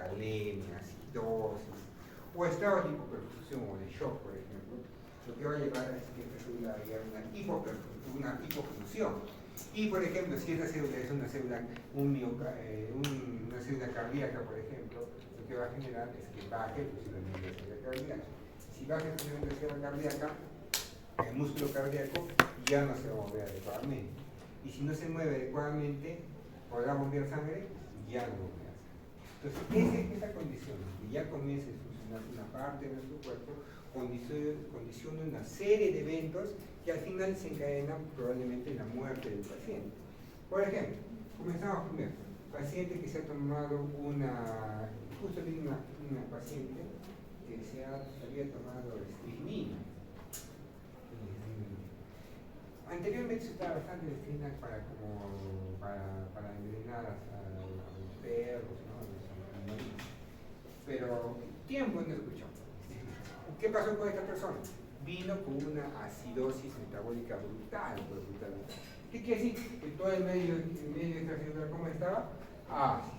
hipocalemia, acidosis, o estados de hipoperfusión o de shock, por ejemplo, lo que va a llevar a esta célula a llegar a una hipofunción. Y, por ejemplo, si esta célula es una célula, una célula cardíaca, por ejemplo, lo que va a generar es que baje el funcionamiento de la célula cardíaca. Si baja el funcionamiento de la célula cardíaca, el músculo cardíaco ya no se va a mover adecuadamente. Y si no se mueve adecuadamente, podrá bombear sangre, ya no bombea sangre. Entonces, esa condición, que ya comience a funcionar una parte de nuestro cuerpo, condiciona una serie de eventos que al final desencadenan probablemente la muerte del paciente. Por ejemplo, comenzamos primero, paciente que se ha tomado justo vi una paciente que había tomado estricnina. Anteriormente se usaba bastante estricnina para envenenar a los perros, ¿no? A los animales. Pero tiempo no escuchó. ¿Qué pasó con esta persona? Vino con una acidosis metabólica brutal. ¿Qué quiere decir? Que todo el medio extracelular, ¿cómo estaba? Ácido.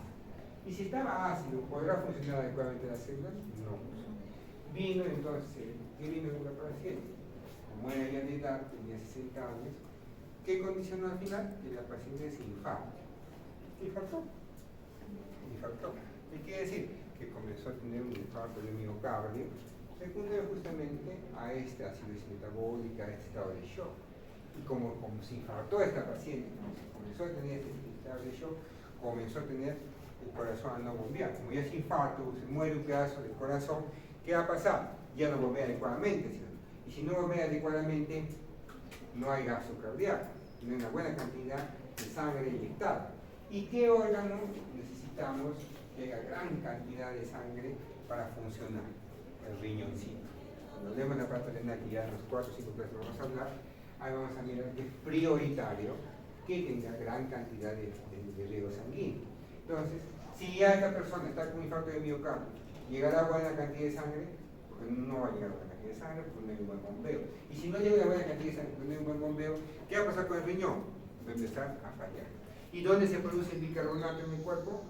Y si estaba ácido, ¿podrá funcionar adecuadamente la célula? No. Vino entonces, ¿qué vino con la paciente? Como era ya de edad, tenía 60 años, ¿qué condicionó al final? Que la paciente se infartó. ¿Qué quiere decir? Que comenzó a tener un infarto de miocardio, secundario justamente a esta acidosis metabólica, a este estado de shock. Y como se infartó esta paciente, comenzó a tener este estado de shock, comenzó a tener el corazón a no bombear. Como ya es infarto, se muere un pedazo del corazón, ¿qué va a pasar? Ya no bombea adecuadamente, ¿sí? Y si no bombea adecuadamente, no hay gasto cardíaco, no hay una buena cantidad de sangre inyectada. ¿Y qué órgano necesitamos que haya gran cantidad de sangre para funcionar? El riñoncito. Cuando leemos la parte renal, que ya en los 4 o 5 clases vamos a hablar, ahí vamos a mirar que es prioritario que tenga gran cantidad de riego sanguíneo. Entonces, si ya esta persona está con infarto de miocardio, ¿llegará a buena cantidad de sangre? Porque no va a llegar a buena cantidad de sangre porque no hay un buen bombeo. Y si no llega a buena cantidad de sangre porque no hay un buen bombeo, ¿qué va a pasar con el riñón? Va a empezar a fallar. ¿Y dónde se produce el bicarbonato en el cuerpo?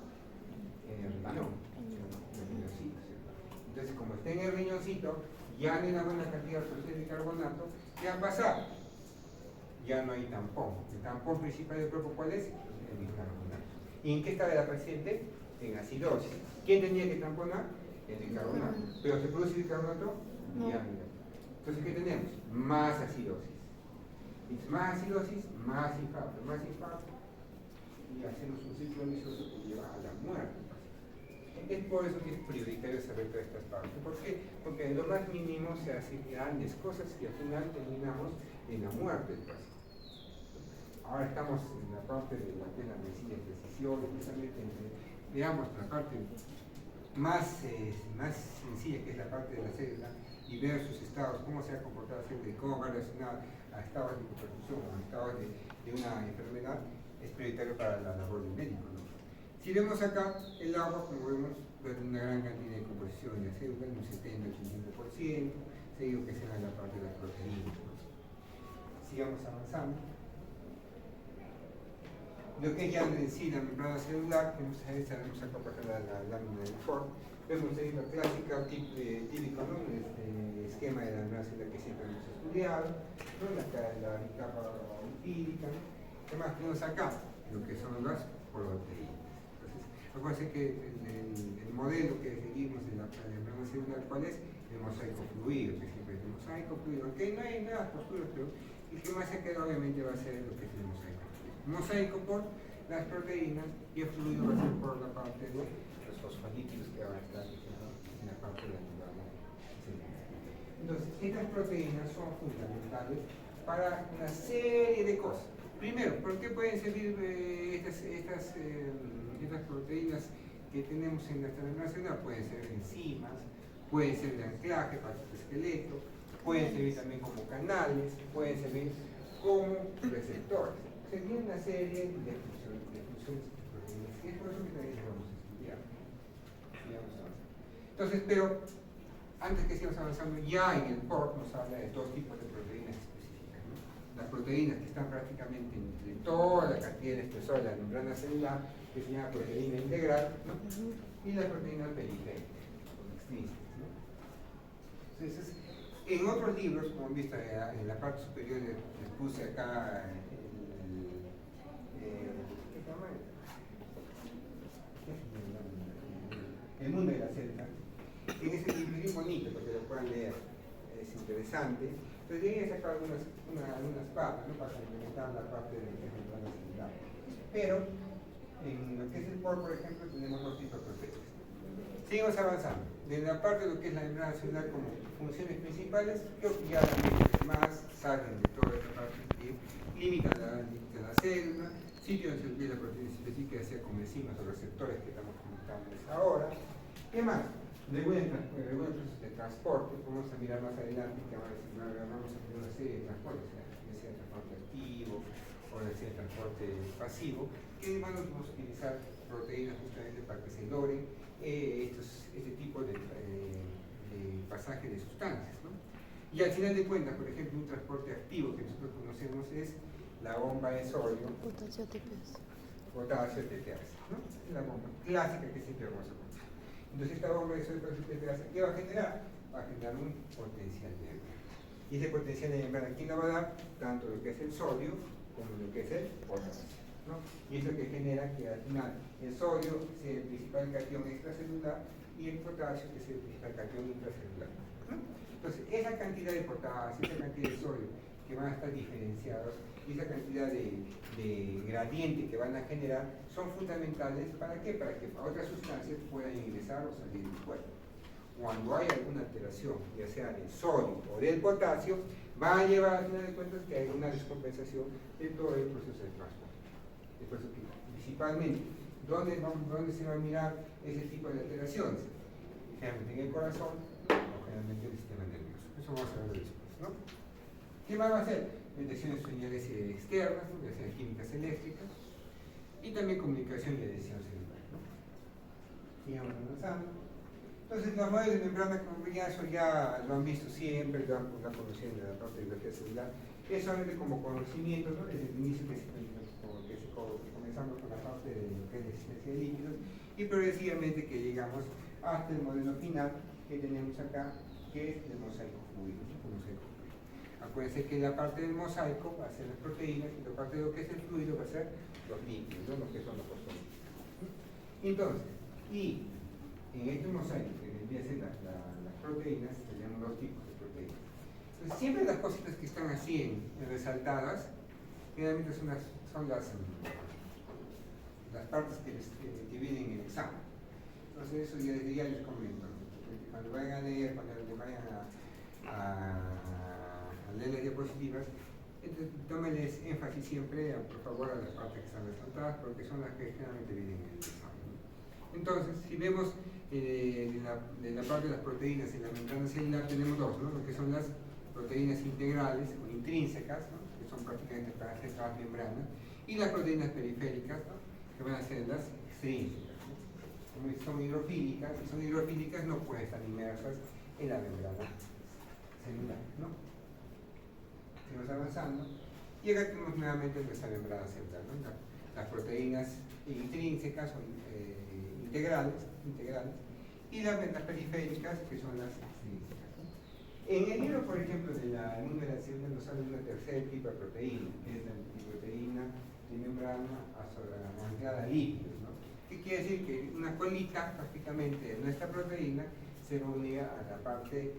En el riñón, en el riñoncito. Entonces, como está en el riñoncito, ya no hay una buena cantidad de bicarbonato, ¿qué va a pasar? Ya no hay tampón. El tampón principal del cuerpo, ¿cuál es? El bicarbonato. ¿Y en qué estaba la paciente? En acidosis. ¿Quién tenía que tamponar? El bicarbonato. ¿Pero se produce bicarbonato? No. Ya no. Entonces, ¿qué tenemos? Más acidosis. Y más acidosis, más infarto, y hacemos un ciclo vicioso que lleva a la muerte. Es por eso que es prioritario saber todas estas partes. ¿Por qué? Porque en lo más mínimo se hacen grandes cosas y al final terminamos en la muerte del paciente. Ahora estamos en la parte de la medicina de precisión, especialmente veamos la parte más sencilla, que es la parte de la célula, y ver sus estados, cómo se ha comportado la célula y cómo va a relacionar a estados de hipoperfusión o a estados de una enfermedad, es prioritario para la labor del médico, ¿no? Si vemos acá el agua, como vemos, una gran cantidad de composición de célula, un 70-80%, seguido que sea la parte de las proteínas. Sigamos avanzando. Lo que es ya en sí la membrana celular, tenemos acá por acá la lámina del Ford. Vemos ahí la clásica, típico, ¿no? Este esquema de la membrana celular que siempre hemos estudiado, ¿no? La capa lipídica, ¿no? ¿Qué más tenemos acá? Lo que son las proteínas. Entonces, acuérdense que el modelo que seguimos de la membrana celular, ¿cuál es? El mosaico fluido, que siempre es el mosaico fluido, aunque no hay nada posturas, pero el que más se queda obviamente va a ser lo que es el mosaico. Mosaico por las proteínas y el fluido va a ser por la parte de los fosfolípidos que van a estar en la parte de la membrana celular. Entonces, estas proteínas son fundamentales para una serie de cosas. Primero, ¿por qué pueden servir estas proteínas que tenemos en nuestra membrana celular? Pueden ser enzimas, pueden ser de anclaje para el esqueleto, pueden servir también como canales, pueden servir como receptores. Sería una serie de funciones proteínas, y es por eso que también vamos a estudiar. Entonces, pero antes que sigamos avanzando, ya en el PORT nos habla de dos tipos de proteínas específicas, ¿no? las proteínas que están prácticamente entre toda la cantidad de espesor de la membrana celular, que se llama proteína integral, ¿no? Y las proteínas periféricas, o extrínsecas, ¿no? Entonces, en otros libros, como han visto en la parte superior, les puse acá ¿qué se llama? El mundo de la célula. En ese libro es muy bonito porque lo puedan leer, es interesante. Entonces, de ahí he sacado algunas partes, ¿no? Para complementar la parte de la membrana celular. Pero, en lo que es el POR, por ejemplo, tenemos dos tipos de proteínas. Seguimos avanzando. De la parte de lo que es la membrana celular como funciones principales, creo que ya las más salen de toda esta parte que limitan la célula, sitio donde se utiliza la proteína específica, ya sea como enzimas o receptores que estamos comentando ahora. ¿Qué más? Regulan procesos de transporte, vamos a mirar más adelante que vamos a tener una serie de transportes, ya sea el transporte activo o ya sea el transporte pasivo, que vamos a utilizar proteínas justamente para que se logren este tipo de pasaje de sustancias, ¿no? Y al final de cuentas, por ejemplo, un transporte activo que nosotros conocemos es la bomba de sodio, potasio TPase, ¿no? Es la bomba clásica que siempre vamos a conocer. Entonces esta bomba de sodio TPase, ¿qué va a generar? Va a generar un potencial de membrana. Y ese potencial de membrana, ¿quién la va a dar? Tanto lo que es el sodio como lo que es el potasio, ¿no? Y eso que genera que al final el sodio sea el principal catión extracelular y el potasio que sea el principal catión intracelular, ¿no? Entonces, esa cantidad de potasio, esa cantidad de sodio que van a estar diferenciados y esa cantidad de gradiente que van a generar son fundamentales ¿para qué? Para que otras sustancias puedan ingresar o salir del cuerpo. Cuando hay alguna alteración, ya sea del sodio o del potasio, va a llevar al final de cuentas que hay una descompensación de todo el proceso de transporte. Por eso que principalmente, ¿dónde se va a mirar ese tipo de alteraciones? Generalmente en el corazón o generalmente en el sistema nervioso. Eso vamos a ver después, ¿no? ¿Qué más va a hacer? Detecciones de señales externas, ¿no? Ya sean químicas eléctricas, y también comunicación y adhesión celular, ¿no? Sigamos avanzando. Entonces, los modelos de membrana, como veían, eso ya lo han visto siempre, lo han conocido en la parte de biología celular. Es solamente como conocimiento, ¿no? Desde el inicio que comenzamos con la parte de lo que es la existencia de líquidos y progresivamente que llegamos hasta el modelo final que tenemos acá, que es el mosaico fluido. Acuérdense que la parte del mosaico va a ser las proteínas y la parte de lo que es el fluido va a ser los líquidos, ¿no? Lo que son los fosfolípidos. Entonces, y en este mosaico que vendría a ser las proteínas, tenemos dos tipos de proteínas. Entonces, siempre las cositas que están así resaltadas, generalmente son las partes que vienen en el examen. Entonces, eso ya les comento, ¿no? Cuando vayan a leer, cuando vayan a leer las diapositivas, entonces tómenles énfasis siempre, por favor, a las partes que están resaltadas, porque son las que generalmente vienen en el examen, ¿no? Entonces, si vemos de la parte de las proteínas en la membrana celular, tenemos dos, ¿no? Lo que son las proteínas integrales o intrínsecas, ¿no? Que son prácticamente para hacer las membranas, y las proteínas periféricas, ¿no? Que van a ser las extrínsecas, ¿no? Como son hidrofílicas, y son hidrofílicas, no pueden estar inmersas en la membrana celular, ¿no? Seguimos avanzando. Y acá tenemos nuevamente nuestra membrana celular, ¿no? Las proteínas intrínsecas o integrales, y las periféricas, que son las extrínsecas, ¿no? En el libro, por ejemplo, del mundo de la célula nos habla de una tercer tipo de proteína, que es la proteína de membrana anclada a lípidos, ¿no? ¿Qué quiere decir? Que una colita prácticamente de nuestra proteína se reunía a la parte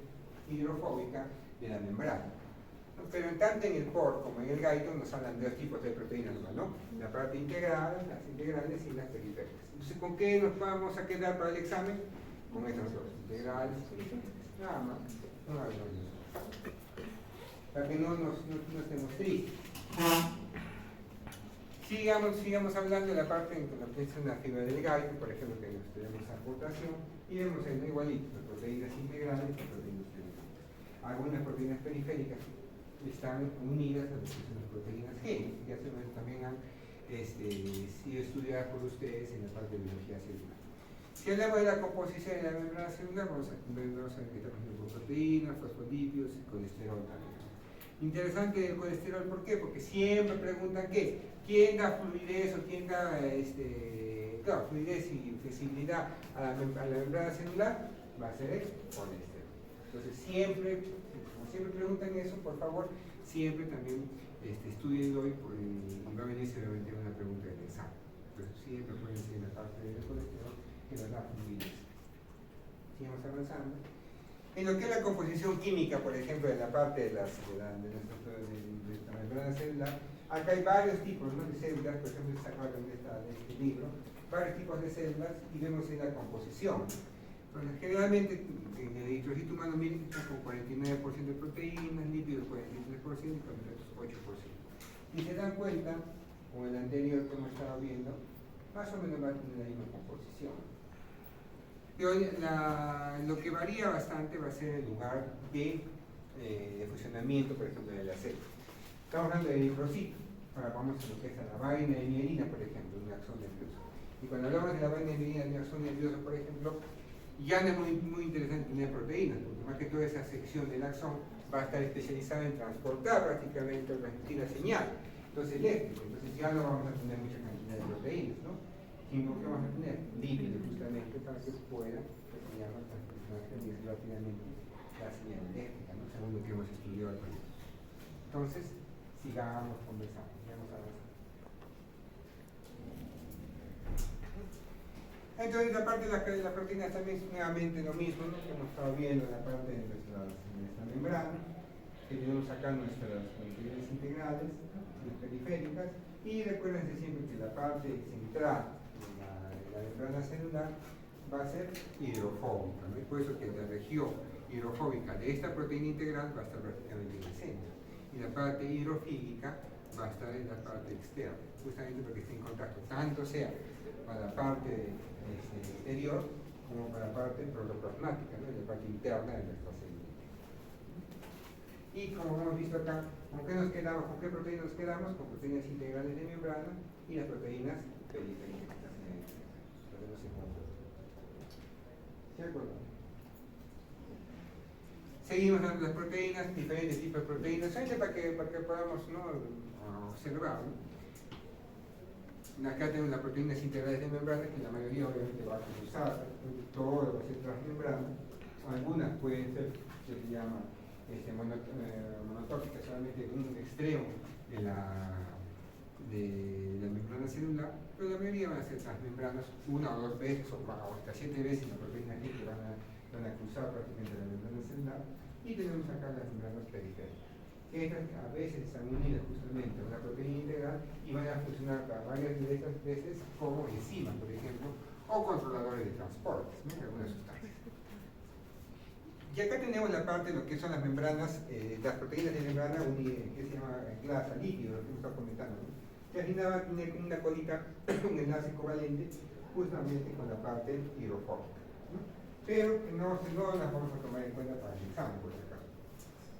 hidrofóbica de la membrana, ¿no? Pero tanto en el POR como en el GAITO nos hablan de dos tipos de proteínas, ¿no? La parte integral, las integrales y las periféricas. Entonces, ¿con qué nos vamos a quedar para el examen? Con estas dos, integrales y periféricas. Nada más, no hay más. Para que no estemos tristes. Sigamos hablando de la parte en lo que es una fibra del GAITO, por ejemplo, que tenemos aportación, y vemos en igualito, las proteínas integrales y proteínas periféricas. Algunas proteínas periféricas están unidas a lo que son las proteínas G, que también han sido estudiadas por ustedes en la parte de biología celular. Si hablamos de la composición de la membrana celular, vamos a ver que está por proteínas, fosfolípidos y colesterol también. Interesante el colesterol, ¿por qué? Porque siempre preguntan qué, quién da fluidez o quién da claro, fluidez y flexibilidad a la membrana celular, va a ser el colesterol. Entonces siempre, como siempre preguntan eso, por favor, siempre también estudienlo y va a venir seguramente una pregunta del examen. Entonces siempre pueden decir la parte del colesterol que nos da fluidez. Sigamos avanzando. En lo que es la composición química, por ejemplo, de la parte de la membrana celular, acá hay varios tipos, ¿no?, de células, por ejemplo, sacado de este libro, varios tipos de células y vemos en la composición. Entonces, generalmente en el eritrocito humano miren que está con 49% de proteínas, lípidos 43% y carbohidratos 8%. Y se dan cuenta, con el anterior que hemos estado viendo, más o menos va a tener la misma composición. Pero lo que varía bastante va a ser el lugar de funcionamiento, por ejemplo, de la célula. Estamos hablando de eritrocito, ahora vamos a lo que es la vaina de mielina, por ejemplo, un axón nervioso. Y cuando hablamos de la vaina de mielina de un axón nervioso, por ejemplo, ya no es muy interesante tener proteínas, porque más que toda esa sección del axón va a estar especializada en transportar prácticamente la señal. Entonces, eléctrico, entonces ya no vamos a tener mucha cantidad de proteínas, ¿no? Sino que vamos a tener lípidos justamente para que pueda transmitir rápidamente la señal eléctrica, ¿no?, según lo que hemos estudiado al principio. Entonces, sigamos conversando, sigamos avanzando. Entonces, la parte de la proteína también es nuevamente lo mismo, ¿no?, que hemos estado viendo en la parte de nuestra membrana, que tenemos acá nuestras proteínas integrales, las periféricas, y recuérdense siempre que la parte central de la membrana celular va a ser hidrofóbica, ¿no? Por eso que la región hidrofóbica de esta proteína integral va a estar prácticamente en el centro, y la parte hidrofílica va a estar en la parte externa, justamente porque esté en contacto, tanto sea para la parte exterior como para la parte protoplasmática, ¿no?, la parte interna de nuestra célula. Y como hemos visto acá, ¿con qué nos quedamos? ¿Con qué proteínas nos quedamos? Con proteínas integrales de membrana y las proteínas periféricas. ¿De acuerdo? Seguimos dando las proteínas, diferentes tipos de proteínas, para que podamos, ¿no?, observar, ¿no? Acá tenemos las proteínas integrales de membrana, que la mayoría obviamente va a cruzar, todo va a ser transmembrana. Algunas pueden ser, que se llama monotóxicas, solamente en un extremo de la membrana celular, pero la mayoría van a ser transmembranas, una o dos veces o hasta 7 veces las proteínas que van a cruzar prácticamente la membrana celular. Y tenemos acá las membranas periféricas, que estas a veces están unidas justamente a una proteína integral y van a funcionar varias de estas veces como enzimas, por ejemplo, o controladores de transporte, ¿no?, de algunas sustancias. Y acá tenemos la parte de lo que son las membranas, las proteínas de membrana que se llama glasa lípido, lo que hemos estado comentando, ¿no?, que al final va a tener una colita, un enlace covalente justamente con la parte hidrofóbica, ¿no?, pero que no las vamos a tomar en cuenta para el examen, por si acaso.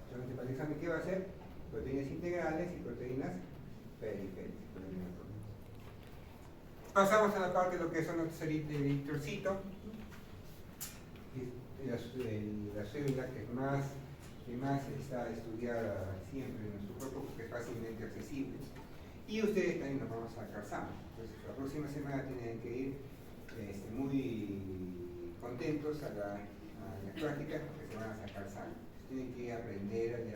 Solamente para el examen, ¿qué va a ser? Proteínas integrales y proteínas periféricas. Pasamos a la parte de lo que son los eritrocitos, la célula que más está estudiada siempre en nuestro cuerpo porque es fácilmente accesible. Y ustedes también nos vamos a sacar sangre. Entonces, la próxima semana tienen que ir muy contentos a las prácticas porque se van a sacar sangre. Tienen que aprender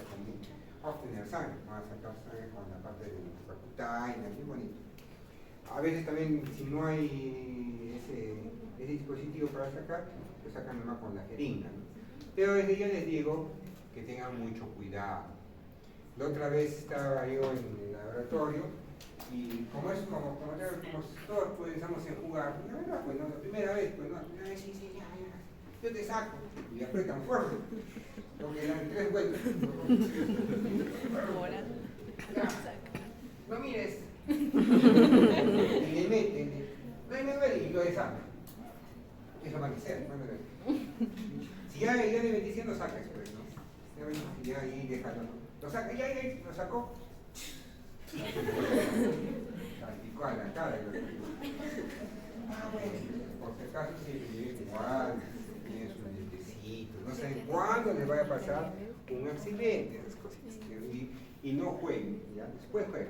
a obtener sangre. Van a sacar sangre con la parte de la percutaina, muy bonito. A veces también, si no hay ese dispositivo para sacar, lo sacan nomás con la jeringa, ¿no? Pero desde ya les digo que tengan mucho cuidado. La otra vez estaba yo en el laboratorio y como todos pensamos en jugar, la verdad, pues no, la primera vez, pues no, sí, ya, yo te saco, y apretan fuerte, porque eran 3 vueltas. Ya, no mires. Y le meten, no me duele, y lo desarman. Eso va a ser, no me duele. Si ya le metí diciendo, saca eso, ¿no? Ya ahí déjalo, ¿no? Lo saca, ya, lo sacó. Salpicó a la cara. Bueno, por si acaso sí, igual, tiene sus dientecitos. No sé cuándo le vaya a pasar un accidente, esas cositas. Y no jueguen, ¿ya? Después jueguen,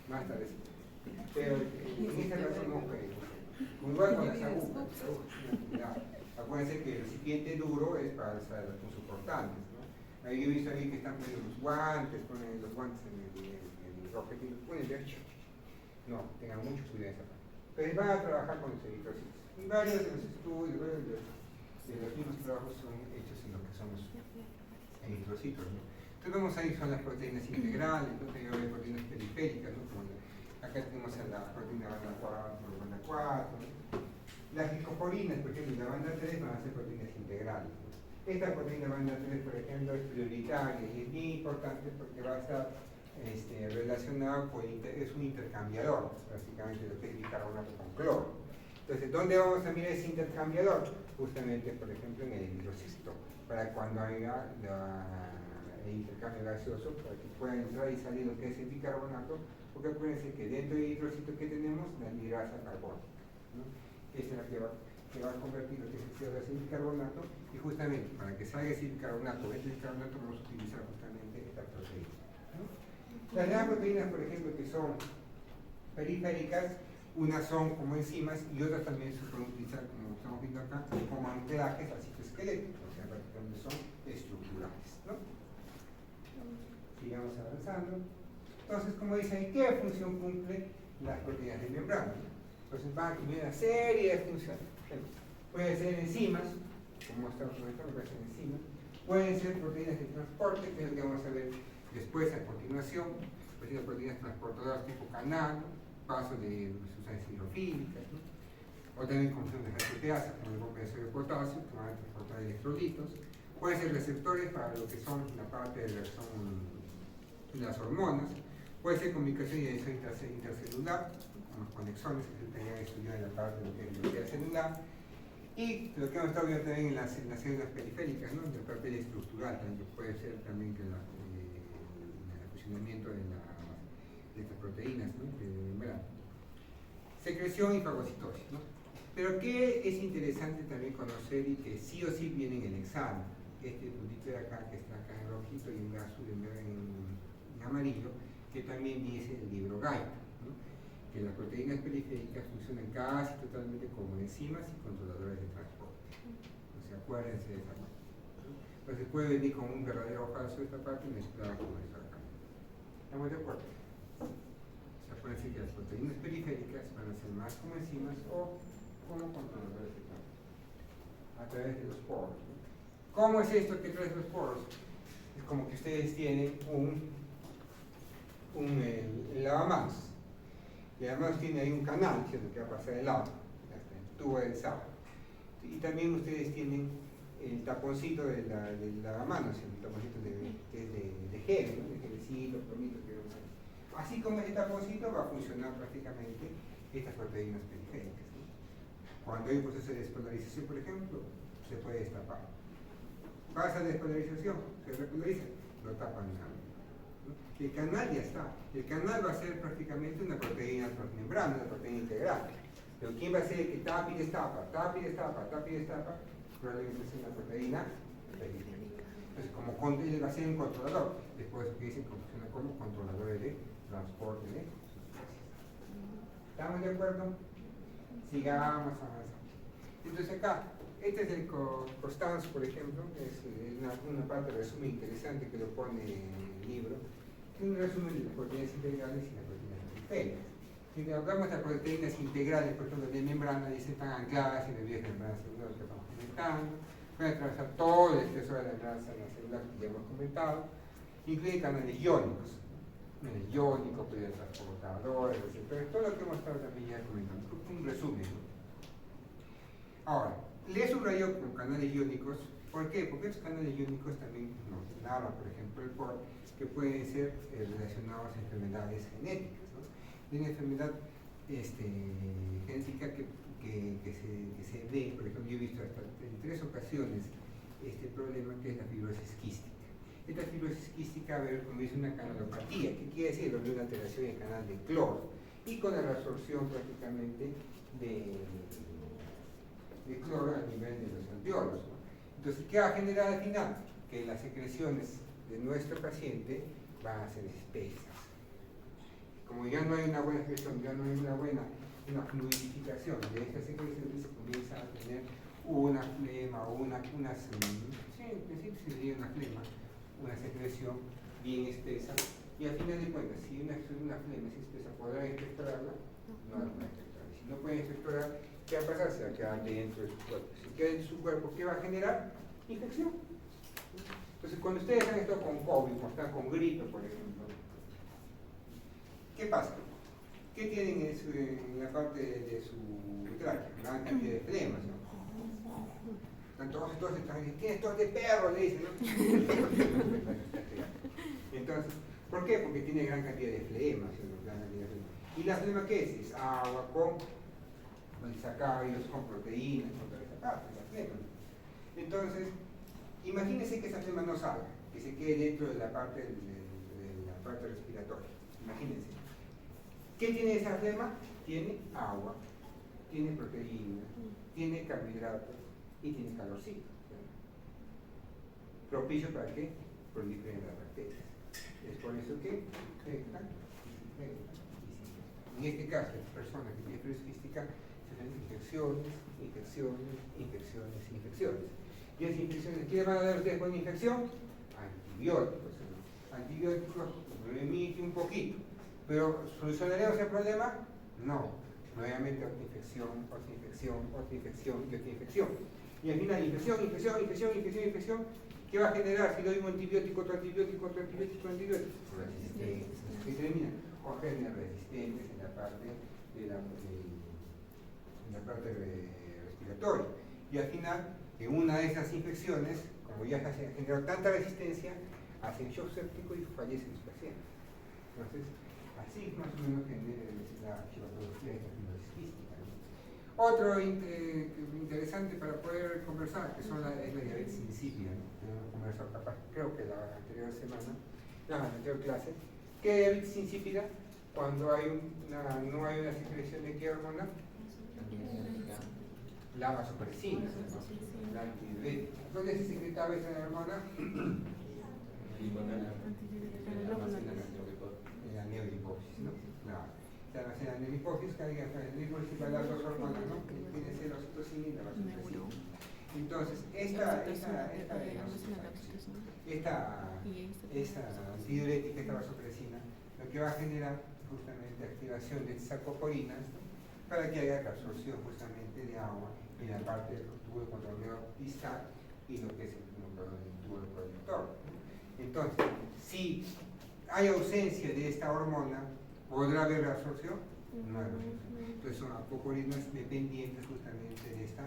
más tarde. Pero en esta razón no jueguen. Igual con las agujas. Acuérdense que el recipiente duro es para las punzocortantes, ¿no? Ahí yo he visto a alguien que están poniendo los guantes, ponen los guantes en el objetivo, ponen derecho. No, tengan mucho cuidado esa parte. Pero van a trabajar con los eritrocitos. Y varios de los estudios, varios de los mismos trabajos son hechos en lo que son los eritrocitos, ¿no? Entonces vamos a ir son las proteínas integrales, ¿no? Tengo proteínas periféricas, ¿no? Como acá tenemos a la proteína banda 4, banda 4, ¿no? Las glicoporinas, por ejemplo, en la banda 3 van a ser proteínas integrales, ¿no? Esta proteína banda 3, por ejemplo, es prioritaria y es muy importante porque va a estar relacionado con, es un intercambiador, básicamente lo que es bicarbonato con cloro. Entonces, ¿dónde vamos a mirar ese intercambiador? Justamente, por ejemplo, en el eritrocito, para cuando haya el intercambio gaseoso, para que pueda entrar y salir lo que es el bicarbonato, porque acuérdense que dentro del eritrocito que tenemos la hidrasa carbónica, ¿no? Esa es la que va a convertir lo que es el CO2 en bicarbonato, y justamente para que salga ese bicarbonato, este bicarbonato vamos a utilizar justamente esta proteína, ¿no? Las demás proteínas, por ejemplo, que son periféricas, unas son como enzimas y otras también se pueden utilizar, como estamos viendo acá, como anclajes al citoesquelético, o sea, prácticamente son estructurales, ¿no? Sigamos avanzando. Entonces, como dice ahí, ¿qué función cumplen las proteínas de membrana? Entonces van a cumplir una serie de funciones. Pueden ser enzimas, como estamos comentando, pueden ser enzimas, pueden ser proteínas de transporte, que es lo que vamos a ver después a continuación, pues las proteínas transportadoras tipo canal, paso de sustancias hidrofílicas, ¿no? O también como son de proteasa, como el bloque de sodio de potasio, que van a transportar electrolitos. Pueden ser receptores para lo que son la parte de lo que son las hormonas. Puede ser comunicación y adhesión intercelular, como los conexones que se tenían estudiado en la parte de lo que es biología celular. Y lo que hemos estado viendo también en las células periféricas, ¿no? La parte estructural, también puede ser también que el funcionamiento de estas proteínas, ¿no? Secreción y fagocitosis, ¿no? Pero ¿qué es interesante también conocer y que sí o sí viene en el examen? Este puntito de acá, que está acá en rojito y en azul en amarillo, que también dice el libro Gaita, ¿no? Que las proteínas periféricas funcionan casi totalmente como enzimas y controladores de transporte. Entonces acuérdense de esa parte, ¿no? Entonces puede venir con un verdadero o falso esta parte y mezclado con esto acá. ¿Estamos de acuerdo? Acuérdense que las proteínas periféricas van a ser más como enzimas o como controladores de transporte a través de los poros, ¿no? ¿Cómo es esto que trae los poros? Es como que ustedes tienen el lavamanos. El lavamanos tiene ahí un canal, ¿cierto? Que va a pasar el agua, el tubo de desagüe. Y también ustedes tienen el taponcito del lavamanos, el taponcito que es de gel, ¿no? De gelecito, plomito que vemos ahí. Así como este taponcito va a funcionar prácticamente estas proteínas periféricas, ¿no? Cuando hay un proceso de despolarización, por ejemplo, se puede destapar. Pasa la despolarización, se repolariza, lo tapan nuevamente, ¿no? El canal ya está. El canal va a ser prácticamente una proteína transmembrana, una proteína integral. Pero ¿quién va a ser el que tapa y destapa? Tapa y destapa, tapa y destapa. Probablemente sea una proteína periférica. Entonces, como él va a ser un controlador, después que dicen que funciona como controlador de transporte de sustancias. ¿Estamos de acuerdo? Sigamos avanzando. Entonces acá, este es el Constance, por ejemplo, es una parte de resumen interesante que lo pone en el libro, que es un resumen de las proteínas integrales y las proteínas periféricas. Si hablamos de las proteínas integrales, por ejemplo, de membrana, dicen están ancladas en el vías de membrana celular que estamos comentando, pueden atravesar todo el espesor de la membrana celular que ya hemos comentado, incluye canales iónicos, el iónico, proteínas transportadoras, receptores, todo lo que hemos estado también ya comentando, un resumen, ¿no? Ahora, le subrayo con canales iónicos. ¿Por qué? Porque estos canales iónicos también nos narran, por ejemplo, el POR, que pueden ser relacionados a enfermedades genéticas, ¿no? De una enfermedad genética que se ve, por ejemplo, yo he visto hasta en 3 ocasiones este problema que es la fibrosis quística. Esta fibrosis quística, a ver, como dice una canalopatía, ¿qué quiere decir? Una alteración del canal de cloro y con la reabsorción prácticamente de cloro a nivel de los alveolos, ¿no? Entonces, ¿qué va a generar al final? que las secreciones de nuestro paciente van a ser espesas. Como ya no hay una buena excreción, ya no hay una fluidificación de estas secreciones, se comienza a tener una flema o en principio sería una flema, una secreción bien espesa, y al final de cuentas, si una flema es espesa, ¿podrá expectorarla? No la puede expectorar. Si no puede expectorar, ¿qué va a pasar? Se va a quedar dentro de su cuerpo. Si queda dentro de su cuerpo, ¿qué va a generar? Infección. Entonces, cuando ustedes han estado con COVID, cuando están con gripe, por ejemplo, ¿qué pasa? ¿Qué tienen en la parte de su tráquea? Gran cantidad de flemas, ¿no? Todos están diciendo, tienes tos de perro, le dicen, ¿no? Entonces, ¿por qué? Porque tiene gran cantidad de flemas, ¿no? ¿Y la flema qué es? Es agua con polisacáridos, con proteínas, con toda esa parte, la flema. Entonces, imagínense que esa flema no salga, que se quede dentro de la parte respiratoria. Imagínense. ¿Qué tiene esa flema? Tiene agua, tiene proteína, tiene carbohidratos y tiene calorcito. ¿Propicio para qué? Proliferan las bacterias. Es por eso que infectan. En este caso, la persona que tiene fibrosis quística se dan infecciones. Y esas infecciones, ¿qué le van a dar ustedes con infección? Antibióticos. Antibióticos remite un poquito. ¿Pero solucionaremos el problema? No. Nuevamente otra infección y otra infección. Y al final infección, ¿qué va a generar si doy un antibiótico, otro antibiótico? Resistencia. ¿Qué termina? Con genes resistentes en la parte respiratoria. Y al final, en una de esas infecciones, como ya se ha generado tanta resistencia, hacen shock séptico y fallecen los pacientes. Entonces, así más o menos la patología de la fibrosis quística. Otro interesante para poder conversar, que es la diabetes insípida, ¿no? Tenemos conversado capaz, creo que la anterior clase, ¿qué diabetes insípida? Cuando no hay una secreción de qué hormona, la vasopresina, ¿no? La antidiurética. ¿Dónde se secretaba esa hormona? En la neoliposis, ¿no? Se almacena en la neoliposis, que hay las dos hormonas, ¿no? Que tiene que ser la oxitocina y la vasopresina. Entonces, esta antidiurética, esta vasopresina, lo que va a generar justamente activación de sacoporinas, ¿no? Para que haya absorción justamente de agua en la parte del tubo de control distal y lo que es el tubo productor. Entonces, si hay ausencia de esta hormona, ¿podrá haber absorción? No hay absorción. Entonces son apoporinas dependientes justamente de esta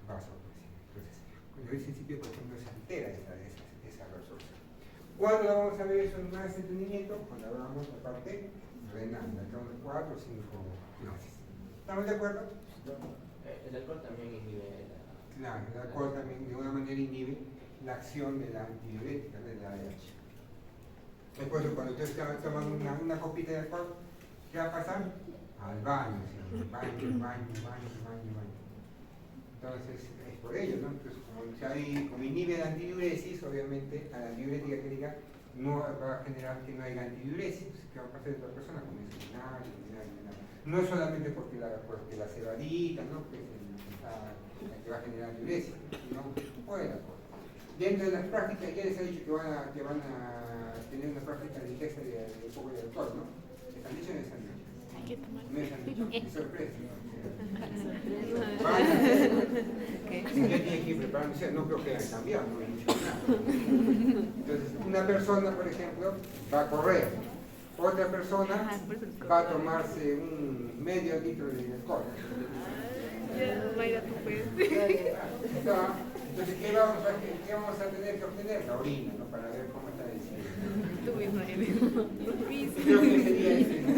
vasopresina. Entonces, con el principio, por ejemplo, se altera esa absorción. ¿Cuándo la vamos a ver eso en más entendimiento? Cuando hablamos de la parte renal, de acá unos 4 o 5 clases. ¿Estamos de acuerdo? El alcohol también inhibe Claro, el alcohol también de una manera inhibe la acción de la antidiurética, de la ADH. Recuerdo cuando ustedes estaban tomando una copita de alcohol, ¿qué va a pasar? Al baño, baño. Entonces, es por ello, ¿no? Entonces, como inhibe la antidiuresis, obviamente, a la antidiurética que diga, no va a generar que no haya antidiuresis. ¿Qué va a pasar de otra persona? Comienza a llenar. No es solamente porque la cebadita, ¿no? Que es la que va a generar antidiuresis, sino por el alcohol. Dentro de las prácticas, ya les he dicho que van a tener una práctica de ingesta de un poco de alcohol, ¿no? ¿Les han dicho o no les han dicho? No les han dicho, es sorpresa, ¿no? Ya tienen que ir preparándose, no creo que hayan cambiado, no han dicho nada. Entonces, una persona, por ejemplo, va a correr, otra persona va a tomarse un medio litro de alcohol. Mayra, tú puedes. Entonces, ¿qué vamos a tener que obtener? La orina, ¿no? Para ver cómo está el sistema. Tú misma eres. Creo que ese día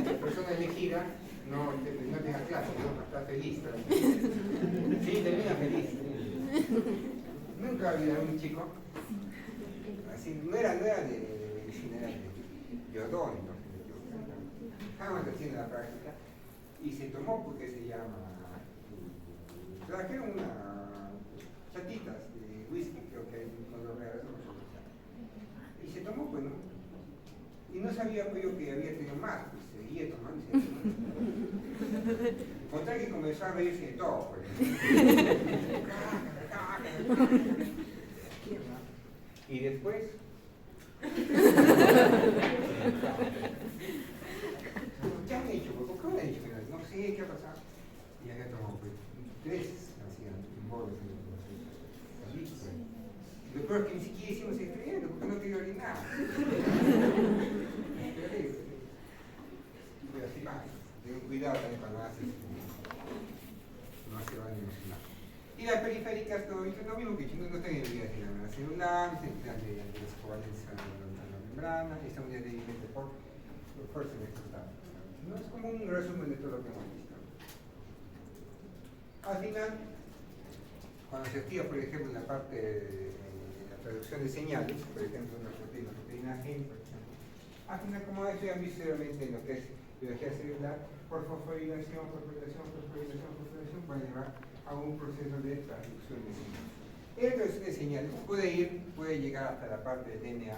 la persona elegida no tenga clase, ¿no? Está feliz. Sí, termina feliz. Nunca había un chico, así, no era de medicina, era de odónico. Estaban haciendo la práctica y se tomó porque se llama. Trajeron unas chatitas de whisky, creo que hay un color real, no sé. a reírse de todo. Pues. Y después, ¿qué han hecho? ¿Por qué lo han hecho? No sé, ¿qué ha pasado? Y había tomado pues, 3 hacían bolos en los pues. Lo peor es que ni siquiera hicimos el experimento porque no quería orinar. Pero así va. Ten cuidado también cuando haces, no se van a emocionar. Y las periféricas, todo eso, lo mismo que yo no tengo unidad de la celular, se emplean mediante las covalentes a la membrana, esta unidad de alimento por fuerza electroestática. ¿No? Es como un resumen de todo lo que hemos visto. Al final, cuando se activa, por ejemplo, en la parte de la traducción de señales, por ejemplo, una proteína gen, por ejemplo, al final, como esto ya han visto realmente en lo que es biología celular, por fosforilación, va a llevar a un proceso de traducción de señales. El traducción de señales puede llegar hasta la parte del DNA,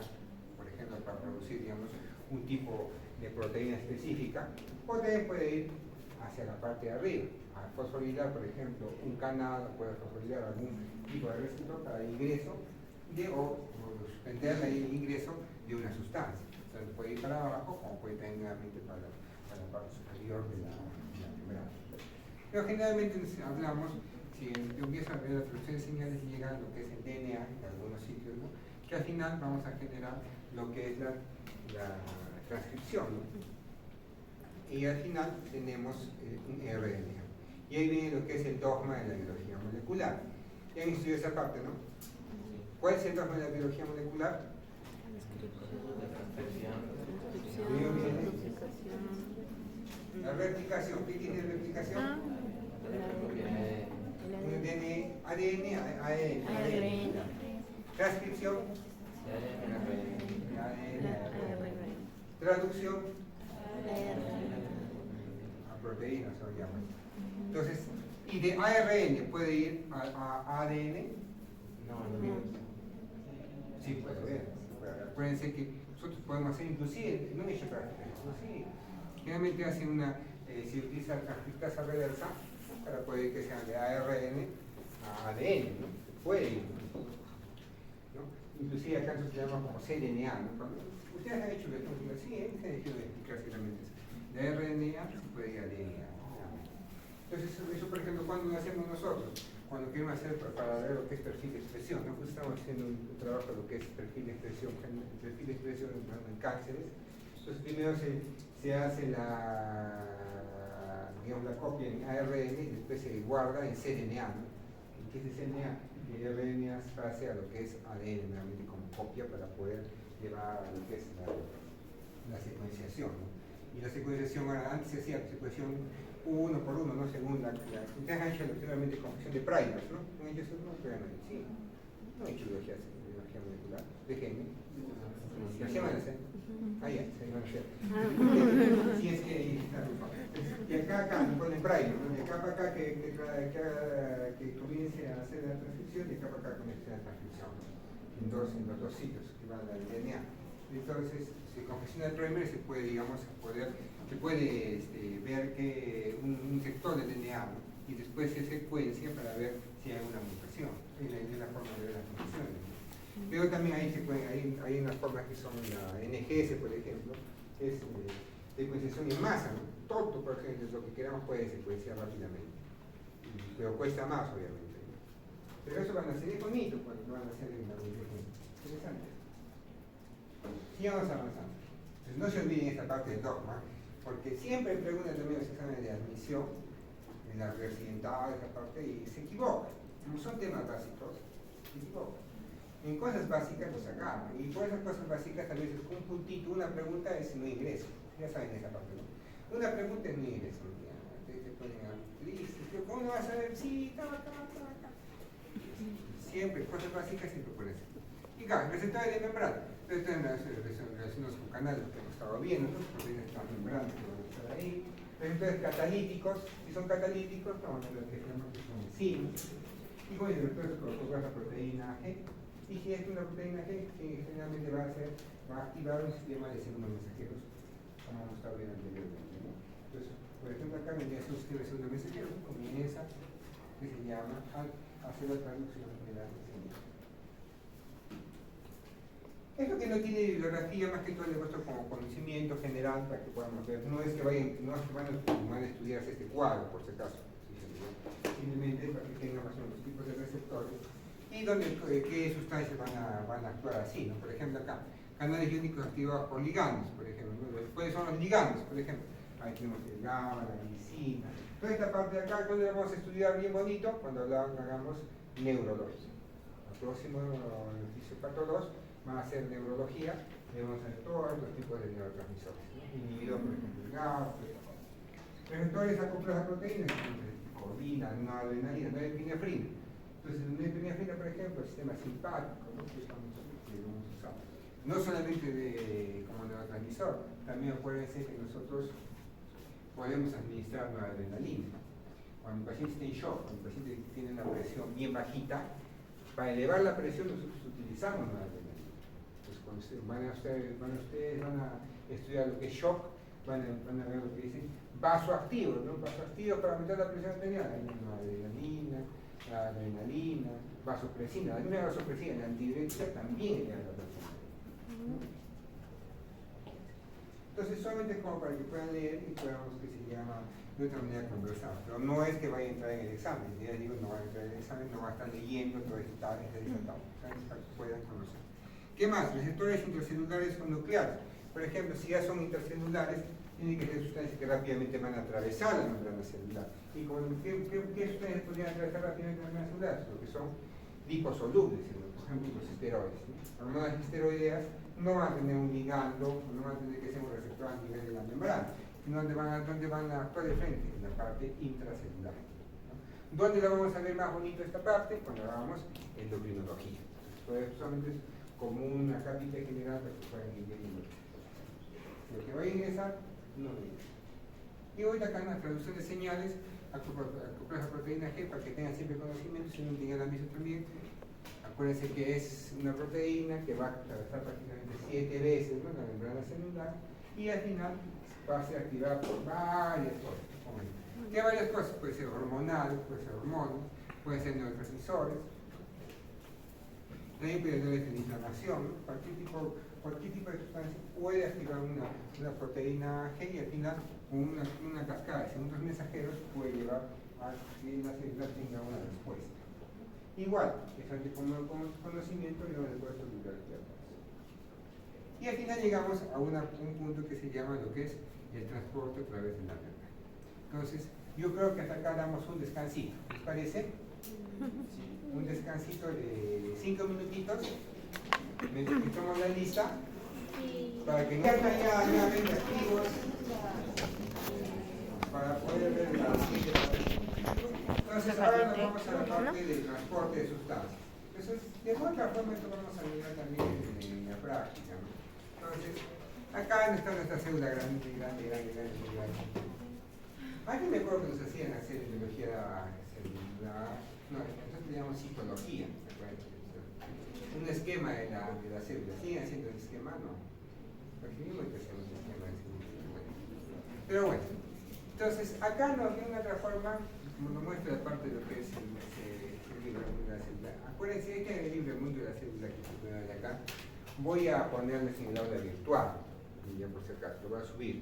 por ejemplo, para producir, digamos, un tipo de proteína específica, o también puede ir hacia la parte de arriba, a fosforilar, por ejemplo, un canal, puede fosforilar algún tipo de receptor para el ingreso o suspender el ingreso de una sustancia. Entonces puede ir para abajo, como puede también nuevamente para la parte superior de la membrana. Pero generalmente hablamos, si empieza a ver la traducción de señales y llega a lo que es el DNA en algunos sitios, ¿no? Que al final vamos a generar lo que es la transcripción, ¿no? Y al final tenemos un RNA. Y ahí viene lo que es el dogma de la biología molecular. Ya han estudiado esa parte, ¿no? ¿Cuál es el dogma de la biología molecular? La replicación. ¿Qué tiene replicación? ADN. Transcripción. Traducción. A proteínas, se llama. Entonces, y de ARN puede ir a ADN. Sí, puede ver. Acuérdense que nosotros podemos hacer inclusive, no me he hecho práctica, sí. Generalmente hace se utiliza transcriptasa reversa para poder que sea de ARN a ADN, ¿no? Puede ir, ¿no? Inclusive acá se llama como cDNA, ¿no? Ustedes han hecho que sí, se han hecho de explicar seguramente eso. De RNA se puede ir a DNA. Entonces, eso por ejemplo, ¿cuándo lo hacemos nosotros? Cuando queremos hacer para ver lo que es perfil de expresión, ¿no? Pues estamos haciendo un trabajo de lo que es perfil de expresión en cánceres. Entonces primero se hace la copia en ARN y después se guarda en cDNA, ¿no? ¿Y qué es cDNA? Y RNA se hace a lo que es ADN, realmente como copia para poder llevar a lo que es la secuenciación, ¿no? Y la secuenciación, antes se hacía secuenciación uno por uno, no según ustedes han hecho realmente confusión de primers, ¿no? ¿No han hecho eso? No, sí. No he hecho biología molecular, déjenme. La semana, ah, ya, se me si es que está y acá, no ponen primer, ¿no? Y acá para acá que comience a hacer la transcripción y acá para acá comience la transcripción, ¿no? En los dos sitios que van a la DNA. Entonces, si confecciona el primer se puede, digamos, se puede ver que un sector del DNA, ¿no? Y después se secuencia para ver si hay una mutación. Es la forma de ver las mutaciones, ¿no? Pero también hay unas formas que son la NGS, por ejemplo, que es secuenciación en masa, ¿no? Todo, por ejemplo, lo que queramos puede secuenciar rápidamente, pero cuesta más, obviamente, ¿no? Pero eso van a ser, es bonito cuando van a hacer en la biología. Interesante. Sigamos avanzando. Entonces, no se olviden esta parte del dogma, porque siempre preguntan también los exámenes de admisión en la residencial, esa parte, y se equivocan. Como son temas básicos, se equivocan. En cosas básicas los acaban, y por esas cosas básicas tal vez es un puntito, una pregunta es no ingreso. Ya saben esa parte, ¿no? Una pregunta es no ingreso. Ustedes se ponen tristes, ¿cómo no vas a ver? Sí, siempre, cosas básicas siempre por eso. Y claro, receptores de membrana. Entonces, relacionados con canales que hemos estado viendo, ¿no? Proteínas que están membranas que van a estar ahí. Receptores catalíticos, si son catalíticos, estamos hablando de que son enzimas. Y con el receptores con la proteína G. Y si es una proteína G, generalmente va a activar un sistema de segundos mensajeros, como hemos estado viendo anteriormente, ¿no? Entonces, Por ejemplo, acá vendría a usted un mensajero, comienza, que se llama hacer la traducción de la señal. Es lo que no tiene bibliografía, más que todo le he puesto como conocimiento general para que podamos ver. No es que van a estudiarse este cuadro, por si acaso. Simplemente para que tengan más o menos tipos de receptores y qué sustancias van a actuar así, ¿no? Por ejemplo, acá, canales iónicos activados por ligandos, por ejemplo, ¿no? ¿Cuáles son los ligandos? Por ejemplo, ahí tenemos el gamma, la glicina. Toda esta parte de acá, cuando la vamos a estudiar bien bonito, cuando hagamos neurología. El próximo ejercicio Pato 2 va a ser neurología, y vamos a ver todos los tipos de neurotransmisores, ¿no? Inhibidor, por ejemplo, el GABA, receptores acoplados a proteínas, coordina, no adrenalina, no epinefrina. Entonces, en epinefrina, por ejemplo, el sistema simpático, ¿no? Que vamos a usar. No solamente como neurotransmisor, también acuérdense que nosotros podemos administrar noradrenalina. Cuando el paciente está en shock, cuando el paciente tiene una presión bien bajita, para elevar la presión nosotros utilizamos noradrenalina. Entonces, cuando ustedes van a estudiar lo que es shock, van a ver lo que dicen vasoactivos, ¿no? Vasoactivos para aumentar la presión arterial. Hay noradrenalina, la adrenalina, vasopresina. La misma vasopresina, la antidiurética también eleva la presión arterial. Entonces, solamente como para que puedan leer y podamos, que se llama, de otra manera conversar. Pero no es que vaya a entrar en el examen. Ya digo, no va a entrar en el examen, no va a estar leyendo todo este tabla, para que puedan conocer. ¿Qué más? Receptores intracelulares o nucleares. Por ejemplo, si ya son intracelulares, tienen que ser sustancias que rápidamente van a atravesar la membrana celular. ¿Y qué sustancias podrían atravesar rápidamente la membrana celular? Lo que son liposolubles, por ejemplo, los esteroides. Hormonas esteroideas no van a tener un ligando, no van a tener que ser un receptor a nivel de la membrana, sino ¿dónde van a actuar de frente? En la parte intracelular, ¿no? ¿Dónde la vamos a ver más bonito esta parte? Cuando hagamos endocrinología. Entonces, solamente es como una cápita general para que puedan ir viendo. Lo que va a ingresar, no lo digo. Y ahorita acá en la traducción de señales, acoplar a proteína G para que tengan siempre conocimiento, si no tengan la misma también. Acuérdense que es una proteína que va a atravesar prácticamente 7 veces, ¿no?, la membrana celular y al final va a ser activada por varias cosas. ¿Qué varias cosas? Puede ser hormonal, puede ser hormonas, puede ser neurotransmisores, también puede haber inflamación, ¿no? Cualquier tipo de sustancia puede activar una proteína G y al final una cascada de segundos mensajeros puede llevar a que la célula tenga una respuesta. Igual, es con conocimiento y no le puesto bibliografía. Y al final llegamos a un punto que se llama lo que es el transporte a través de la membrana. Entonces, yo creo que hasta acá damos un descansito, ¿les parece? Sí. Un descansito de 5 minutitos, mientras que tomamos la lista, para que no estén ya nuevamente activos, para poder ver la siguiente parte. Entonces ahora nos vamos a la parte del transporte de sustancias. Entonces, de otra forma esto vamos a mirar también en la práctica, ¿no? Entonces, acá está nuestra célula grande. Aquí me acuerdo que nos hacían hacer biología celular, no, nosotros le llamamos citología, ¿se acuerdan? Un esquema de la célula. ¿Siguen haciendo el esquema? No. Aquí mismo hay que hacer un esquema de célula. Pero bueno, entonces acá nos viene otra forma, como nos muestra la parte de lo que es el libro del mundo de la célula. Acuérdense, este es el libro del mundo de la célula que se puede ver acá. Voy a ponerles en el aula virtual, y ya por si acaso, lo voy a subir,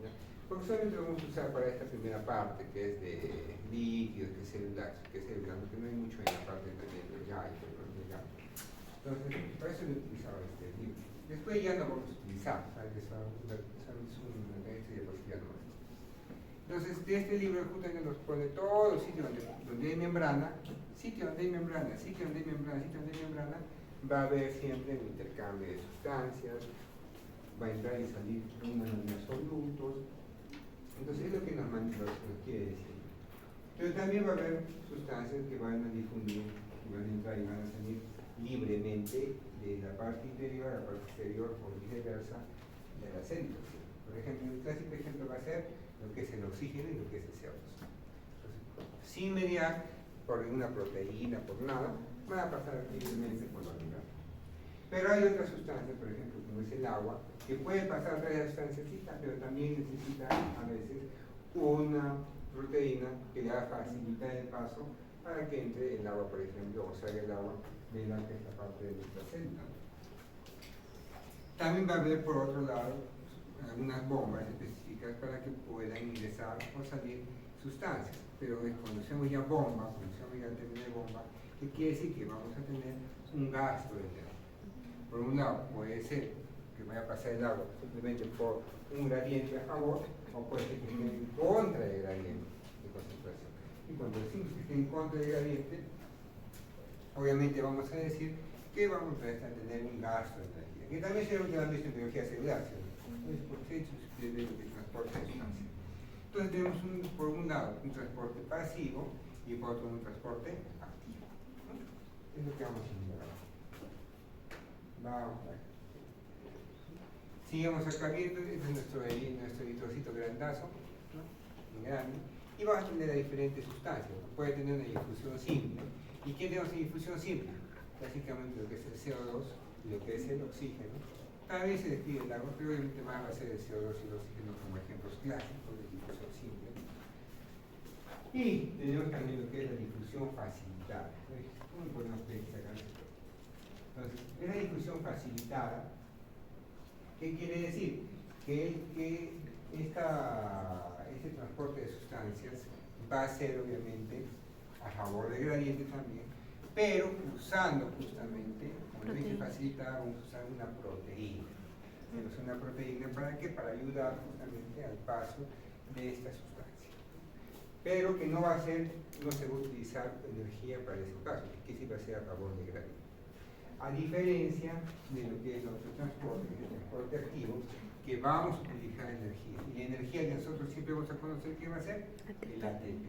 ¿ya? Porque solamente lo vamos a usar para esta primera parte, que es de líquidos, que es celular, porque no hay mucho en la parte también del gallo, entonces, para eso he utilizado este libro. Después ya no vamos a utilizar, ¿sabes? Es un diapositiva nueva. Entonces, de este libro justamente nos pone todos los sitios donde hay membrana, va a haber siempre un intercambio de sustancias, va a entrar y salir unos absolutos. Entonces, es lo que nos quiere decir. Pero también va a haber sustancias que van a difundir, que van a entrar y van a salir libremente de la parte interior a la parte exterior o viceversa de la célula. Por ejemplo, un clásico ejemplo va a ser lo que es el oxígeno y lo que es el CO2. Entonces, sin mediar por una proteína, por nada, van a pasar libremente por la membrana. Pero hay otras sustancias, por ejemplo, como es el agua, que puede pasar a través de la sustancia, pero también necesita a veces una proteína que le va a facilitar el paso para que entre el agua, por ejemplo, o salga el agua de la que es la parte de nuestra célula. También va a haber, por otro lado, algunas bombas específicas para que puedan ingresar o salir sustancias. Pero cuando decimos ya bomba, cuando decimos ya término de bomba, ¿qué quiere decir? Que vamos a tener un gasto de agua. Por un lado, puede ser que vaya a pasar el agua simplemente por un gradiente a favor, o puede ser que esté en contra del gradiente de concentración. Y cuando decimos que esté en contra del gradiente, obviamente vamos a decir que vamos a tener un gasto de energía, que también se lo han visto en biología celular, es por hechos de transporte de sustancia. Entonces tenemos por un lado un transporte pasivo y por otro un transporte activo, ¿no? Es lo que vamos a mirar ahora. Vamos a ver. Sigamos acá viendo, este es nuestro editorcito grandazo, ¿no? Muy grande, y vamos a tener a diferentes sustancias. Puede tener una difusión simple. ¿Y qué tenemos en difusión simple? Básicamente lo que es el CO2 y lo que es el oxígeno. También se describe el agua, pero obviamente más va a ser el CO2 y el oxígeno como ejemplos clásicos de difusión simple. Y tenemos también lo que es la difusión facilitada. ¿Cómo podemos pensar esto? Entonces, en la difusión facilitada, ¿qué quiere decir? Que este transporte de sustancias va a ser obviamente a favor del gradiente también, pero usando justamente, como dije, facilitada, vamos a usar una proteína. Tenemos una proteína ¿para qué? Para ayudar justamente al paso de esta sustancia. Pero que no va a ser, no se va a utilizar energía para ese paso, que sí va a ser a favor del gradiente. A diferencia de lo que es el otro transporte, el transporte activo, que vamos a utilizar energía. Y la energía que nosotros siempre vamos a conocer, ¿qué va a ser? El ATP.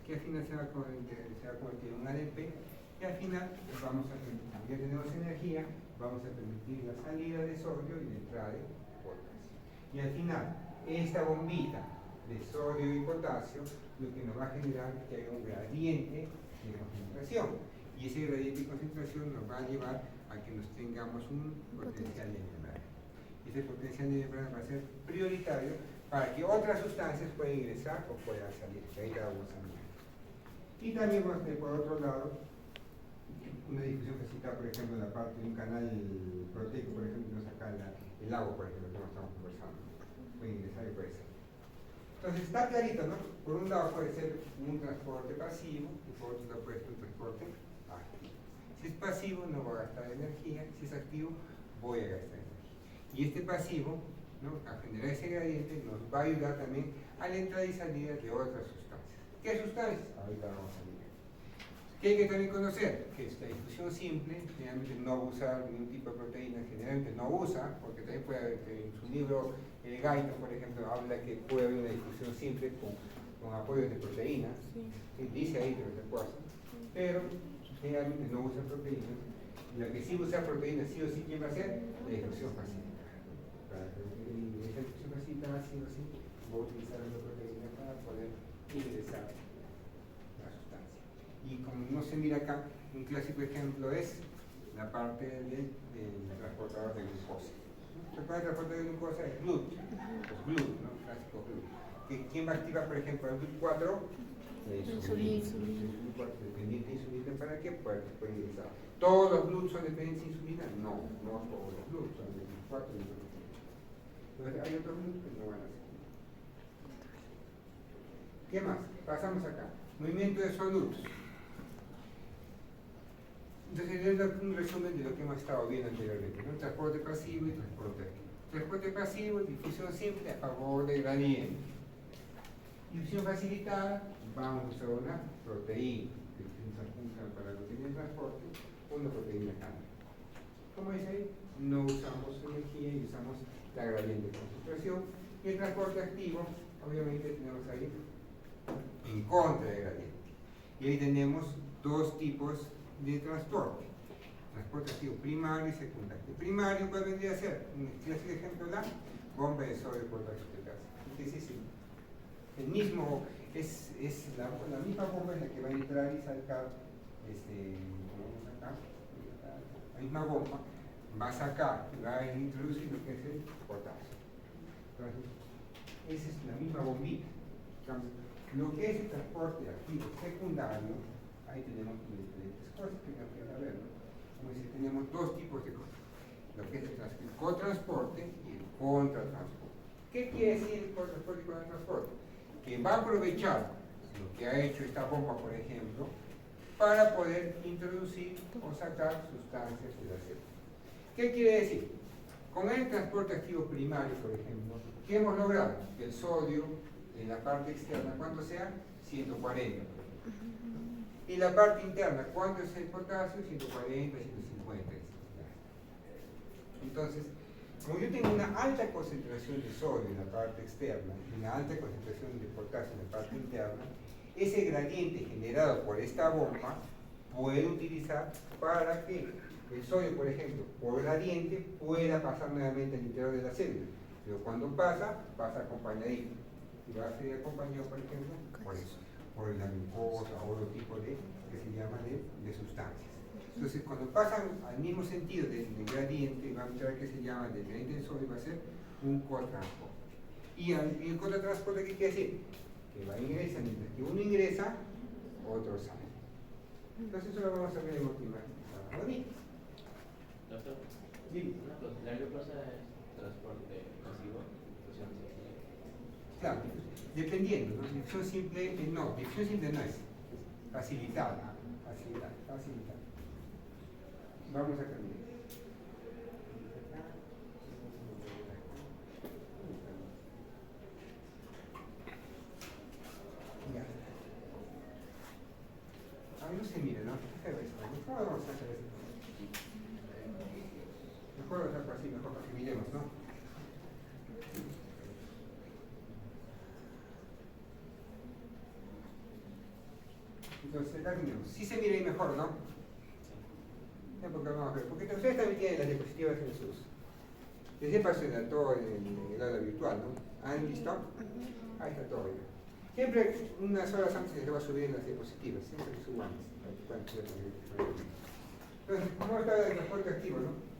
Que al final se va a convertir en un ADP, y al final vamos a permitir, ya tenemos energía, vamos a permitir la salida de sodio y la entrada de potasio. Y al final, esta bombita de sodio y potasio, lo que nos va a generar es que haya un gradiente de concentración. Y ese gradiente de concentración nos va a llevar a que nos tengamos un potencial de membrana. Ese potencial de membrana va a ser prioritario para que otras sustancias puedan ingresar o puedan salir. Ahí la vamos a mirar. Y también vamos a tener por otro lado una difusión facilitada, por ejemplo, en la parte de un canal proteico, por ejemplo, nos saca el agua, por ejemplo, que estamos conversando. Puede ingresar y puede salir. Entonces está clarito, ¿no? Por un lado puede ser un transporte pasivo y por otro lado puede ser un transporte activo. Si es pasivo no voy a gastar energía, si es activo voy a gastar energía. Y este pasivo, ¿no? A generar ese gradiente nos va a ayudar también a la entrada y salida de otras sustancias. ¿Qué sustancias? Ahorita vamos a mirar. ¿Qué hay que también conocer? Que esta difusión simple, generalmente no usa ningún tipo de proteína, generalmente no usa, porque también puede haber, en su libro Guyton, por ejemplo, habla que puede haber una difusión simple con apoyo de proteínas, sí. Dice ahí que se puede hacer, pero generalmente no usa proteínas. La que sí usa proteínas, sí o sí, ¿quién va a ser? La difusión facilitada. Para que esa difusión facilitada, sí o sí, voy a utilizar la proteína para poder ingresar la sustancia. Y como no se mira acá, un clásico ejemplo es la parte del transportador de glucosa. El transportador de glucosa es GLUT, los GLUT, ¿no? El clásico GLUT. ¿Quién va a activar, por ejemplo, el GLUT4? La insulina. Dependiente de insulina, ¿para qué? Para que pueda ingresar. ¿Todos los GLUT son dependientes de insulina? No, no todos los GLUT son de GLUT4 y insulina. Entonces hay otros GLUT que no van a ser. ¿Qué más? Pasamos acá. Movimiento de solutos. Entonces, es un resumen de lo que hemos estado viendo anteriormente, ¿no? Transporte pasivo y transporte activo. Transporte pasivo, difusión simple a favor del gradiente. Difusión facilitada, vamos a usar una proteína que se junta para lo que tiene el transporte, una proteína cambia. Como dice ahí, no usamos energía y usamos la gradiente de concentración. Y el transporte activo, obviamente tenemos ahí en contra del gradiente. Y ahí tenemos dos tipos de transporte. Transporte activo primario y secundario. El primario, ¿cuál vendría a ser? Un clásico ejemplo, la bomba de sodio por potasio. El mismo, es la misma bomba en la que va a entrar y sacar, la misma bomba va a sacar y va a introducir lo que es el potasio. Entonces, esa es la misma bombita. En cambio, lo que es el transporte activo secundario, ahí tenemos diferentes cosas que no queda ver, ¿no? Como dice, tenemos dos tipos de cosas, lo que es el cotransporte y el contratransporte. ¿Qué quiere decir el cotransporte y el contratransporte? Que va a aprovechar lo que ha hecho esta bomba, por ejemplo, para poder introducir o sacar sustancias de la célula. ¿Qué quiere decir? Con el transporte activo primario, por ejemplo, ¿qué hemos logrado? Que el sodio en la parte externa, ¿cuánto sea? 140. Y la parte interna, ¿cuánto es el potasio? 140, 150. Entonces, como yo tengo una alta concentración de sodio en la parte externa y una alta concentración de potasio en la parte interna, ese gradiente generado por esta bomba puede utilizar para que el sodio, por ejemplo, por gradiente, pueda pasar nuevamente al interior de la célula. Pero cuando pasa, pasa acompañadito. Y va a ser acompañado, por ejemplo, por eso, por la glucosa o otro tipo de, que se llama de sustancias. Entonces, cuando pasan al mismo sentido del gradiente, va a entrar que se llama del gradiente del sodio, va a ser un cotransporte. Y el cotransporte, ¿qué quiere decir? Que va a ingresar, mientras que uno ingresa, otro sale. Entonces, eso lo vamos a ver en última. Doctor, Dime. una cosa, la glucosa es transporte pasivo, difusión simple. Claro, dependiendo, ¿no? Difusión simple, no, difusión simple no es. Facilitada. Vamos a cambiar. Ya. Ahí no se mira, ¿no? Mejor vamos a hacer esto. Mejor lo saco así, mejor para que miremos, ¿no? Entonces, acá tenemos. Sí se mira ahí mejor, ¿no? Ya, porque vamos a ver. Porque ustedes también tienen las diapositivas en sus. Les he pasado todo en el aula virtual, ¿no? ¿Han visto? Ahí está todo. Ya. Siempre unas horas antes se va a subir en las diapositivas, siempre que suban. Entonces, vamos a hablar del transporte activo, ¿no?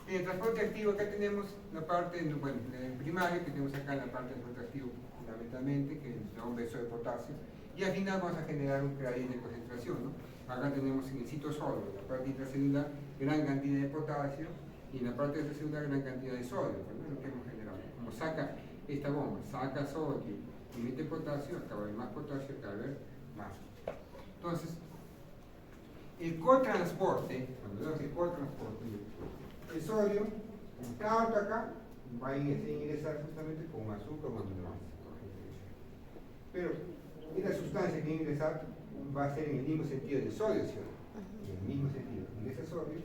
En el transporte activo acá tenemos la parte, bueno, en primario tenemos acá la parte del transporte activo fundamentalmente, que es un beso de potasio, y al final vamos a generar un gradiente de concentración, ¿no? Acá tenemos en el citosol, en la parte intracelular, gran cantidad de potasio, y en la parte extracelular gran cantidad de sodio, ¿no? Es lo que hemos generado. Como saca esta bomba, saca sodio y mete potasio, acaba de haber más potasio, acaba de haber más. Entonces, el cotransporte, cuando vemos el cotransporte, el sodio, como está alto acá, va a ingresar justamente con azúcar o más. Pero esta sustancia que va a ingresar va a ser en el mismo sentido del sodio, ¿sí? En el mismo sentido. Ingresa sodio,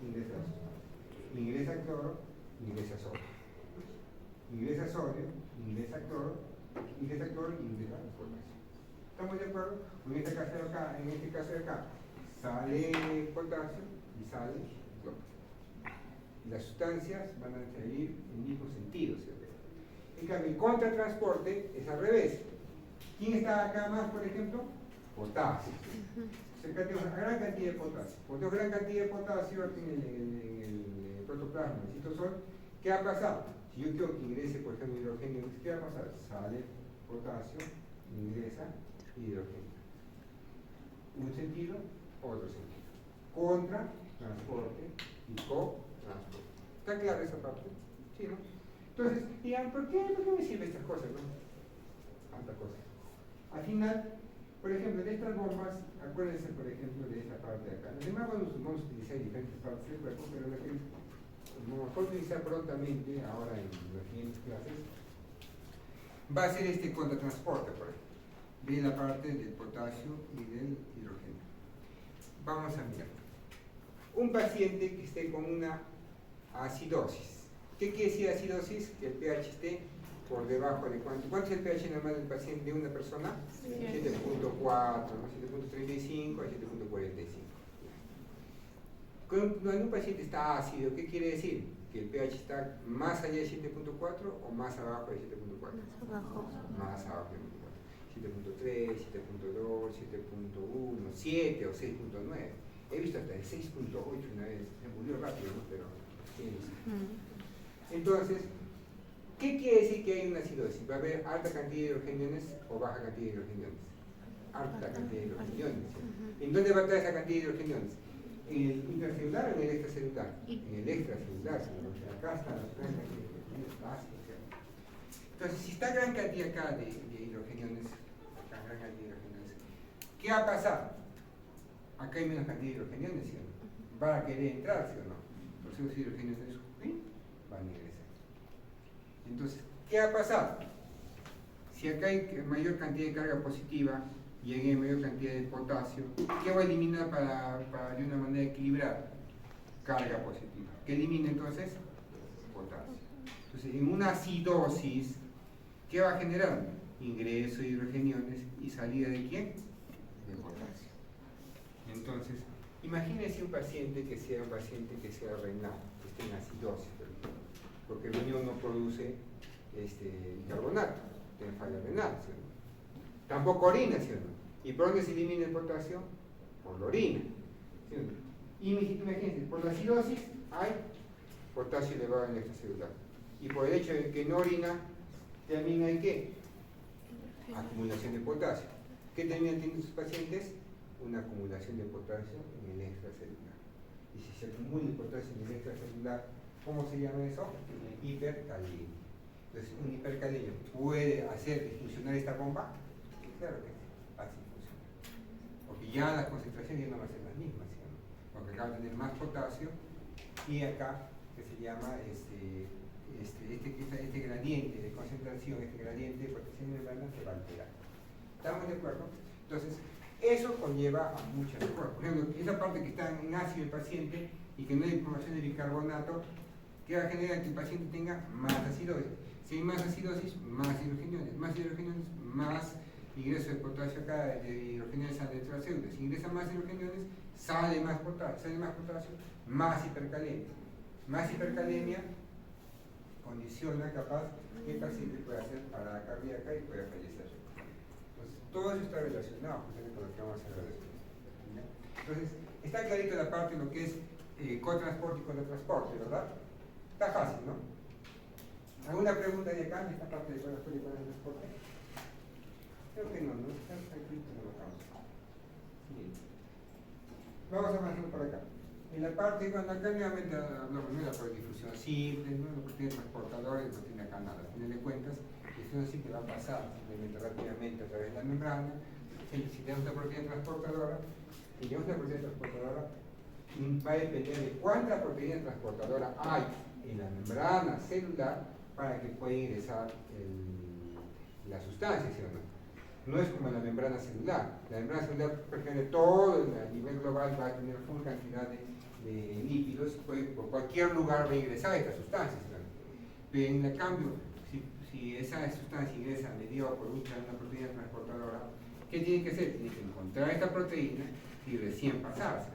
ingresa azúcar. Ingresa cloro, ingresa sodio. Ingresa sodio, ingresa cloro, ingresa potasio. ¿Estamos de acuerdo? En este caso de acá, sale potasio y sale cloro. Y las sustancias van a salir en el mismo sentido, ¿sí? En cambio, el contratransporte es al revés. ¿Quién está acá más, por ejemplo? Potasio. Acá tenemos una gran cantidad de potasio. Por tenemos gran cantidad de potasio aquí en el protoplasma, en el citosol. ¿Qué ha pasado? Si yo quiero que ingrese, por ejemplo, hidrógeno, ¿qué va a pasar? Sale potasio, ingresa hidrógeno. Un sentido, otro sentido. Contra, transporte y co-transporte. ¿Está clara esa parte? ¿Sí, no? Entonces, dirán, ¿por qué me sirven estas cosas, no? Tanta cosa. Al final, por ejemplo, de estas bombas, acuérdense, por ejemplo, de esta parte de acá. Los demás vamos a utilizar diferentes partes del cuerpo, pero la que vamos a utilizar prontamente, ahora en las siguientes clases, va a ser este contratransporte, por ejemplo, de la parte del potasio y del hidrógeno. Vamos a mirar. Un paciente que esté con una acidosis. ¿Qué quiere decir acidosis? Que el pH esté por debajo de cuánto. ¿Cuánto es el pH normal del paciente de una persona? 7.4, ¿no? 7.35 a 7.45. Cuando un paciente está ácido, ¿qué quiere decir? Que el pH está más allá de 7.4 o más abajo de 7.4. Más abajo de 7.4. 7.3, 7.2, 7.1, 7 o 6.9. He visto hasta el 6.8 una vez. Se murió rápido, ¿no? Pero sí. Entonces, ¿Qué quiere decir que hay una acidosis? ¿Va a haber alta cantidad de hidrogeniones o baja cantidad de hidrogeniones? Alta cantidad de hidrogeniones. ¿En dónde va a estar esa cantidad de hidrogeniones? ¿En el intracelular o en el extracelular? En el extracelular, acá están las grandes cantidades de hidrogeniones básicos. Entonces, si está gran cantidad acá de hidrogeniones, ¿qué va a pasar? Acá hay menos cantidad de hidrogeniones, ¿sí o no? ¿Van a querer entrar, sí o no? Los hidrogeniones van a ingresar. Entonces, ¿qué va a pasar? Si acá hay mayor cantidad de carga positiva y hay mayor cantidad de potasio, ¿qué va a eliminar para de una manera equilibrada? Carga positiva. ¿Qué elimina entonces? Potasio. Entonces, en una acidosis, ¿qué va a generar? Ingreso de hidrogeniones y salida de ¿quién? De potasio. Entonces, imagínense un paciente que sea renal, que esté en acidosis, porque el riñón no produce bicarbonato, tiene falla renal, ¿sí o no? Tampoco orina, ¿sí o no? ¿Y por dónde se elimina el potasio? Por la orina, ¿sí o no? Y imagínense, por la acidosis hay potasio elevado en el extracelular. Y por el hecho de que no orina, también hay ¿qué? Acumulación de potasio. ¿Qué terminan teniendo sus pacientes? Una acumulación de potasio en el extracelular. Y si se acumula el potasio en el extracelular, ¿cómo se llama eso? Hipercalemia. Entonces, ¿un hipercalemia puede hacer funcionar esta bomba? Claro que sí, así funciona. Porque ya las concentraciones ya no van a ser las mismas, ¿sí? Porque acá va a tener más potasio y acá, que se llama este gradiente de concentración, este gradiente de protección de membrana se va a alterar. ¿Estamos de acuerdo? Entonces, eso conlleva a muchas cosas. Por ejemplo, esa parte que está en ácido el paciente y que no hay formación de bicarbonato, que va a generar que el paciente tenga más acidosis. Si hay más acidosis, más hidrogeniones, más ingreso de potasio acá, de hidrogeniones sale dentro de las células. Si ingresa más hidrogeniones, sale más potasio, más hipercalemia. Más hipercalemia condiciona capaz que el paciente pueda hacer parada cardíaca y pueda fallecer. Entonces, todo eso está relacionado con lo que vamos a hacer después. Entonces, está clarito la parte de lo que es cotransporte y contratransporte, ¿verdad? Está fácil, ¿no? ¿Alguna pregunta de acá en esta parte de cotransporte y contratransporte? Creo que no, está tranquilo, no lo vamos. Bien. Vamos a avanzar por acá. En la parte, cuando acá nuevamente hablamos de la difusión simple, ¿no? Lo que tiene transportadores, no tiene acá nada. Al final de cuentas, la difusión simple va a pasar simplemente rápidamente a través de la membrana. Si tenemos una proteína transportadora, va a depender de cuánta proteína transportadora hay en la membrana celular para que pueda ingresar la sustancia, ¿sí o no? No es como la membrana celular. La membrana celular pretende todo a nivel global, va a tener full cantidad de lípidos, por cualquier lugar va a ingresar esta sustancia, ¿sí? Pero en el cambio, si esa sustancia ingresa mediada por una proteína transportadora, ¿qué tiene que hacer? Tiene que encontrar esta proteína y recién pasarse.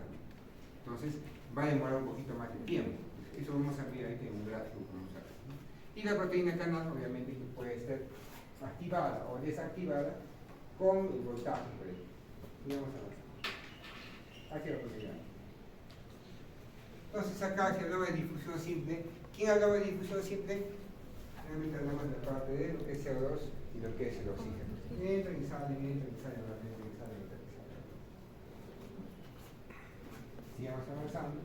Entonces va a demorar un poquito más de tiempo. Eso vamos a ver ahí en un gráfico que vamos a ver, ¿no? Y la proteína canal obviamente que puede ser activada o desactivada con el voltaje, por ejemplo. Y vamos a ver. Aquí la proteína. Entonces acá se hablaba de difusión simple. ¿Quién hablaba de difusión simple? Realmente hablamos de la parte de lo que es CO2 y lo que es el oxígeno. Entran y salen, sigamos avanzando.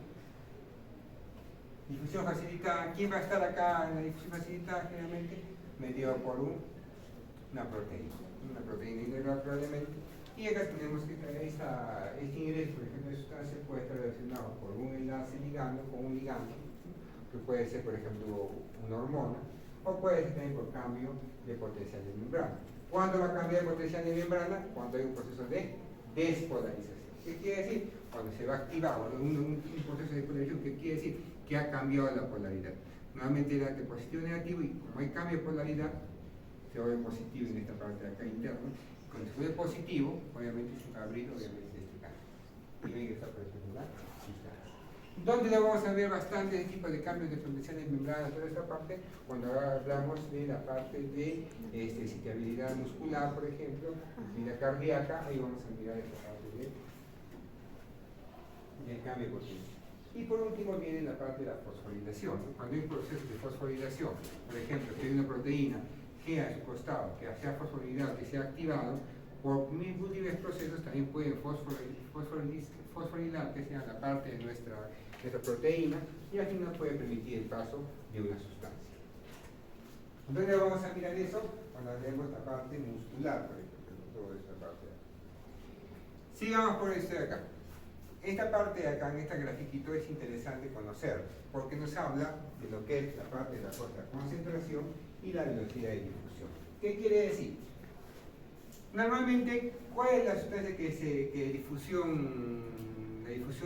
Difusión facilitada. ¿Quién va a estar acá en la difusión facilitada? Generalmente mediado por una proteína integral probablemente. Y acá tenemos que este ingreso, por ejemplo, de sustancia puede estar relacionado por un enlace ligando con un ligando, que puede ser, por ejemplo, una hormona, o puede ser también por cambio de potencial de membrana. ¿Cuándo va a cambiar el potencial de membrana? Cuando hay un proceso de despolarización. ¿Qué quiere decir? Cuando se va a activar un proceso de despolarización, ¿qué quiere decir? Que ha cambiado la polaridad. Nuevamente era de positivo a negativo, y como hay cambio de polaridad, se va a ver positivo en esta parte de acá interna. Cuando se ve positivo, obviamente se va a abrir obviamente este canal. Y ven que está por ejemplo, ¿dónde lo vamos a ver bastante este tipo de cambios de potencial de membrana, toda esta parte? Cuando hablamos de la parte de excitabilidad muscular, por ejemplo, vida cardíaca, ahí vamos a mirar esta parte del cambio de potencial. Y por último viene la parte de la fosforilación, ¿no? Cuando hay un proceso de fosforilación, por ejemplo, que hay una proteína G a su costado, que sea fosforilado, que sea activado, por múltiples procesos también pueden fosforilar, que sea la parte de nuestra proteína, y al final puede permitir el paso de una sustancia. Entonces vamos a mirar eso cuando vemos la parte muscular, por ejemplo, toda esta parte de acá. Sigamos por esto de acá. Esta parte de acá, en esta grafiquito, es interesante conocer, porque nos habla de lo que es la parte de la concentración y la velocidad de difusión. ¿Qué quiere decir? Normalmente, ¿cuál es la sustancia la difusión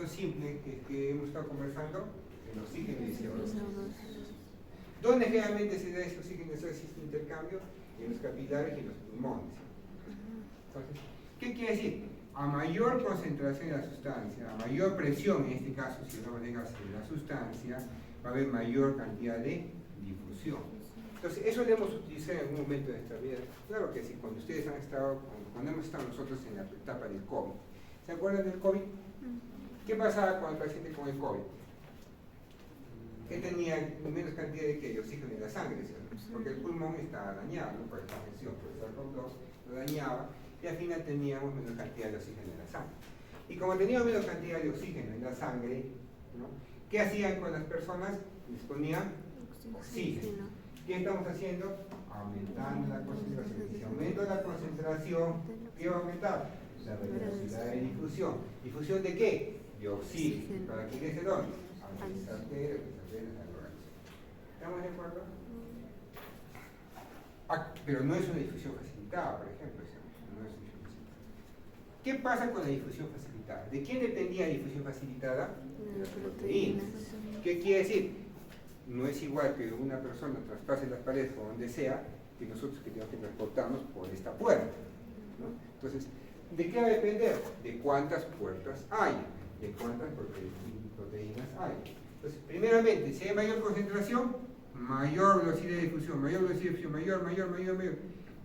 simple que hemos estado conversando? El oxígeno y el CO2. ¿Dónde generalmente se da ese oxígeno y ese intercambio? En los capilares y en los pulmones. Entonces, ¿qué quiere decir? A mayor concentración de la sustancia, a mayor presión, en este caso, si no manejas la sustancia, va a haber mayor cantidad de difusión. Entonces, eso lo hemos utilizado en algún momento de nuestra vida. Claro que sí, cuando ustedes han estado, cuando hemos estado nosotros en la etapa del COVID. ¿Se acuerdan del COVID? ¿Qué pasaba con el paciente con el COVID? Que tenía menos cantidad de oxígeno en la sangre, ¿cierto? Porque el pulmón estaba dañado, ¿no? Por esta infección, por el SARS-CoV-2, lo dañaba, y al final teníamos menos cantidad de oxígeno en la sangre. Y como teníamos menos cantidad de oxígeno en la sangre, ¿no? ¿Qué hacían con las personas? Les ponían oxígeno. ¿Qué estamos haciendo? Aumentando la concentración. Y si aumento la concentración, ¿qué va a aumentar? La velocidad de difusión. ¿Difusión de qué? De oxígeno. ¿Para qué es el dónde? A mis arterias, mis venas, al organismo. ¿Estamos de acuerdo? Pero no es una difusión facilitada, por ejemplo. No es una difusión facilitada. ¿Qué pasa con la difusión facilitada? ¿De quién dependía la difusión facilitada? De las proteínas. ¿Qué quiere decir? No es igual que una persona traspase las paredes por donde sea, que nosotros que tenemos que transportarnos por esta puerta, ¿no? Entonces, ¿de qué va a depender? De cuántas puertas hay, de cuántas proteínas hay. Entonces, primeramente, si hay mayor concentración, mayor velocidad de difusión, mayor velocidad de difusión, mayor.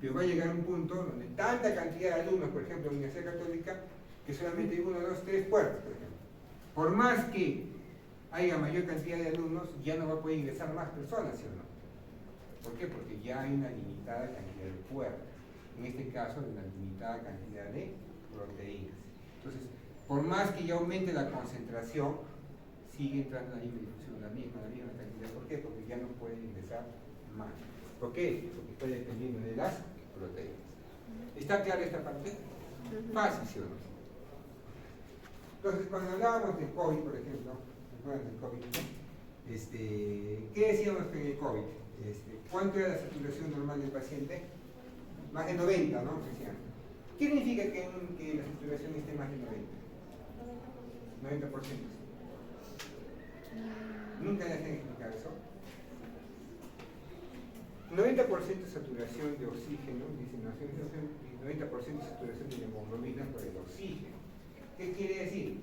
Pero va a llegar a un punto donde tanta cantidad de alumnos, por ejemplo, en la Universidad Católica, que solamente hay 1, 2, 3 puertas, por ejemplo. Por más que haya mayor cantidad de alumnos, ya no va a poder ingresar más personas, ¿sí o no? ¿Por qué? Porque ya hay una limitada cantidad de puertas. En este caso, una limitada cantidad de proteínas. Entonces, por más que ya aumente la concentración, sigue entrando la misma difusión, la misma cantidad. ¿Por qué? Porque ya no puede ingresar más. ¿Por qué? Porque está dependiendo de las proteínas. ¿Está clara esta parte? Fácil, ¿sí o no? Entonces, cuando hablábamos del COVID, por ejemplo, del COVID, ¿qué decíamos en el COVID? ¿Cuánto era la saturación normal del paciente? Más de 90, ¿no? Decían. ¿Qué significa que la saturación esté más de 90? 90%. ¿Nunca les han explicado eso? 90% de saturación de oxígeno, dicen, 90% de saturación de hemoglobina por el oxígeno. ¿Qué quiere decir?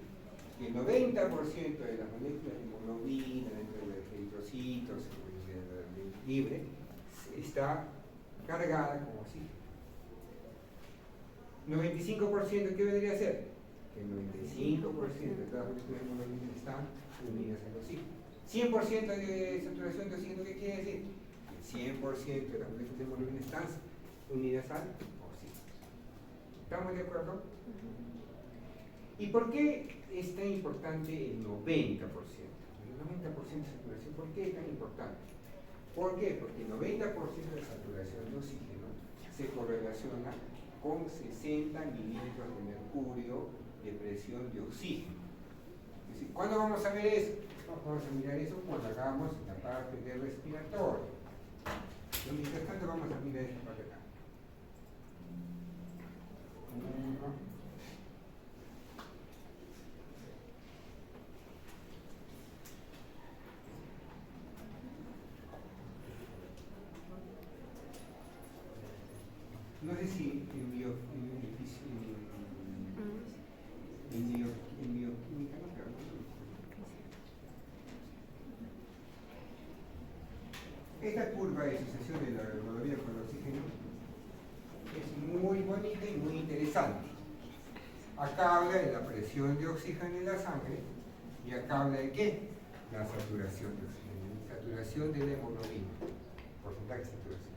Que el 90% de las moléculas de hemoglobina dentro de los eritrocitos libre está cargada con oxígeno. 95%, ¿qué vendría a ser? Que el 95% de todas las moléculas de hemoglobina están unidas al oxígeno. 100% de saturación de oxígeno, ¿qué quiere decir? Que el 100% de las moléculas de hemoglobina están unidas al oxígeno. ¿Estamos de acuerdo? ¿Y por qué es tan importante el 90%? El 90% de saturación, ¿por qué es tan importante? ¿Por qué? Porque el 90% de saturación de oxígeno se correlaciona con 60 milímetros de mercurio de presión de oxígeno. Es decir, ¿cuándo vamos a ver eso? Vamos a mirar eso cuando hagamos la parte de respiratorio. Pero mientras tanto vamos a mirar esta parte acá. No sé si en bioquímica, no, pero esta curva de asociación de la hemoglobina con el oxígeno es muy bonita y muy interesante. Acá habla de la presión de oxígeno en la sangre y Y acá habla de qué? La saturación de oxígeno, saturación de la hemoglobina, porcentaje de saturación.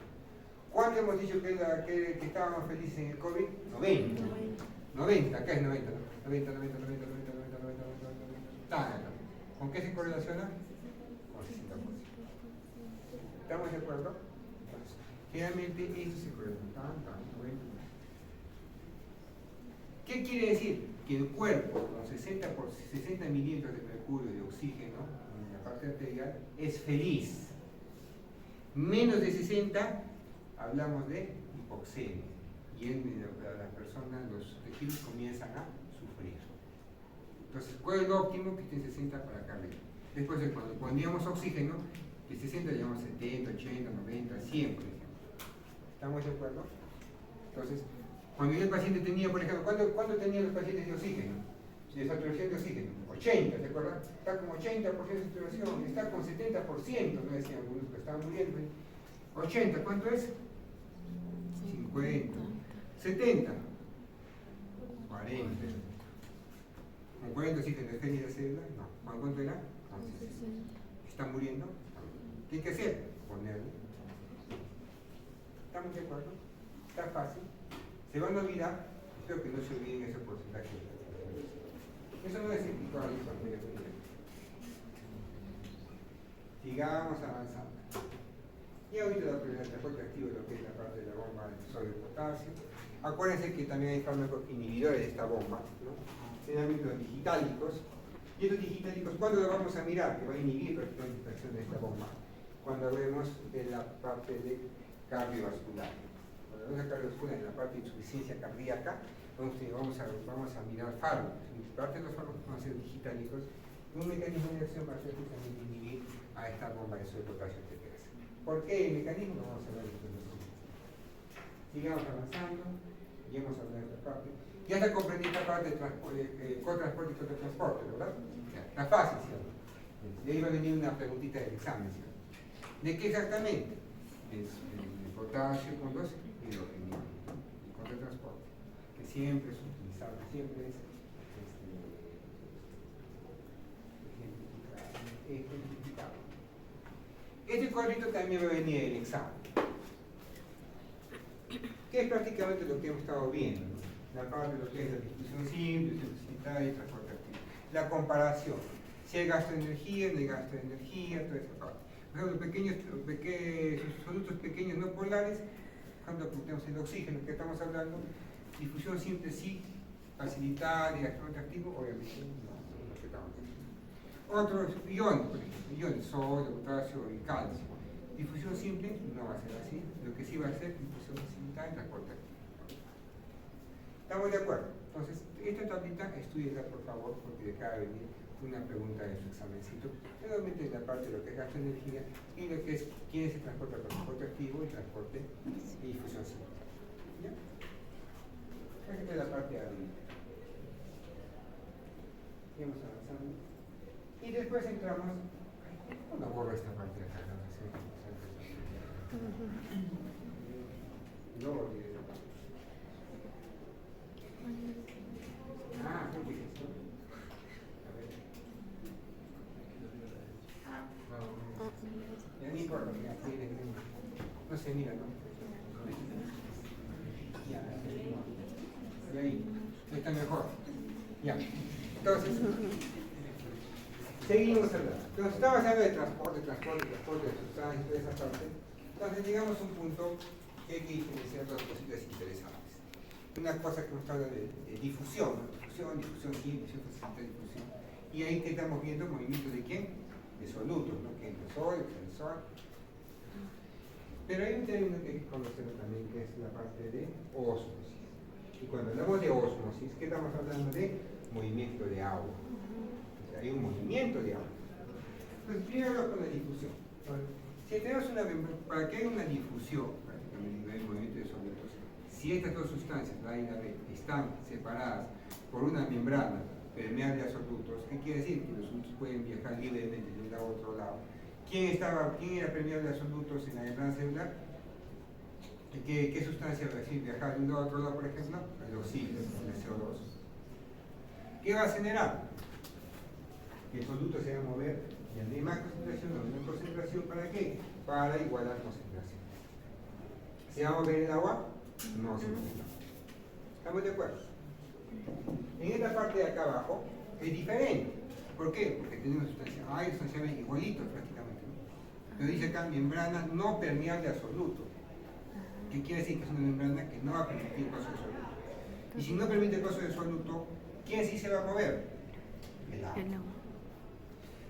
¿Cuánto hemos dicho que estábamos felices en el COVID? 90. 90, acá es 90, ¿no? 90, 90, 90, 90, 90, 90, 90, 90, 90. ¿Con qué se correlaciona? Con 60%. ¿Estamos de acuerdo? Entonces, generalmente esto se correlaciona. ¿Qué quiere decir? Que el cuerpo con 60 mililitros de mercurio de oxígeno en la parte arterial es feliz. Menos de 60 hablamos de hipoxemia y las personas, los tejidos comienzan a sufrir. Entonces, ¿cuál es lo óptimo? Que esté en 60 para acá arriba. Después, cuando poníamos oxígeno, de 60 llevamos 70, 80, 90, 100, por ejemplo. ¿Estamos de acuerdo? Entonces, cuando el paciente tenía, por ejemplo, ¿cuánto tenían los pacientes de oxígeno? De saturación de oxígeno. 80, ¿te acuerdas? Está con 80% de saturación, está con 70%, no decían algunos que estaban muriendo. 80, ¿cuánto es? 50. 70. 40. ¿Con 40 oxígeno de fénix de célula? No. ¿Con cuánto era? Con 60. ¿Están muriendo? ¿Qué hay que hacer? Ponerle. ¿Estamos de acuerdo? Está fácil. Se van a olvidar, espero que no se olviden ese porcentaje. Eso no es indicado en esa media. Sigamos avanzando. Y ahorita el transporte activo de lo que es la parte de la bomba de sodio y potasio. Acuérdense que también hay fármacos inhibidores de esta bomba, ¿no? Generalmente los digitálicos. Y estos digitálicos, ¿cuándo los vamos a mirar? Que van a inhibir la acción de esta bomba. Cuando hablemos de la parte de cardiovascular. Cuando hablemos de cardiovascular, en la parte de insuficiencia cardíaca, vamos a mirar fármacos. Y parte de los fármacos van a ser digitálicos. Un mecanismo de acción va a ser justamente inhibir a esta bomba de sodio y potasio TPS. ¿Por qué el mecanismo? Lo vamos a ver después. Sigamos avanzando. Ya hemos hablado de esta parte. Ya está comprendida esta parte de cotransporte y teletransporte, ¿verdad? Está fácil, ¿cierto? Y ahí va a venir una preguntita del examen, ¿cierto? ¿De qué exactamente? Es el potasio con los hidrogenios, con teletransporte, que siempre es utilizado, siempre es ejemplificado. Este cuadrito también va a venir del examen, que es prácticamente lo que hemos estado viendo, ¿no? La parte de lo que es la distribución simple, simplicidad y transporte activo. La comparación, si hay gasto de energía, no hay gasto de energía, toda esa parte. Por ejemplo, solutos pequeños no polares, cuando tenemos el oxígeno que estamos hablando, difusión simple sí, facilitar y transporte activo, obviamente no, lo que estamos viendo. Otros iones, por ejemplo, iones, sodio, potasio y calcio. Difusión simple no va a ser así, lo que sí va a ser difusión facilitada y transporte activo. ¿Estamos de acuerdo? Entonces, esta tablita, estúdiela por favor, porque le acaba de venir una pregunta de su examencito. Nuevamente la parte de lo que es gasto de energía y lo que es quién se transporta por transporte activo y transporte y difusión simple. ¿Ya? Esta es la parte de arriba. Seguimos avanzando. Y después entramos. ¿Cómo borro esta parte de acá? No olvides esta parte. Ah, ¿qué dije esto? A ver. Ya ni importa, ya, no se mira, ¿no? Ya, y ahí, está mejor. Ya, entonces, seguimos hablando. Entonces, estamos hablando de transporte, de sustancias, toda esa parte. Entonces, llegamos a un punto que hay que diferenciar dos cositas interesantes. Una cosa que hemos hablado de difusión, ¿no? difusión simple, difusión. Y ahí que estamos viendo movimiento de quién? De solutos, ¿no? Que entre sol, el sol. Pero hay un término que hay que conocer también, que es la parte de ósmosis. Y cuando hablamos de ósmosis, ¿qué estamos hablando de? Movimiento de agua. O sea, hay un movimiento de agua. Entonces, primero con la difusión. Si tenemos para que haya una difusión, prácticamente hay movimiento de solutos, si estas dos sustancias, la A y la B, están separadas por una membrana permeable a solutos, ¿qué quiere decir? Que los solutos pueden viajar libremente de un lado a otro lado. ¿Quién era permeable a solutos en la membrana celular? ¿Qué sustancia va a decir viajar de un lado a otro lado, por ejemplo? El oxígeno, el CO2. ¿Qué va a generar? que el soluto se va a mover y al de más concentración o menor concentración, ¿para qué? Para igualar concentración. ¿Se va a mover el agua? No se mueve. ¿Estamos de acuerdo? En esta parte de acá abajo es diferente. ¿Por qué? Porque tenemos aire sustancialmente igualitos prácticamente, ¿no? Pero dice acá membrana no permeable absoluto. ¿Qué quiere decir? Que es una membrana que no va a permitir paso de soluto. Y si no permite paso de soluto, ¿quién sí se va a mover? El agua.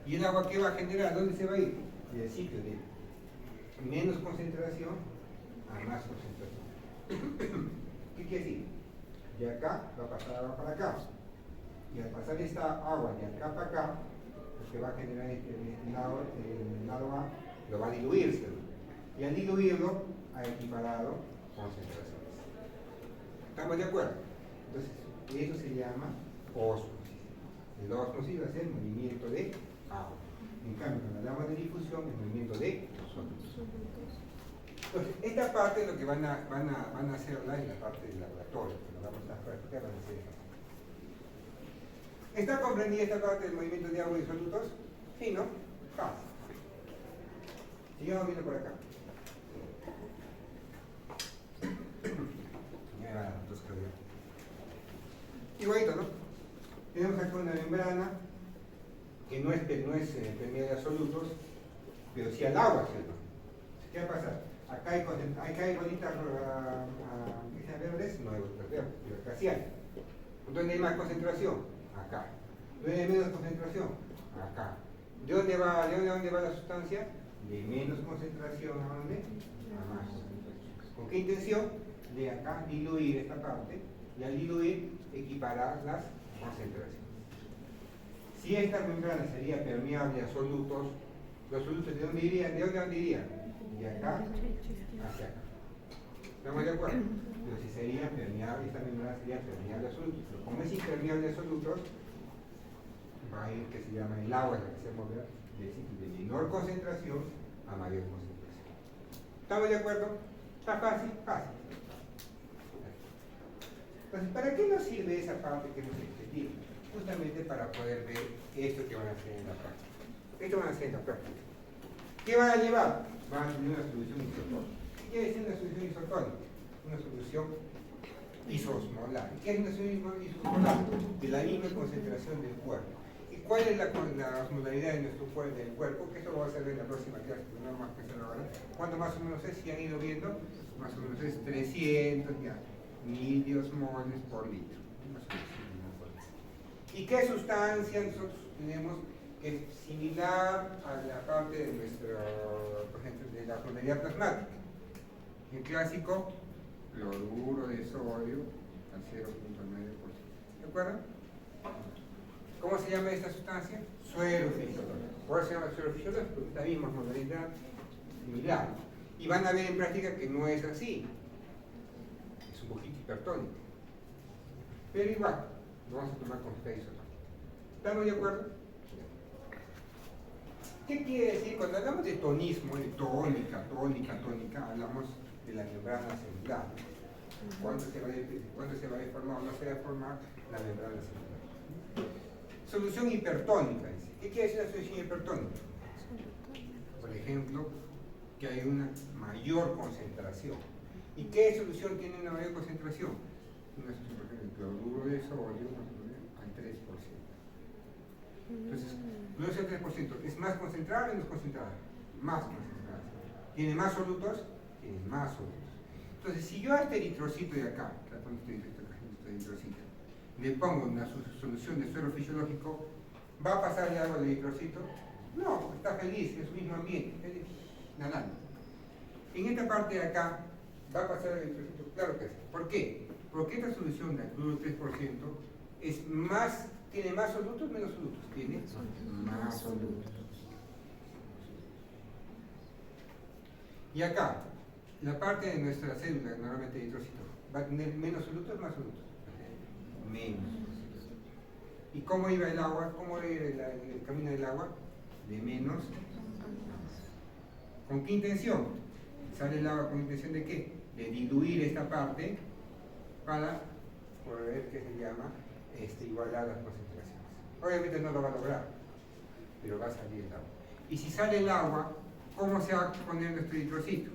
¿Y el agua qué va a generar? ¿Dónde se va a ir? Del sitio de menos concentración a más concentración. ¿Qué quiere decir? De acá va a pasar agua para acá. Y al pasar esta agua de acá para acá, lo que va a generar el lado A lo va a diluirse. Y al diluirlo, ha equiparado concentraciones. ¿Estamos de acuerdo? Entonces, eso se llama ósmosis. La ósmosis va a ser el movimiento de agua. En cambio, cuando hablamos de difusión, el movimiento de solutos. Entonces, esta parte es lo que van a hacerla en la parte del laboratorio. Cuando vamos a practicar, van a hacer eso. ¿Está comprendida esta parte del movimiento de agua y solutos? Sí, ¿no? Fácil. Sigamos viendo por acá. Igualito, ¿no? Tenemos acá una membrana que no es permeable a solutos, pero sí al agua, ¿cierto? ¿Qué va a pasar? Acá hay bolitas verdes, no hay bolitas verdes, pero acá sí hay. ¿Dónde hay más concentración? Acá. ¿Dónde hay menos concentración? Acá. ¿De dónde va la sustancia? De menos concentración a dónde? A más concentración. ¿Con qué intención? De acá diluir esta parte y al diluir equiparar las concentraciones. Si esta membrana sería permeable a solutos, los solutos ¿de dónde irían? ¿De dónde irían? De acá hacia acá. ¿Estamos de acuerdo? Pero si sería permeable, esta membrana sería permeable a solutos. Pero como es impermeable a solutos, va a ir que se llama el agua, la que se mueve de menor concentración a mayor concentración. ¿Estamos de acuerdo? ¿Está fácil? Fácil. Entonces, ¿para qué nos sirve esa parte que hemos entendido? Justamente para poder ver esto que van a hacer en la práctica. Esto van a hacer en la práctica. ¿Qué van a llevar? Van a tener una solución isotónica. ¿Qué quiere decir una solución isotónica? Una solución isosmolar. ¿Qué es una solución isosmolar? De la misma concentración del cuerpo. ¿Y cuál es la osmolaridad de nuestro cuerpo, del cuerpo? Que eso lo vamos a ver en la próxima clase, pero no más que hacerlo ahora. ¿Cuánto más o menos es? Si han ido viendo, más o menos es 300 ya. Miliosmoles por litro. ¿Y qué sustancia nosotros tenemos que es similar a la parte de nuestra, por ejemplo, de la osmolaridad plasmática? El clásico, cloruro de sodio al 0.9%. ¿De acuerdo? ¿Cómo se llama esta sustancia? Suero fisiológico. ¿Por qué se llama suero fisiológico? Porque es la misma osmolaridad similar. Y van a ver en práctica que no es así. Un poquito hipertónico. Pero igual, lo vamos a tomar con peso. ¿Estamos de acuerdo? ¿Qué quiere decir? Cuando hablamos de tonismo, de tónica, hablamos de la membrana celular. ¿Cuándo se va a deformar o no se va a deformar la membrana celular? Solución hipertónica. ¿Qué quiere decir la solución hipertónica? Por ejemplo, que hay una mayor concentración. ¿Y qué solución tiene una mayor concentración? Una solución, por ejemplo, el cloruro de sodio al 3%. Entonces, cloruro al 3%, ¿es más concentrada o menos concentrada? Más concentrada. ¿Tiene más solutos? Tiene más solutos. Entonces, si yo a este eritrocito de acá, le pongo una solución de suero fisiológico, ¿va a pasarle algo al eritrocito? No, está feliz en su mismo ambiente, feliz, nadando. En esta parte de acá, ¿va a pasar el eritrocito? Claro que sí. ¿Por qué? Porque esta solución de cloruro 3% es más, ¿tiene más solutos o menos solutos? Tiene más solutos. Y acá, la parte de nuestra célula, normalmente eritrocito, ¿va a tener menos solutos o más solutos? Menos. ¿Y cómo iba el agua? ¿Cómo era el camino del agua? De menos a más. ¿Con qué intención? Sale el agua con intención de qué? De diluir esta parte para poder, que se llama, igualar las concentraciones. Obviamente no lo va a lograr, pero va a salir el agua. Y si sale el agua, ¿cómo se va a poner nuestro eritrocito?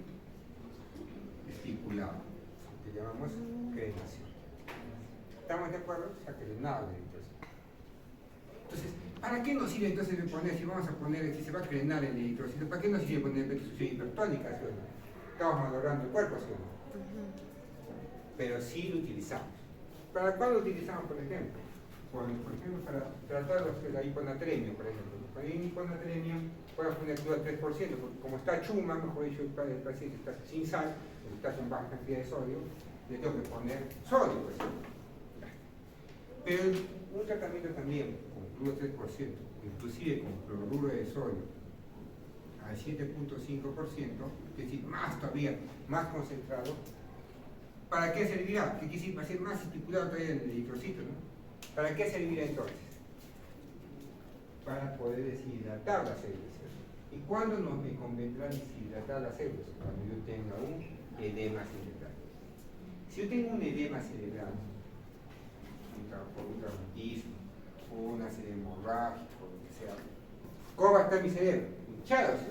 Estipulado, que llamamos crenación. ¿Estamos de acuerdo? Se ha crenado el eritrocito. Entonces, ¿para qué nos sirve entonces de poner, si vamos a poner, si se va a crenar el eritrocito, ¿para qué nos sirve poner perfusión hipertónica, ¿sí o no? Estamos malogrando el cuerpo, ¿sí o no? Pero sí lo utilizamos. ¿Para cuál lo utilizamos, por ejemplo? Por ejemplo, para tratar la hiponatremia, por ejemplo. Cuando hay hiponatremia, puedo poner todo al 3%, porque como está chuma, mejor dicho, el paciente está sin sal, está con baja cantidad de sodio, le tengo que poner sodio, por ejemplo. Pero un tratamiento también con cloro 3%, inclusive con cloruro de sodio al 7.5%, es decir, más todavía, más concentrado, ¿para qué servirá? ¿Qué quiere decir? Va a ser más estipulado todavía en el eritrocito, ¿no? ¿Para qué servirá entonces? Para poder deshidratar las células. ¿Y cuándo me convendrá deshidratar las células? Cuando yo tenga un edema cerebral. Si yo tengo un edema cerebral, por un traumatismo, o un accidente hemorrágico, lo que sea, ¿cómo va a estar mi cerebro? Hinchado, ¿sí?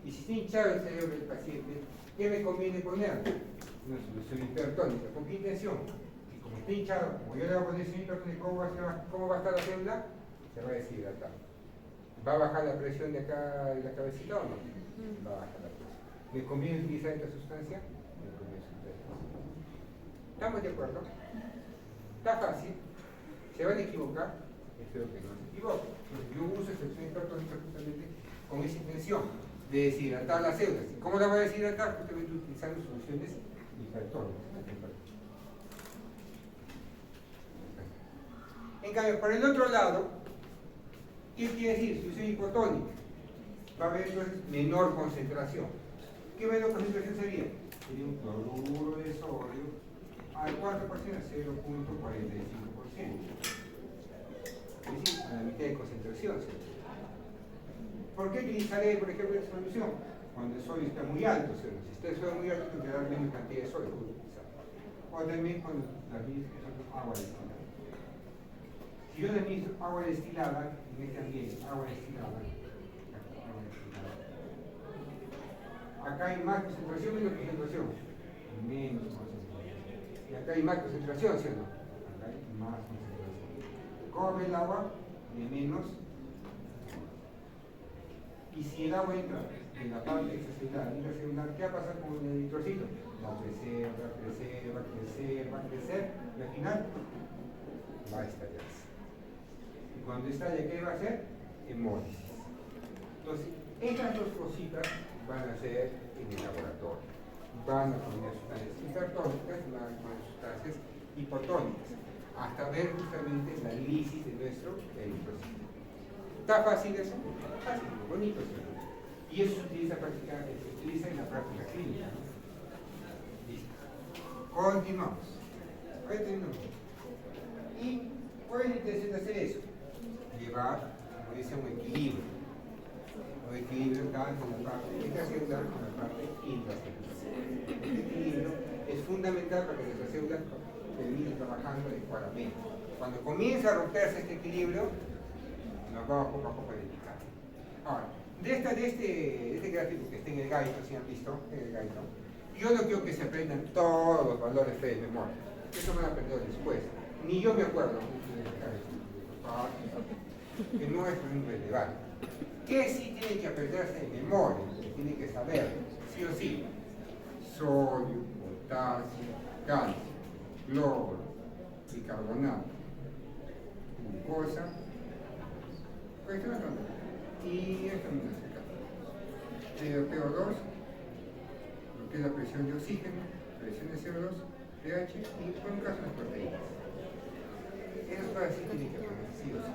Y si está hinchado el cerebro del paciente, ¿qué me conviene poner? Una solución hipertónica. ¿Con qué intención? Que como está hinchado, como yo le voy a poner solución hipertónica, ¿cómo va a estar la célula? Se va a deshidratar. ¿Va a bajar la presión de acá de la cabecita o no? Va a bajar la presión. ¿Me conviene utilizar esta sustancia? Me conviene utilizar esta sustancia. ¿Estamos de acuerdo? Está fácil. ¿Se van a equivocar? Espero que no se equivoquen. Yo uso esta solución hipertónica justamente con esa intención de deshidratar las células. ¿Cómo la voy a deshidratar? Justamente utilizando soluciones hipertónicas. En cambio, por el otro lado, ¿qué quiere decir? Solución hipotónica. Va a haber entonces menor concentración. ¿Qué menor concentración sería? Sería un cloruro de sodio al 4%, a 0.45%. Es decir, a la mitad de concentración. ¿Por qué utilizaré, por ejemplo, esta solución? Cuando el sodio está muy alto. Si está el sodio muy alto, tengo que dar menos cantidad de sodio. O también cuando la agua destilada. Si yo administro agua destilada, en este ambiente, agua destilada, acá hay más concentración, menos concentración. Menos concentración. Y acá hay más concentración, ¿sí o no? Acá hay más concentración. ¿Cómo ve el agua? De menos. Y si el agua entra en la parte extracelular, intracelular, ¿qué va a pasar con el eritrocito? Va a crecer, va a crecer, va a crecer, va a crecer, y al final va a estallarse. Y cuando estalle, ¿qué va a hacer? Hemólisis. Entonces, estas dos cositas van a ser en el laboratorio. Van a poner sustancias hipertónicas, van a poner sustancias hipotónicas, hasta ver justamente la lisis de nuestro eritrocito. ¿Está fácil eso? Fácil, bonito eso. Y eso se utiliza prácticamente, se utiliza en la práctica clínica, ¿no? Listo. Continuamos. Ahí tenemos. ¿Y cuál es la intención de hacer eso? Llevar, como dice, un equilibrio. Un equilibrio tanto en la parte extracelular como en la parte intracelular. Este equilibrio es fundamental para que nuestras células terminen trabajando adecuadamente. Cuando comienza a romperse este equilibrio, nos vamos poco a poco a dedicar. Ahora, de este gráfico que está en el gaito, si han visto, en el gaito, yo no quiero que se aprendan todos los valores de memoria. Eso van a aprender después. Ni yo me acuerdo mucho de gaito, que no es muy relevante. ¿Qué sí tienen que aprenderse de memoria? Que tienen que saber, sí o sí. Sodio, potasio, calcio, cloro, bicarbonato, glucosa, y esto no se acaba. PO2, lo que es la presión de oxígeno, presión de CO2, pH y por un caso las proteínas. Eso para decir tiene que aprender sí o sí.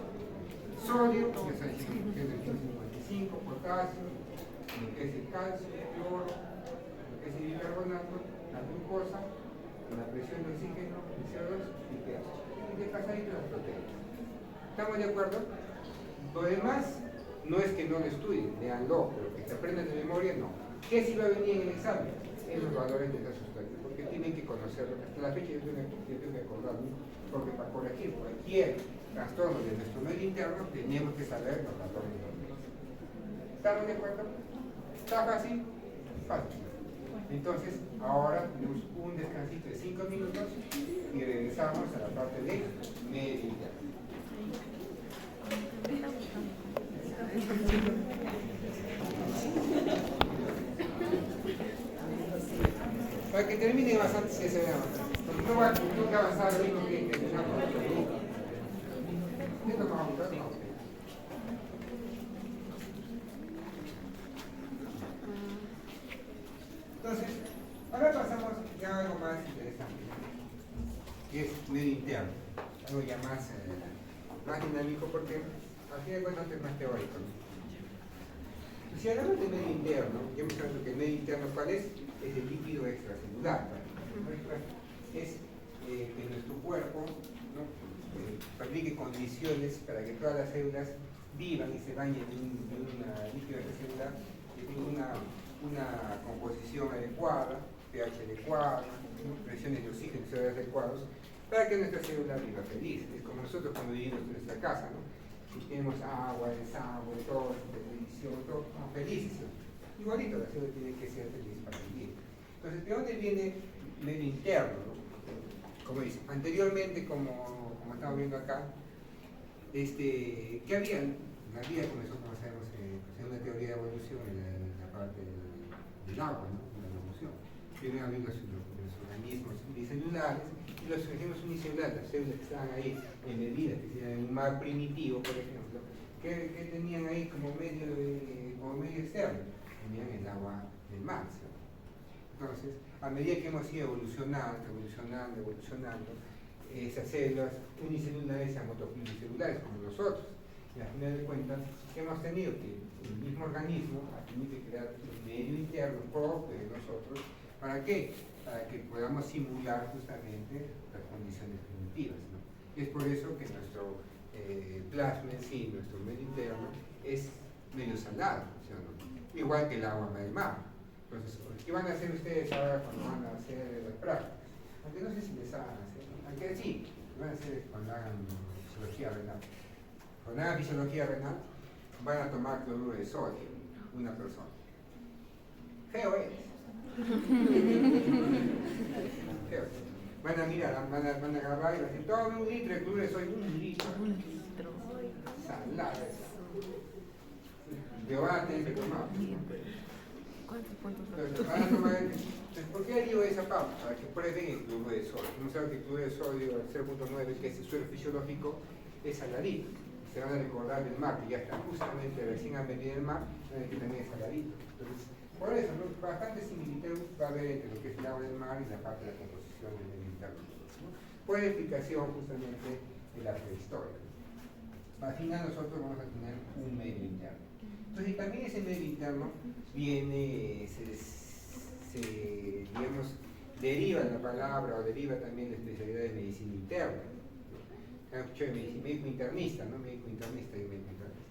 Sodio, ya sabes que es el 155, potasio, lo que es el calcio, el cloro, lo que es el bicarbonato, la glucosa, la presión de oxígeno, el CO2 y pH. Y de pasadito las proteínas. ¿Estamos de acuerdo? Lo demás no es que no lo estudien, leanlo, pero que se aprendan de memoria, no. ¿Qué sí va a venir en el examen? Esos valores de la sustancia, porque tienen que conocerlo. Hasta la fecha yo tengo que acordarme, porque para corregir cualquier trastornos de nuestro medio interno, tenemos que saber los trastornos de los medios. ¿Estamos de acuerdo? ¿Está fácil? Fácil. Entonces, ahora tenemos un descansito de 5 minutos y regresamos a la parte de medio interno. Para que termine más antes que se vea más. Porque no va a avanzar lo mismo que entonces, ahora pasamos ya a algo más interesante, que es medio interno, algo ya más dinámico, porque al fin de cuentas es más teórico, ¿no? Si hablamos de medio interno, ya hemos hablado que el medio interno, ¿cuál es? Es el líquido extracelular. Es que nuestro cuerpo, ¿no? Fabrique condiciones para que todas las células vivan y se bañen en un líquido extracelular que tenga una composición adecuada, pH adecuado, presiones de oxígeno adecuados, para que nuestra célula viva feliz. Es como nosotros cuando vivimos en nuestra casa, ¿no? Si tenemos agua, desagüe, todo, televisión, todo, somos felices, ¿no? Igualito, la célula tiene que ser feliz para vivir. Entonces, ¿de dónde viene medio interno? ¿No? Como dice, anteriormente, como estamos viendo acá, ¿qué había? Había, como nosotros sabemos, una teoría de evolución en la parte del agua, ¿no? De la evolución. Primero había los organismos unicelulares y los organismos unicelulares, las células que estaban ahí embebidas, que serían en un mar primitivo, por ejemplo, que tenían ahí como medio externo, tenían el agua del mar, ¿sí? Entonces, a medida que hemos ido evolucionando, esas células unicelulares se han vuelto pluricelulares como nosotros. Y al final de cuentas, hemos tenido que el mismo organismo ha tenido que crear un medio interno propio de nosotros. ¿Para qué? Para que podamos simular justamente las condiciones primitivas, ¿no? Es por eso que nuestro plasma en sí, nuestro medio interno, es medio salado, ¿sí o no? Igual que el agua del mar. Entonces, ¿qué van a hacer ustedes ahora cuando van a hacer las prácticas? Aunque no sé si les hagan hacer, aunque sí, lo van a hacer cuando hagan fisiología renal. Cuando hagan fisiología renal, van a tomar cloruro de sodio, una persona. Feo es. Feo es. Van a mirar, van a agarrar y van a decir, tome un litro de cloruro de sodio, un litro. Salada esa. Yo van a tener que tomar. Entonces, van a tomar, ¿por qué digo esa pausa? Para que prueben el cloruro de sodio. Como saben que el cloruro de sodio, al 0.9, que es el suelo fisiológico, es saladito. Se van a recordar del mar, que ya está justamente recién han venido del mar, que también es saladito. Entonces, por eso, ¿no? Bastante similitud va a haber entre lo que es el agua del mar y la parte de la composición del medio interno, ¿no? Por explicación justamente de la prehistoria. Al final nosotros vamos a tener un medio interno. Entonces, también ese medio interno viene, digamos, deriva la palabra o deriva también la especialidad de medicina interna. Han escuchado de médico internista, ¿no? Médico internista y médico internista.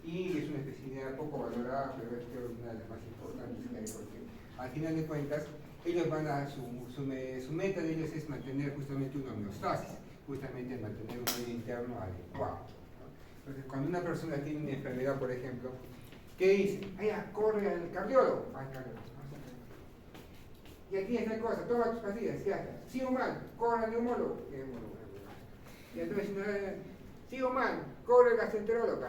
Y es una especialidad poco valorada, pero es una de las más importantes que hay, porque al final de cuentas, ellos van a, su meta de ellos es mantener justamente una homeostasis, justamente mantener un medio interno adecuado, ¿no? Entonces, cuando una persona tiene una enfermedad, por ejemplo, ¿qué dice? Corre al cardiólogo. Cardiólogo. Y aquí es la cosa, toma tus pastillas, ya está. Sigo mal, corre al neumólogo. Y entonces, sigo mal, corre al gastroenterólogo.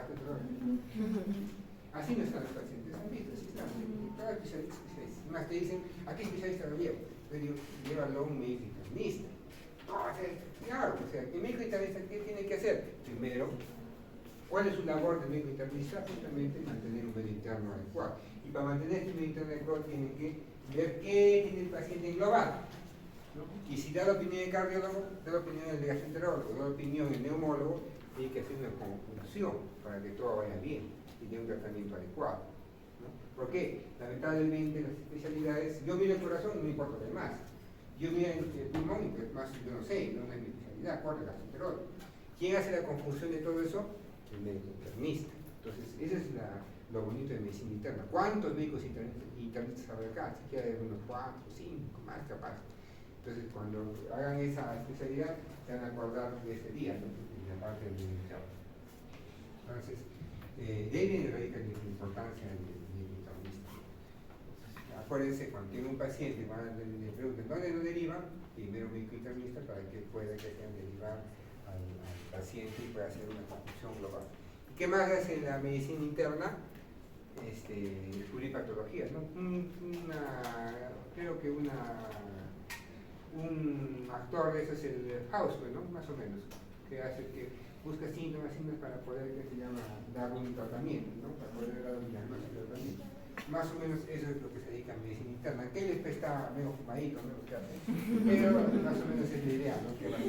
Así no están los pacientes, han visto, así están. Cada especialista. Más te dicen, ¿a qué especialista lo llevo? Yo digo, llévalo a un médico internista. Claro, o sea, el médico internista, ¿qué tiene que hacer? Primero, ¿cuál es su labor del médico internista? Justamente mantener un medio interno adecuado. Y para mantener este medio interno adecuado tienen que ver qué tiene el paciente englobado, ¿no? Y si da la opinión del cardiólogo, da la opinión del gastroenterólogo, da la opinión del neumólogo, tiene que hacer una conjunción para que todo vaya bien y tenga un tratamiento adecuado, ¿no? ¿Por qué? Lamentablemente las especialidades, yo miro el corazón y no me importa lo demás. Yo miro el pulmón y más yo no sé, no es mi especialidad, ¿cuál es el gastroenterólogo? ¿Quién hace la conjunción de todo eso? El médico internista. Entonces, eso es lo bonito de medicina interna. ¿Cuántos médicos internistas habrá acá? Siquiera de unos 4, 5, más capaz. Entonces, cuando hagan esa especialidad, se van a acordar de ese día, ¿no? la parte del medicamento. Entonces, de ahí viene la importancia del medicamento. Acuérdense, cuando tiene un paciente, le preguntan dónde lo derivan, primero médico internista para que pueda que sean derivar al paciente y pueda hacer una conclusión global. ¿Qué más hace la medicina interna? Descubrir patologías, ¿no? Creo que un actor de eso es el Hausmann, ¿no? Más o menos, que hace que busca síntomas para poder, que se llama, dar un tratamiento, ¿no? Para poder dar un diagnóstico de tratamiento. Más o menos eso es lo que se dedica a medicina interna, que él está medio fumadito, ¿no? Lo que hace, pero más o menos es la idea, ¿no? Que va a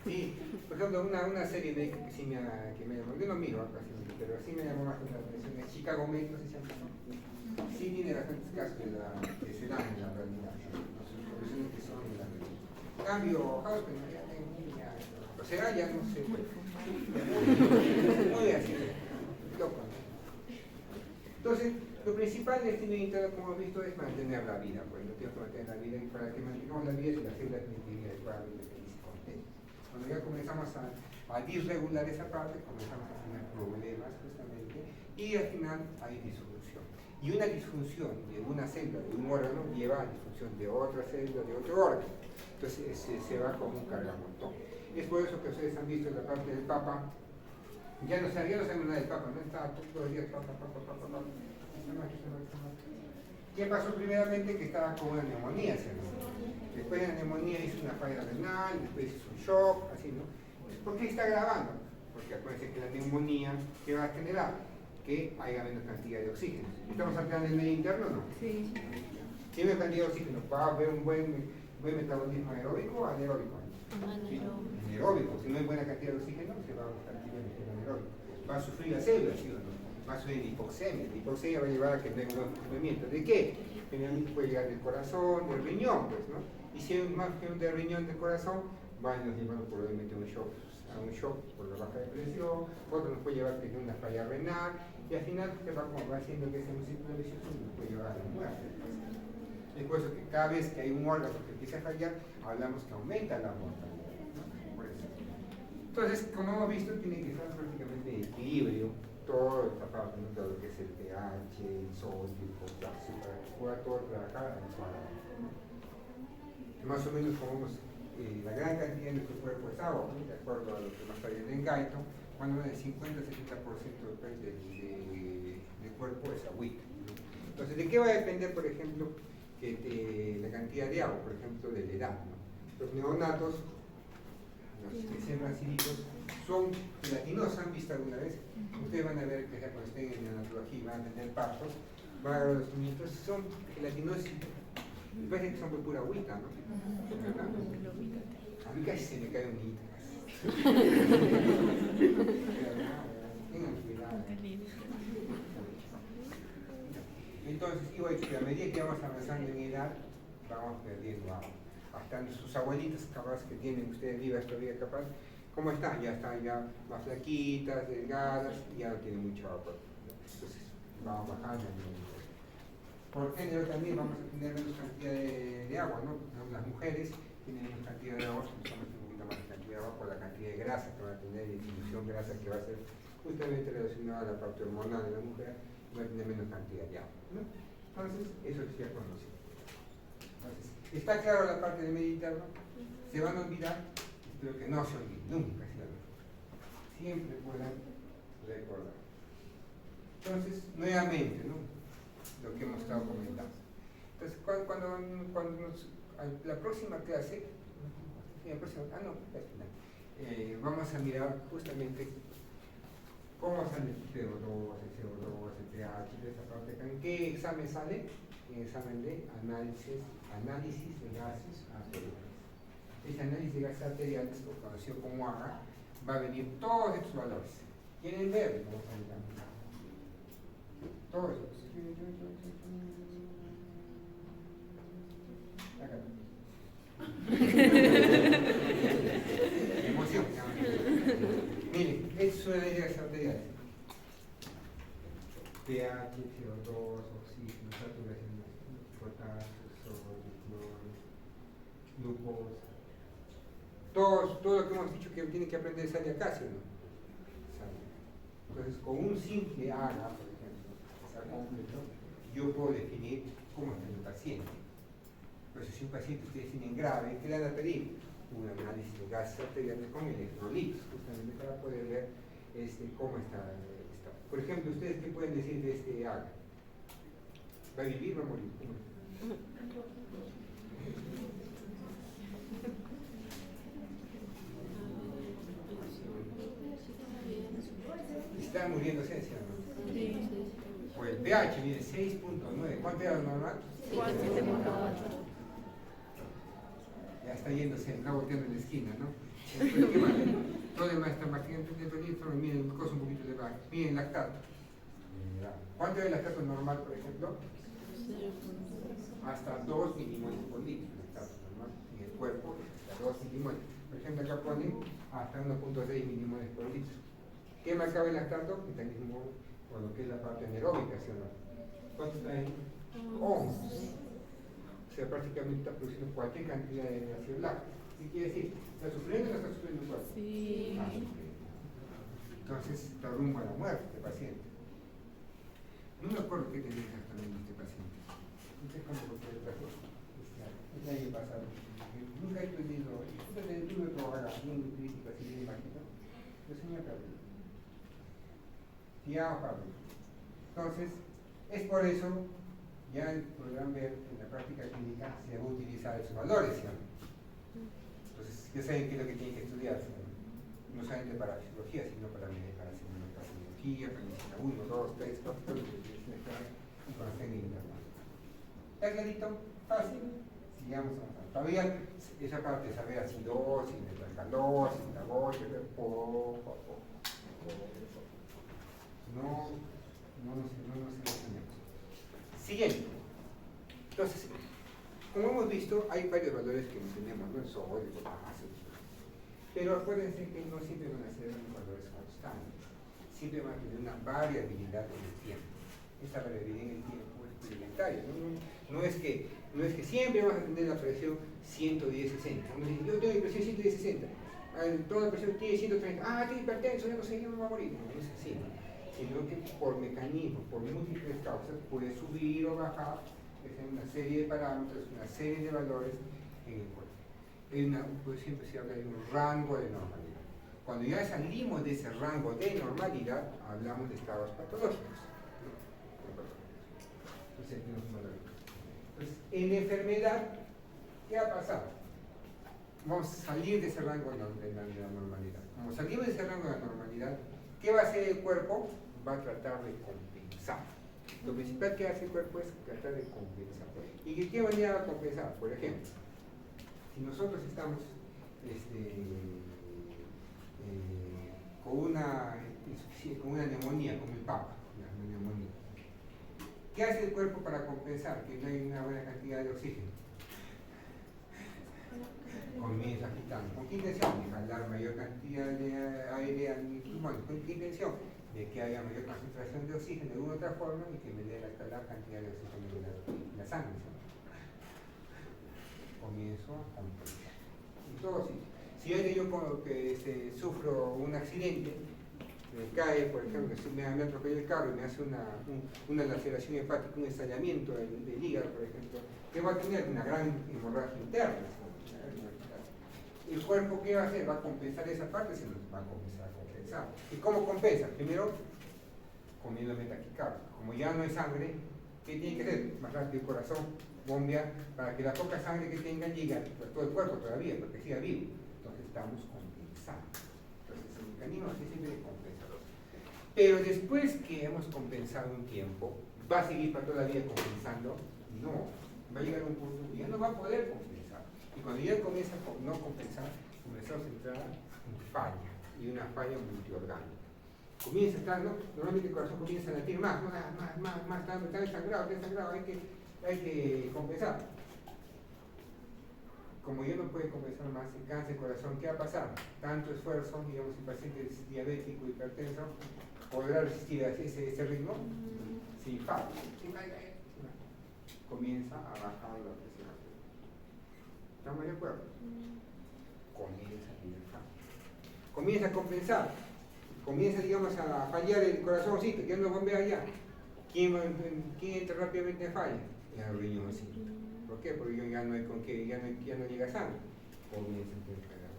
sí, por ejemplo, una serie de que sí me llamó, yo no miro casi, pero sí me llamó más la atención, es Chicago Med, no sé si han visto. Sí tiene bastantes casos que se dan en la realidad, ¿no? Sus profesiones que son en la realidad. En cambio, Hausmann, ya tengo o sea, ya no sé, muy así, loco, ¿no? Entonces, lo principal de este medio interno, como hemos visto, es mantener la vida, pues, no tengo que mantener la vida, y para que mantengamos la vida, si las células tienen adecuadamente que se contengan. Cuando ya comenzamos a disregular esa parte, comenzamos a tener problemas justamente y al final hay disfunción. Y una disfunción de una célula, de un órgano, lleva a disfunción de otra célula, de otro órgano. Entonces se va como un cargamontón. Es por eso que ustedes han visto en la parte del Papa, ya no sabemos nada del Papa, no está todos los días Papa. ¿Qué pasó primeramente? Que estaba con una neumonía, después de la neumonía hizo una falla renal, después hizo un shock, así, ¿no? ¿Por qué está grabando? Porque acuérdense que la neumonía, ¿qué va a generar? Que haya menos cantidad de oxígeno. ¿Estamos hablando del medio interno o no? Sí. Si hay menos cantidad de oxígeno, va a haber un buen metabolismo aeróbico o anaeróbico. ¿Sí? Anaeróbico. Si no hay buena cantidad de oxígeno, se va a buscar anaeróbico. Va a sufrir la célula, ¿sí o no? Va a sufrir hipoxemia. La hipoxemia va a llevar a que no haya un buen funcionamiento. ¿De qué? Generalmente puede llegar del corazón, del riñón, pues, ¿no? Y si hay más que un del riñón, del corazón, van a llevar probablemente a un shock por la baja de presión, otro nos puede llevar a tener una falla renal, y al final va haciendo que sea un ciclo vicioso y nos puede llevar a la muerte. Es por eso que cada vez que hay un órgano que empieza a fallar, hablamos que aumenta la mortalidad, ¿no? Por eso. Entonces, como hemos visto, tiene que estar prácticamente en equilibrio todo esta parte, ¿no? Todo lo que es el pH, el sodio, el potasio, para que pueda todo trabajar adecuadamente. Más o menos como la gran cantidad de nuestro cuerpo es agua, ¿no? De acuerdo a lo que nos trae en Guyton, cuando el 50-70% del cuerpo es agüita, ¿no? Entonces, ¿de qué va a depender, por ejemplo, la cantidad de agua? Por ejemplo, de la edad, ¿no? Los neonatos, los recién nacidos, son gelatinosos. ¿Han visto alguna vez? Ustedes van a ver que cuando estén en neonatología y van a tener partos, van a ver los niños, son gelatinosos. Me parece que son por pura agüita, ¿no? A mí casi se me cae un niño. Tengan cuidado. Entonces, igual que a medida que vamos avanzando en edad, vamos perdiendo agua. Hasta sus abuelitas, capaz que tienen ustedes vivas todavía, capaz, ¿cómo están? Ya están ya más flaquitas, delgadas, y ya no tienen mucho agua. Entonces, vamos bajando. Por género también vamos a tener menos cantidad de agua, ¿no? Las mujeres tienen menos cantidad de agua, somos un poquito más de cantidad de agua por la cantidad de grasa que van a tener, y distribución grasa que va a ser justamente relacionada a la parte hormonal de la mujer, va a tener menos cantidad de agua, ¿no? Entonces, eso es ya conocido. Entonces, ¿está claro la parte del medio interno? ¿Se van a olvidar? Espero que no se olviden, nunca se olviden. Siempre puedan recordar. Entonces, nuevamente, ¿no? Lo que hemos estado comentando. Entonces, la próxima clase, vamos a mirar justamente cómo sale el CO2, el pH, de esa parte. ¿En qué examen sale? En el examen de análisis de gases arteriales. Este análisis de gases arteriales, o conocido como AGA, va a venir todos estos valores. ¿Quieren ver? Vamos a mirar. Todos estos. Emoción. Miren, esto es una de las arteriales. pH, CO2, oxígeno, saturación, potasio, sodio, cloro, glucosa. todo lo que hemos dicho que tiene que aprender sale acá, ¿sí o no? Sale. Entonces, con un simple AGA, por ejemplo, que sea completo, yo puedo definir cómo está el paciente. Pero si un paciente ustedes tienen grave, ¿qué le van a pedir? Un análisis de gases arteriales con electrolitos, justamente para poder ver cómo está. Por ejemplo, ¿ustedes qué pueden decir de este AGA? ¿Va a vivir o va a morir? Está muriéndose, ¿sí o no? Sí. Pues el pH mide 6.9. ¿Cuánto era lo normal? 7.8. Ya está yéndose, está volteando en la esquina, ¿no? Entonces, ¿qué más? Todo el demás está marcando dentro del ínfimo, miren, el cosa un poquito de bajo. Miren el lactato. ¿Cuánto es el lactato normal, por ejemplo? Hasta 2 milimoles por litro. El lactato normal en el cuerpo, hasta 2 milimoles. Por ejemplo, acá ponen hasta 1.6 milimoles por litro. ¿Qué marcaba el lactato? Mecanismo por lo que es la parte anaeróbica, ¿sí o no? ¿Cuánto está ahí? 11. O sea, prácticamente está produciendo cualquier cantidad de ácido láctico. ¿Qué quiere decir? ¿Está sufriendo o no está sufriendo el cuerpo? Sí. Ah, sufriendo. Entonces está rumbo a la muerte este paciente. No me acuerdo qué tenía exactamente este paciente. No sé cuándo lo puede traer. El año pasado. Nunca he tenido, tuve que trabajar haciendo crítica así de imagino. Lo señor Pablo. Ya Pablo. Entonces, es por eso, ya podrán ver en la práctica clínica se va a utilizar esos valores, ¿sí? Entonces, ya saben qué es lo que tienen que estudiar, ¿sí? No solamente para fisiología, sino para semiología, para medicina 1, 2, 3, 4, todo lo que tienen que hacer y con las técnicas. ¿Está clarito? Fácil. Sigamos avanzando. Todavía esa parte de saber acidosis, metalcalosis, metabólica, poco a poco. No nos enseñamos. Siguiente. Entonces, como hemos visto, hay varios valores que no tenemos, ¿no? El sodio, el potasio. Pero acuérdense que no siempre van a ser valores constantes. Siempre van a tener una variabilidad en el tiempo. Esta variabilidad en el tiempo es complementaria. No es que siempre vamos a tener la presión 110-60. Yo tengo mi presión 110-60. Toda la presión tiene 130. Ah, estoy hipertenso, ya no sé, ya me va a morir. No es así, ¿no? Sino que por mecanismos, por múltiples causas, puede subir o bajar, es una serie de parámetros, una serie de valores en el cuerpo. Pues siempre se habla de un rango de normalidad. Cuando ya salimos de ese rango de normalidad, hablamos de estados patológicos. Entonces, en enfermedad, ¿qué ha pasado? Vamos a salir de ese rango de la normalidad. Como salimos de ese rango de la normalidad, ¿qué va a hacer el cuerpo? Va a tratar de compensar. Lo principal que hace el cuerpo es tratar de compensar. ¿Y de qué manera va a compensar? Por ejemplo, si nosotros estamos con una neumonía, como el Papa, una neumonía, ¿qué hace el cuerpo para compensar? Que no hay una buena cantidad de oxígeno. Comienza agitando. ¿Con qué intención? De jalar mayor cantidad de aire a mi pulmón. ¿Con qué intención? De que haya mayor concentración de oxígeno de una u otra forma y que me dé la cantidad de oxígeno en la sangre. Comienzo a compensar. En todo sitio. Si yo sufro un accidente, me cae, por ejemplo, si me atropella el carro y me hace una laceración hepática, un estallamiento del hígado, por ejemplo, que va a tener una gran hemorragia interna. ¿El cuerpo qué va a hacer? ¿Va a compensar esa parte? Se nos va a compensar. ¿Y cómo compensa? Primero, comiendo metaquicardia. Como ya no hay sangre, ¿qué tiene que hacer? Más rápido el corazón, bombea, para que la poca sangre que tenga llegue a todo el cuerpo todavía, porque siga vivo. Entonces estamos compensando. Entonces el mecanismo así siempre de compensador. Pero después que hemos compensado un tiempo, ¿va a seguir para toda la vida compensando? No. Va a llegar a un punto que ya no va a poder compensar. Y cuando ya comienza a no compensar, comenzamos a entrar en falla, y una falla multiorgánica. Comienza a estar, ¿no? Normalmente el corazón comienza a latir más, está desangrado, hay que compensar. Como ya no puede compensar más el cáncer del corazón, ¿qué va a pasar? Tanto esfuerzo, digamos, si el paciente es diabético, hipertenso, ¿podrá resistir a ese ritmo? Sí, falla. Comienza a bajar la presión. ¿Estamos de acuerdo? comienza a tener falla. Comienza a compensar, comienza, digamos, a fallar el corazoncito, ya no bombea ya. ¿Quién entra rápidamente en falla? El riñoncito. ¿Por qué? Porque ya no hay con qué, ya no llega sangre. Comienza a tener falla.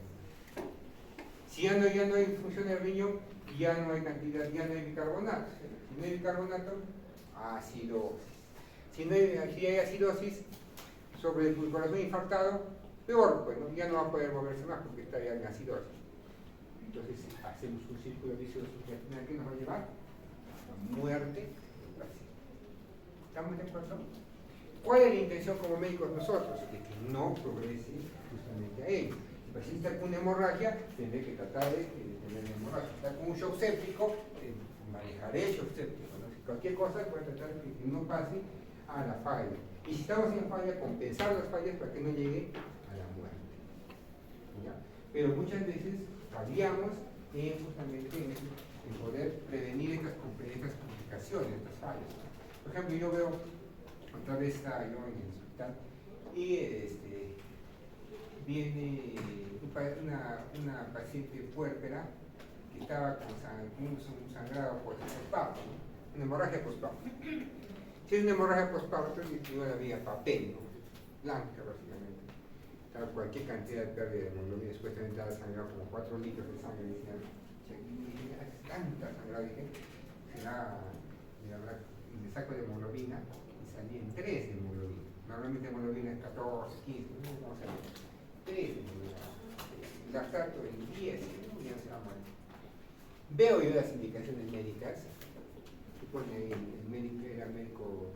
Si ya no hay función del riñón, ya no hay cantidad, ya no hay bicarbonato. Si no hay bicarbonato, acidosis. Si hay acidosis sobre el corazón infartado, peor, pues ¿no? Ya no va a poder moverse más porque está ya en acidosis. Entonces hacemos un círculo vicioso que al final, ¿qué nos va a llevar? A la muerte del paciente. ¿Estamos de acuerdo? ¿Cuál es la intención como médicos nosotros? De que no progrese justamente a ello. Si el paciente está con una hemorragia, tendré que tratar de tener una hemorragia. Si está con un shock séptico, manejaré el shock séptico, ¿no? Si cualquier cosa, puede tratar de que no pase a la falla. Y si estamos en falla, compensar las fallas para que no llegue a la muerte. ¿Ya? Pero muchas veces fallamos justamente en poder prevenir estas complicaciones, estas fallas. Por ejemplo, yo veo, otra vez estaba yo en el hospital y viene una paciente puérpera que estaba con un sangrado postparto, ¿no? Una hemorragia postparto. Si es una hemorragia postparto, yo la veía papel, ¿no? Blanca básicamente. Estaba cualquier cantidad de pérdida de hemoglobina, supuestamente estaba sangrado como 4 litros de sangre, decían, es tanta sangre, dije, le saco de hemoglobina y salí en 3 de hemoglobina. Normalmente hemoglobina es 14, 15, no sé cómo sale. 3 de hemoglobina. Lactato en 10, ¿no? Ya se va a morir. Veo yo las indicaciones médicas, que pone el médico, era médico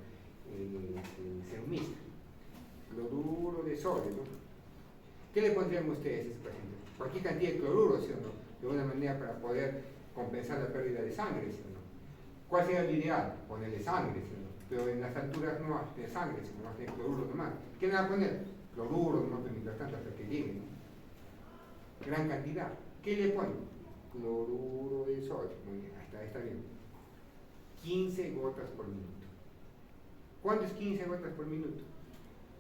serumista, cloruro de sodio, ¿no? ¿Qué le pondrían ustedes a ese paciente? Cualquier cantidad de cloruro, ¿sí o no? De una manera para poder compensar la pérdida de sangre, ¿sí o no? ¿Cuál sería el ideal? Ponerle sangre, ¿sí o no? Pero en las alturas no hace sangre, sino hace cloruro nomás. ¿Qué le va a poner? Cloruro nomás, mientras tanto, hasta que llegue, ¿no? Gran cantidad. ¿Qué le ponen? Cloruro de sodio. Muy bien, hasta ahí está bien. 15 gotas por minuto. ¿Cuánto es 15 gotas por minuto?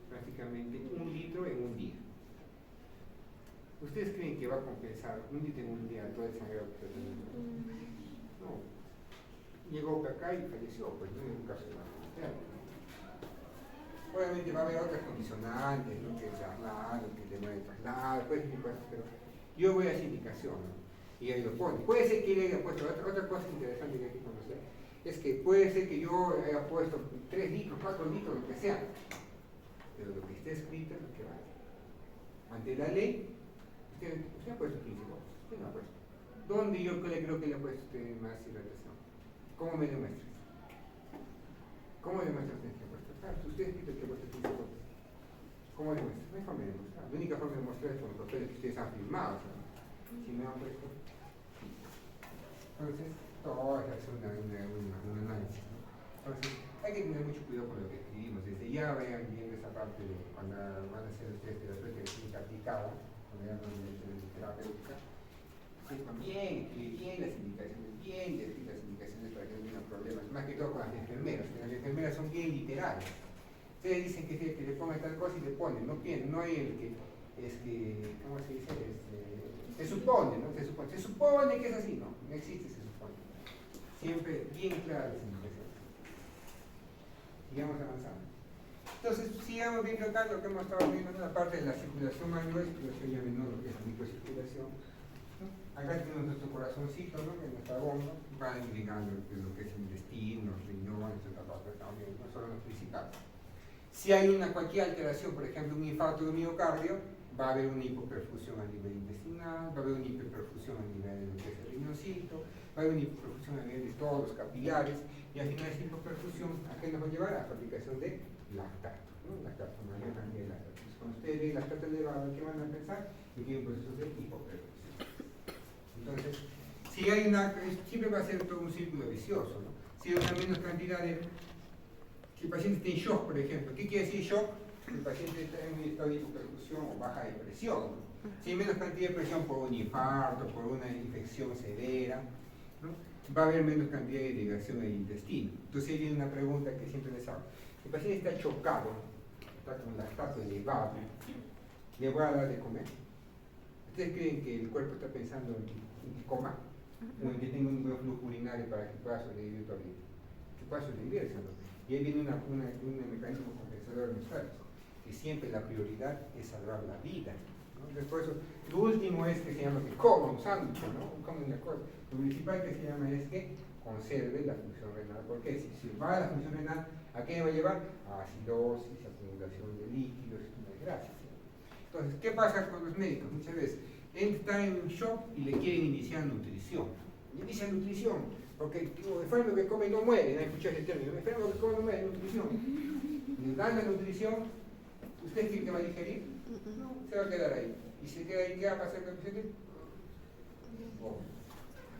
Prácticamente 1 litro en un día. ¿Ustedes creen que va a compensar 1 litro en un día todo el sangrado que está teniendo? No. Llegó acá y falleció, pues no es un caso de. Obviamente va a haber otras condicionantes, ¿no? Que el traslado, que el tema del traslado, pues, pero yo voy a esa indicación, ¿no? Y ahí lo pone. Puede ser que le haya puesto, otra cosa interesante que hay que conocer, es que puede ser que yo haya puesto 3 litros, 4 litros, lo que sea, pero lo que está escrito es lo que vale. Ante la ley, usted ha puesto 15 votos, usted no ha puesto. ¿Dónde yo creo que le ha puesto usted más hidratación? ¿Cómo me demuestra? ¿Cómo demuestra usted que ha puesto? Claro, usted ha escrito que ha puesto 15 votos. ¿Cómo demuestra? No hay forma de demostrar. La única forma de demostrar es con los papeles que ustedes han firmado, ¿sabes? Si me han puesto. Entonces, todo es un análisis, ¿no? Entonces, hay que tener mucho cuidado con lo que escribimos. Desde ya vayan viendo esa parte de cuando van a hacer ustedes terapia clínica aplicada, cuando ya no es terapéutica, sepan bien, escribir bien las indicaciones, bien decir las indicaciones para que no tengan problemas. Más que todo con las enfermeras, que las enfermeras son bien literales. Ustedes dicen que le pongan tal cosa y le ponen, no hay el que, ¿cómo se dice? Se supone, ¿no? Se supone que es así, no existe se supone. Siempre bien claras las indicaciones. Sigamos avanzando. Entonces, sigamos viendo acá lo que hemos estado viendo en la parte de la circulación mayor, circulación ya menor, lo que es la microcirculación. ¿No? Acá tenemos nuestro corazoncito, ¿no? En nuestra bomba, va indicando lo que es el intestino, los riñones, esta parte también, no solo los principales. Si hay cualquier alteración, por ejemplo, un infarto de miocardio, va a haber una hipoperfusión a nivel intestinal, va a haber una hiperperfusión a nivel del riñoncito, va a haber una hipoperfusión a nivel de todos los capilares, y al final esa hipoperfusión, ¿a qué nos va a llevar? A la fabricación de lactato, ¿no? Lactato, mayor cantidad de lactato. Entonces, cuando ustedes ven lactato elevado, ¿qué van a pensar? Que tiene un proceso de hipoperfusión. Entonces, siempre va a ser todo un círculo vicioso, ¿no? Si hay una menos cantidad de. Si el paciente está en shock, por ejemplo, ¿qué quiere decir shock? El paciente está en un estado de hipoperfusión o baja de presión, ¿no? Si hay menos cantidad de presión por un infarto, por una infección severa, ¿no? Va a haber menos cantidad de irrigación del intestino. Entonces ahí viene una pregunta que siempre les hago. Si el paciente está chocado, está con lactato elevado, ¿le voy a dar de comer? ¿Ustedes creen que el cuerpo está pensando en que coma? O en que tenga un buen flujo urinario para que pueda sobrevivir todavía? Que pueda sobrevivir esa noche. Y ahí viene un mecanismo compensador mental, que siempre la prioridad es salvar la vida, ¿no? Entonces, por eso, lo último es que se llama que coma un sándwich, ¿no? Coma una cosa. Lo principal que se llama es que conserve la función renal, porque si va a la función renal, ¿a qué va a llevar? A acidosis, acumulación de líquidos y de grasas. Entonces, ¿qué pasa con los médicos? Muchas veces está en un shock y le quieren iniciar nutrición. Le inician nutrición, porque el enfermo que come no muere, ¿no? Escuchado ese término, el enfermo que come no muere, nutrición. Le dan la nutrición, ¿usted cree que va a digerir? No, se va a quedar ahí. Y se queda ahí, ¿qué va a pasar con el paciente?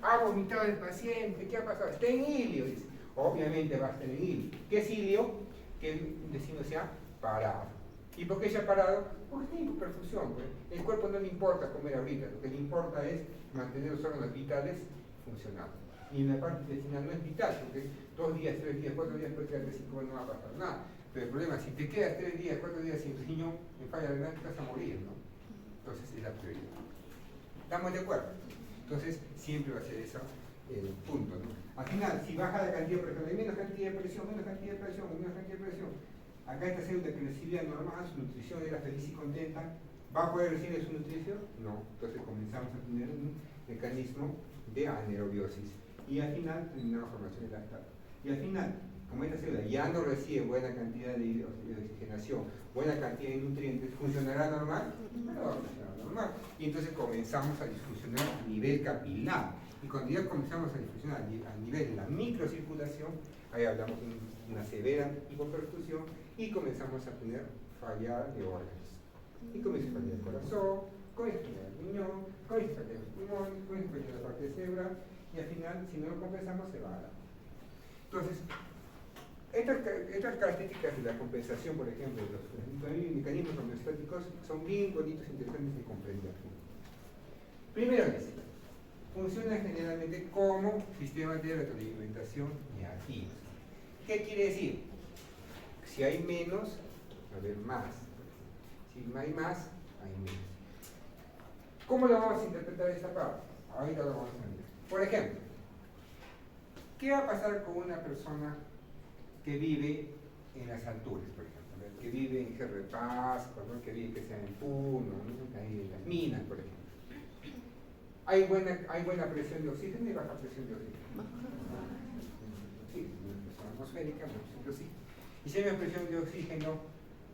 Ha vomitado el paciente, ¿qué ha pasado? Está en ilio, dice. Obviamente va a estar en ilio. ¿Qué es ilio? Que el intestino se ha parado. ¿Y por qué se ha parado? Porque tiene hipoperfusión. Pues. El cuerpo no le importa comer ahorita, lo que le importa es mantener los órganos vitales funcionando. Y en la parte intestinal no es vital, porque 2 días, 3 días, 4 días, puede quedarte 5 no va a pasar nada. Pero el problema es si te quedas 3 días, 4 días sin riñón, en falla renal, te vas a morir, ¿no? Entonces es la prioridad. ¿Estamos de acuerdo? Entonces siempre va a ser eso el punto, ¿no? Al final, si baja la cantidad de presión, hay menos cantidad de presión, menos cantidad de presión, menos cantidad de presión. Acá esta célula que recibía normal, su nutrición era feliz y contenta, ¿va a poder recibir su nutrición? No. Entonces comenzamos a tener un mecanismo de anaerobiosis. Y al final terminamos formación de lactato. Y al final, como esta célula ya no recibe buena cantidad de oxigenación, buena cantidad de nutrientes, ¿funcionará normal? No va a funcionar normal. Y entonces comenzamos a disfuncionar a nivel capilar. Y cuando ya comenzamos a disfuncionar a nivel de la microcirculación, ahí hablamos de una severa hipoperfusión y comenzamos a tener falla de órganos. Y comienza a fallar el corazón, comienza a fallar el riñón, comienza a fallar los pulmones, comienza a fallar la parte cerebral, y al final, si no lo compensamos, se va a dar. Entonces, estas características de la compensación, por ejemplo, de los mecanismos homeostáticos, son bien bonitos e interesantes de comprender. Primero es, funciona generalmente como sistema de retroalimentación negativo. ¿Qué quiere decir? Si hay menos, va a haber más. Si no hay más, hay menos. ¿Cómo lo vamos a interpretar esta parte? Ahorita lo vamos a ver. Por ejemplo, ¿qué va a pasar con una persona que vive en las alturas, por ejemplo? Que vive en Cerro de Pascua, ¿no? Que vive que sea en Puno, ¿no? Ahí en las minas, por ejemplo. Hay buena presión de oxígeno y baja presión de oxígeno. Sí, una presión atmosférica, una presión de oxígeno. Y si hay una presión de oxígeno,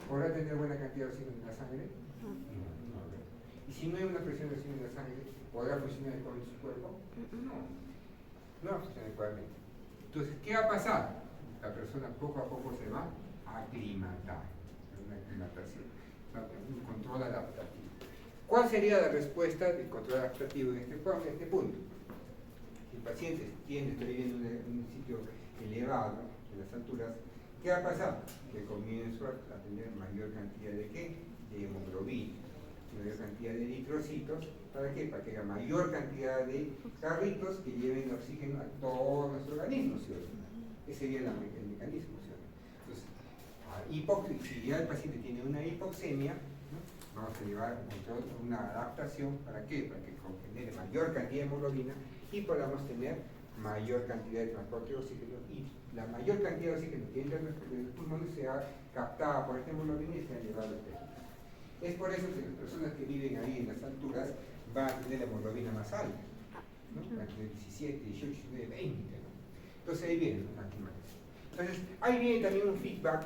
¿podrá tener buena cantidad de oxígeno en la sangre? No. Y si no hay una presión de oxígeno en la sangre, ¿podrá funcionar adecuadamente su cuerpo? No va a funcionar adecuadamente. Entonces, ¿qué va a pasar? La persona poco a poco se va a aclimatar. Una aclimatación, un control adaptativo. ¿Cuál sería la respuesta del control adaptativo en este punto? Si el paciente está viviendo en un sitio elevado, en las alturas, ¿qué va a pasar? Que comienzo a tener mayor cantidad de ¿qué? De hemoglobina, mayor cantidad de eritrocitos. ¿Para qué? Para que haya mayor cantidad de carritos que lleven oxígeno a todo nuestro organismo, ¿sí? Ese sería el mecanismo, ¿sí? Entonces, si ya el paciente tiene una hipoxemia, ¿no? Vamos a llevar una adaptación, ¿para qué? Para que genere mayor cantidad de hemoglobina y podamos tener mayor cantidad de transporte de oxígeno, y la mayor cantidad de oxígeno que entra en los pulmones sea captada por esta hemoglobina y sea llevada al tejido. Es por eso que las personas que viven ahí en las alturas van a tener la hemoglobina más alta, ¿no? Van a tener 17, 18, 19, 20, ¿no? Entonces ahí viene una aclimatación. Entonces ahí viene también un feedback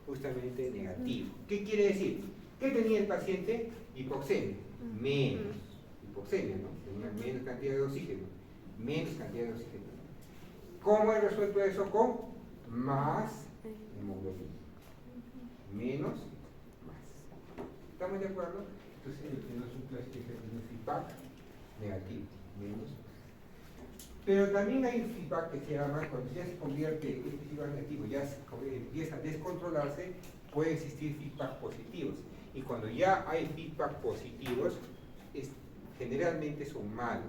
justamente negativo. ¿Qué quiere decir? ¿Qué tenía el paciente? Hipoxemia, menos hipoxemia, ¿no? Tenía menos cantidad de oxígeno, menos cantidad de oxígeno. ¿Cómo he resuelto eso? Con más hemoglobina, menos, más. ¿Estamos de acuerdo? Entonces tenemos un feedback negativo, menos. Pero también hay un feedback que se llama, cuando ya se convierte este feedback negativo, ya empieza a descontrolarse, puede existir feedback positivos. Y cuando ya hay feedback positivos, generalmente son malos.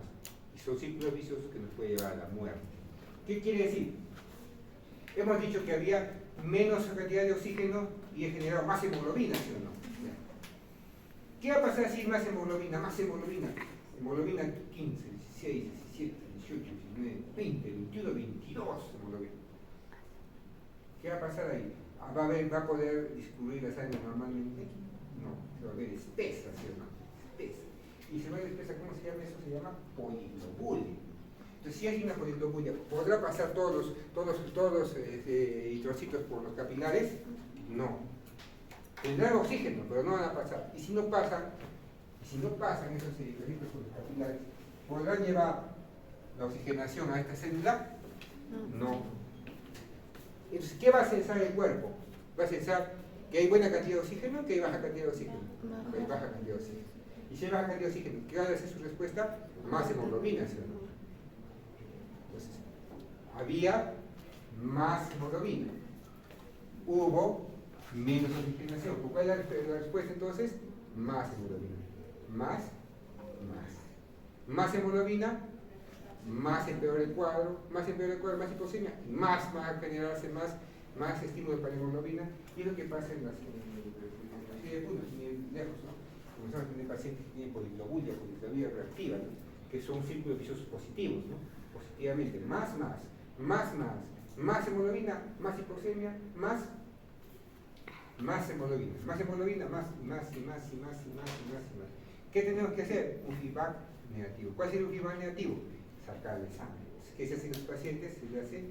Y son círculos viciosos que nos pueden llevar a la muerte. ¿Qué quiere decir? Hemos dicho que había menos cantidad de oxígeno y he generado más hemoglobina, ¿sí o no? ¿Qué va a pasar si hay más hemoglobina? Más hemoglobina. Hemoglobina 15, 16, 17, 18, 19, 20, 21, 22 hemoglobina. ¿Qué va a pasar ahí? ¿Va a poder discurrir la sangre normalmente? No, se va a ver espesa, ¿sí o no? Espesa. Y se va a ver espesa, ¿cómo se llama eso? Se llama poliglobulia. Entonces, si hay una poliglobulia, ¿podrá pasar todos los eritrocitos por los capilares? No. Tendrán oxígeno, pero no van a pasar. Y si no pasan esos eritrocitos por los capilares, ¿podrán llevar la oxigenación a esta célula? No. Entonces, ¿qué va a censar el cuerpo? Va a censar que hay buena cantidad de oxígeno o que hay baja cantidad de oxígeno. Que hay baja cantidad de oxígeno. Y si hay baja cantidad de oxígeno, ¿qué va a ser su respuesta? Más hemoglobina, ¿sí o no? Entonces, había más hemoglobina. Hubo menos oxigenación. ¿Cuál es la respuesta entonces? Más hemoglobina. Más hemoglobina, más empeora el cuadro, más hipoxemia, más va a generarse más estímulo para la hemoglobina, y es lo que pasa en la serie de puntos, sin lejos, ¿no? Comenzamos a tener pacientes que tienen poliglobulia reactiva, ¿no? Que son círculos viciosos positivos, ¿no? Positivamente, más hemoglobina, más hipoxemia, más hemoglobina, más. ¿Qué tenemos que hacer? Un feedback negativo. ¿Cuál sería un feedback negativo? Sacarle sangre. ¿Qué se hace en los pacientes? Se le hace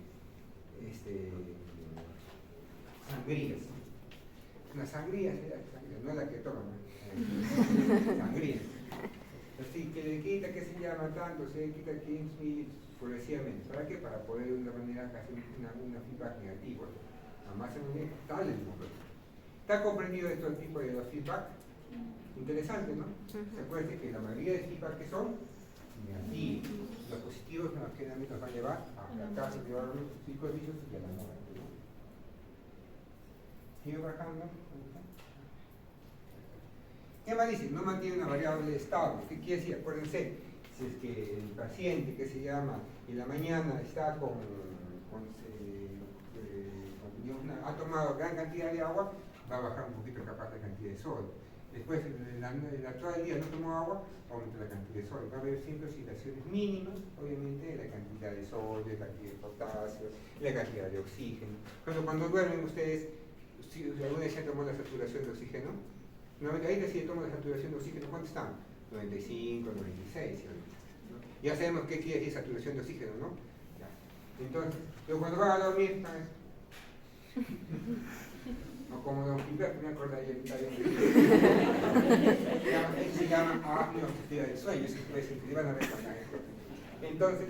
sangrías. Una sangría, no es la que toman, ¿no? Sangrías. Así que le quita, ¿qué se llama tanto? Se le quita 15.000 progresivamente. ¿Para qué? Para poder de una manera hacer una feedback negativo. Además, tal el momento. ¿Está comprendido esto el tipo de los feedback? Interesante, ¿no? ¿Se acuerdan que la mayoría de feedback que son negativos? Los positivos generalmente nos van a llevar a fracasos, llevar a los ciclos viciosos y a la muerte, ¿no? ¿Sigue bajando? ¿Qué más dice? No mantiene una variable estable. ¿Qué quiere decir? Acuérdense, si es que el paciente que se llama en la mañana está ha tomado gran cantidad de agua, va a bajar un poquito capaz la cantidad de sodio. Después, en la todo el día no tomó agua, aumenta la cantidad de sodio. Va a haber siempre oscilaciones mínimas, obviamente, de la cantidad de sodio, la cantidad de potasio, la cantidad de oxígeno. Cuando duermen ustedes, si alguna vez ya tomó la saturación de oxígeno, ahorita si tomo la saturación de oxígeno, ¿cuánto están? 95, 96, ¿no? Ya sabemos qué quiere decir saturación de oxígeno, ¿no? Ya. Entonces, pero cuando van a dormir, ¿sabes? O como Don Gilberto, me acuerdo ayer, se llama apnea obstructiva del sueño, eso puede ser que le van a recordar esto. Entonces,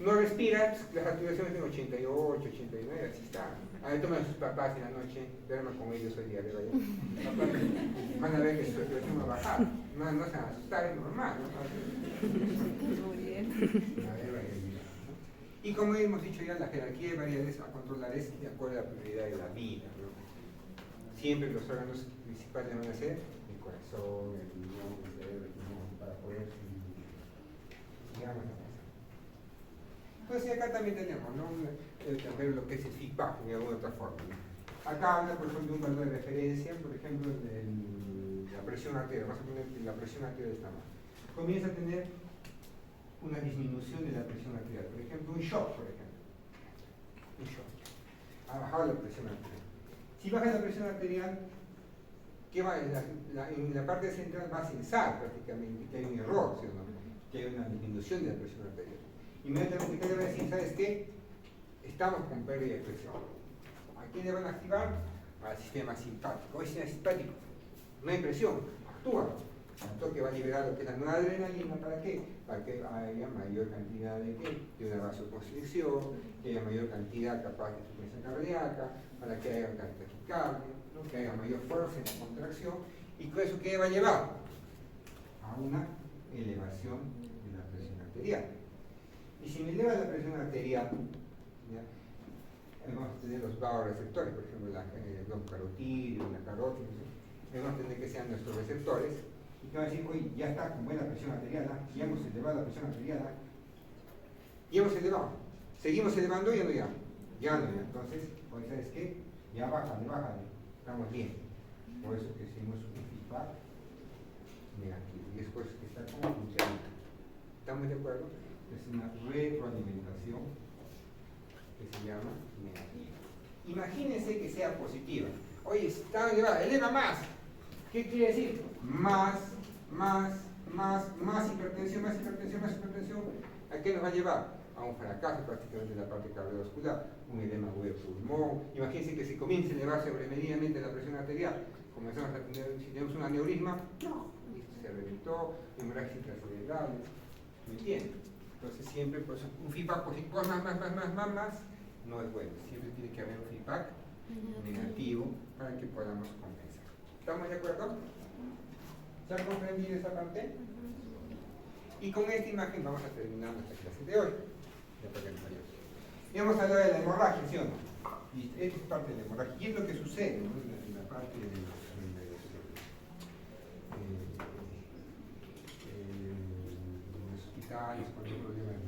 no respira, la saturación es de 88, 89, así está. A ver, toman a sus papás en la noche, duerman con ellos hoy día, ¿verdad? Van a ver que su saturación va a bajar. No se van a asustar, es normal, ¿no? Muy bien. A ver, y como hemos dicho ya, la jerarquía de variables a controlar es de acuerdo a la prioridad de la vida, ¿no? Siempre los órganos principales van a ser el corazón, el riñón, el cerebro, el pulmón, para poder digamos. Entonces acá también tenemos, ¿no? Ver lo que es el feedback de alguna otra forma, ¿no? Acá habla, por ejemplo, de un valor de referencia, por ejemplo, de la presión arterial. Vamos a poner la presión arterial de esta manera. Comienza a tener una disminución de la presión arterial. Por ejemplo, un shock, Un shock. Ha bajado la presión arterial. Si baja la presión arterial, ¿qué va? En la parte central va a censar prácticamente que hay un error, ¿sí o no? Que hay una disminución de la presión arterial. Inmediatamente, ¿qué le va a decir? ¿Sabes qué? Estamos con pérdida de presión. ¿A quién le van a activar? Al sistema simpático. El sistema simpático, no hay presión, actúa. Actúa que va a liberar lo que es la nueva adrenalina. ¿Para qué? Para que haya mayor cantidad de una vasoconstricción, que haya mayor cantidad capaz de frecuencia cardíaca, para que haya taquicardia, ¿no? Que haya mayor fuerza en la contracción. ¿Y con eso qué va a llevar? A una elevación de la presión arterial. Y si me eleva la presión arterial, ¿ya? Vamos a tener los vasoreceptores, por ejemplo, el globo carotídeo, la carótida, ¿sí? Vamos a tener que sean nuestros receptores, y que van a decir, oye, ya está con buena presión arterial, ya hemos elevado la presión arterial, y hemos elevado, seguimos elevando y ya no, entonces, pues, ¿sabes qué? Ya bájale, estamos bien. Por eso que hicimos un feedback negativo. Y después está como punteadito. ¿Estamos de acuerdo? Es una retroalimentación que se llama negativa. Imagínense que sea positiva. Oye, está elevada, eleva más. ¿Qué quiere decir? Más hipertensión, más hipertensión, más hipertensión. ¿A qué nos va a llevar? A un fracaso prácticamente de la parte cardiovascular, un edema de pulmón. Imagínense que si comienza a elevarse sobremedidamente la presión arterial, comenzamos a tener, si tenemos un aneurisma, ¡no! Se reventó, hemorragias intracerebrales, ¿me entienden? Entonces siempre pues, un feedback positivo, más, no es bueno. Siempre tiene que haber un feedback negativo para que podamos compensar. ¿Estamos de acuerdo? ¿Se ha comprendido esa parte? Y con esta imagen vamos a terminar nuestra clase de hoy. Y hemos hablado de la hemorragia, ¿sí o no? Y esta es parte de la hemorragia. Y es lo que sucede, ¿no? En la parte de los hospitales con el problema de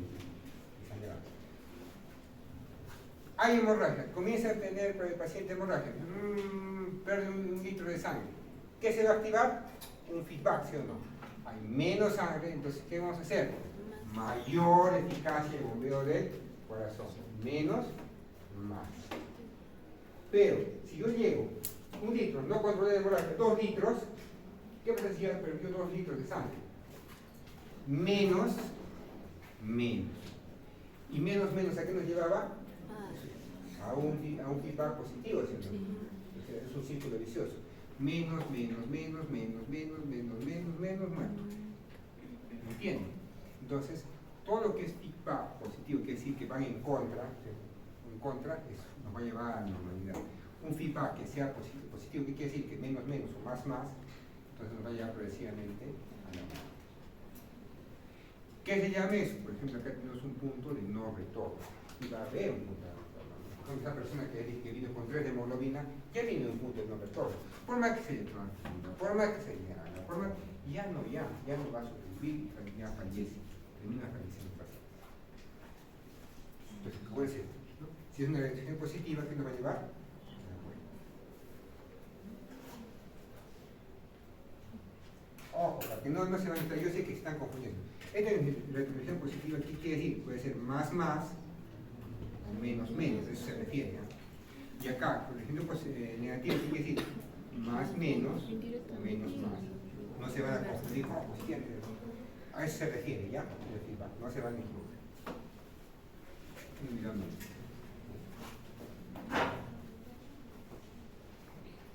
sangrado. Hay hemorragia. Comienza a tener para el paciente hemorragia. Pierde un litro de sangre. ¿Qué se va a activar? Un feedback, ¿sí o no? Hay menos sangre, entonces ¿qué vamos a hacer? Mayor eficacia de bombeo del corazón. Menos, más. Pero, si yo llego, un litro, no controlé de hemorragia, 2 litros, ¿qué pasa si ya perdió 2 litros de sangre? Menos. Y menos, ¿a qué nos llevaba? A un feedback positivo, ¿sí? O sea, es un círculo vicioso. Menos. ¿Me entienden? Entonces, todo lo que es feedback positivo, quiere decir que van en contra, nos va a llevar a la normalidad. Un feedback que sea positivo, ¿qué quiere decir? Que menos o más, entonces nos va a llevar progresivamente a la normalidad. ¿Qué se llama eso? Por ejemplo, acá tenemos un punto de no retorno. Y va a haber un punto de no retorno. Con esa persona que vino con 3 de hemoglobina, ya viene un punto de no retorno. Por más que se le transfunda, por más que se le haga, por más, ya no va a sobrevivir, ya fallece, termina falleciendo el paciente. Entonces, puede ser, ¿no? Si es una reacción positiva, ¿qué nos va a llevar? Ojo, para que no se van a entrar, yo sé que se están confundiendo. Esta retribución positiva, ¿qué quiere decir? Puede ser más, o menos, eso se refiere. ¿No? Y acá, por ejemplo, pues, negativo, ¿qué quiere decir? Más, o menos, más. No se van a confundir con positiva. A eso se refiere, ¿ya? No se van a incluir.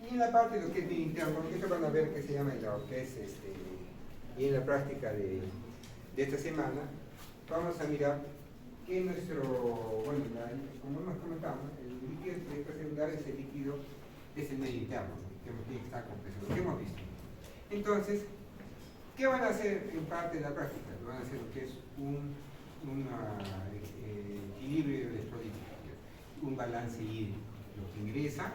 Y en la parte de lo que es bien interno, esto van a ver que se llama lo que es y en la práctica de esta semana, vamos a mirar que como hemos comentado, el líquido extracelular es el líquido, es el medio interno, que tiene que estar completo, lo que hemos visto. Entonces, ¿qué van a hacer en parte de la práctica? Van a hacer lo que es un equilibrio electrolítico, un balance hídrico. Lo que ingresa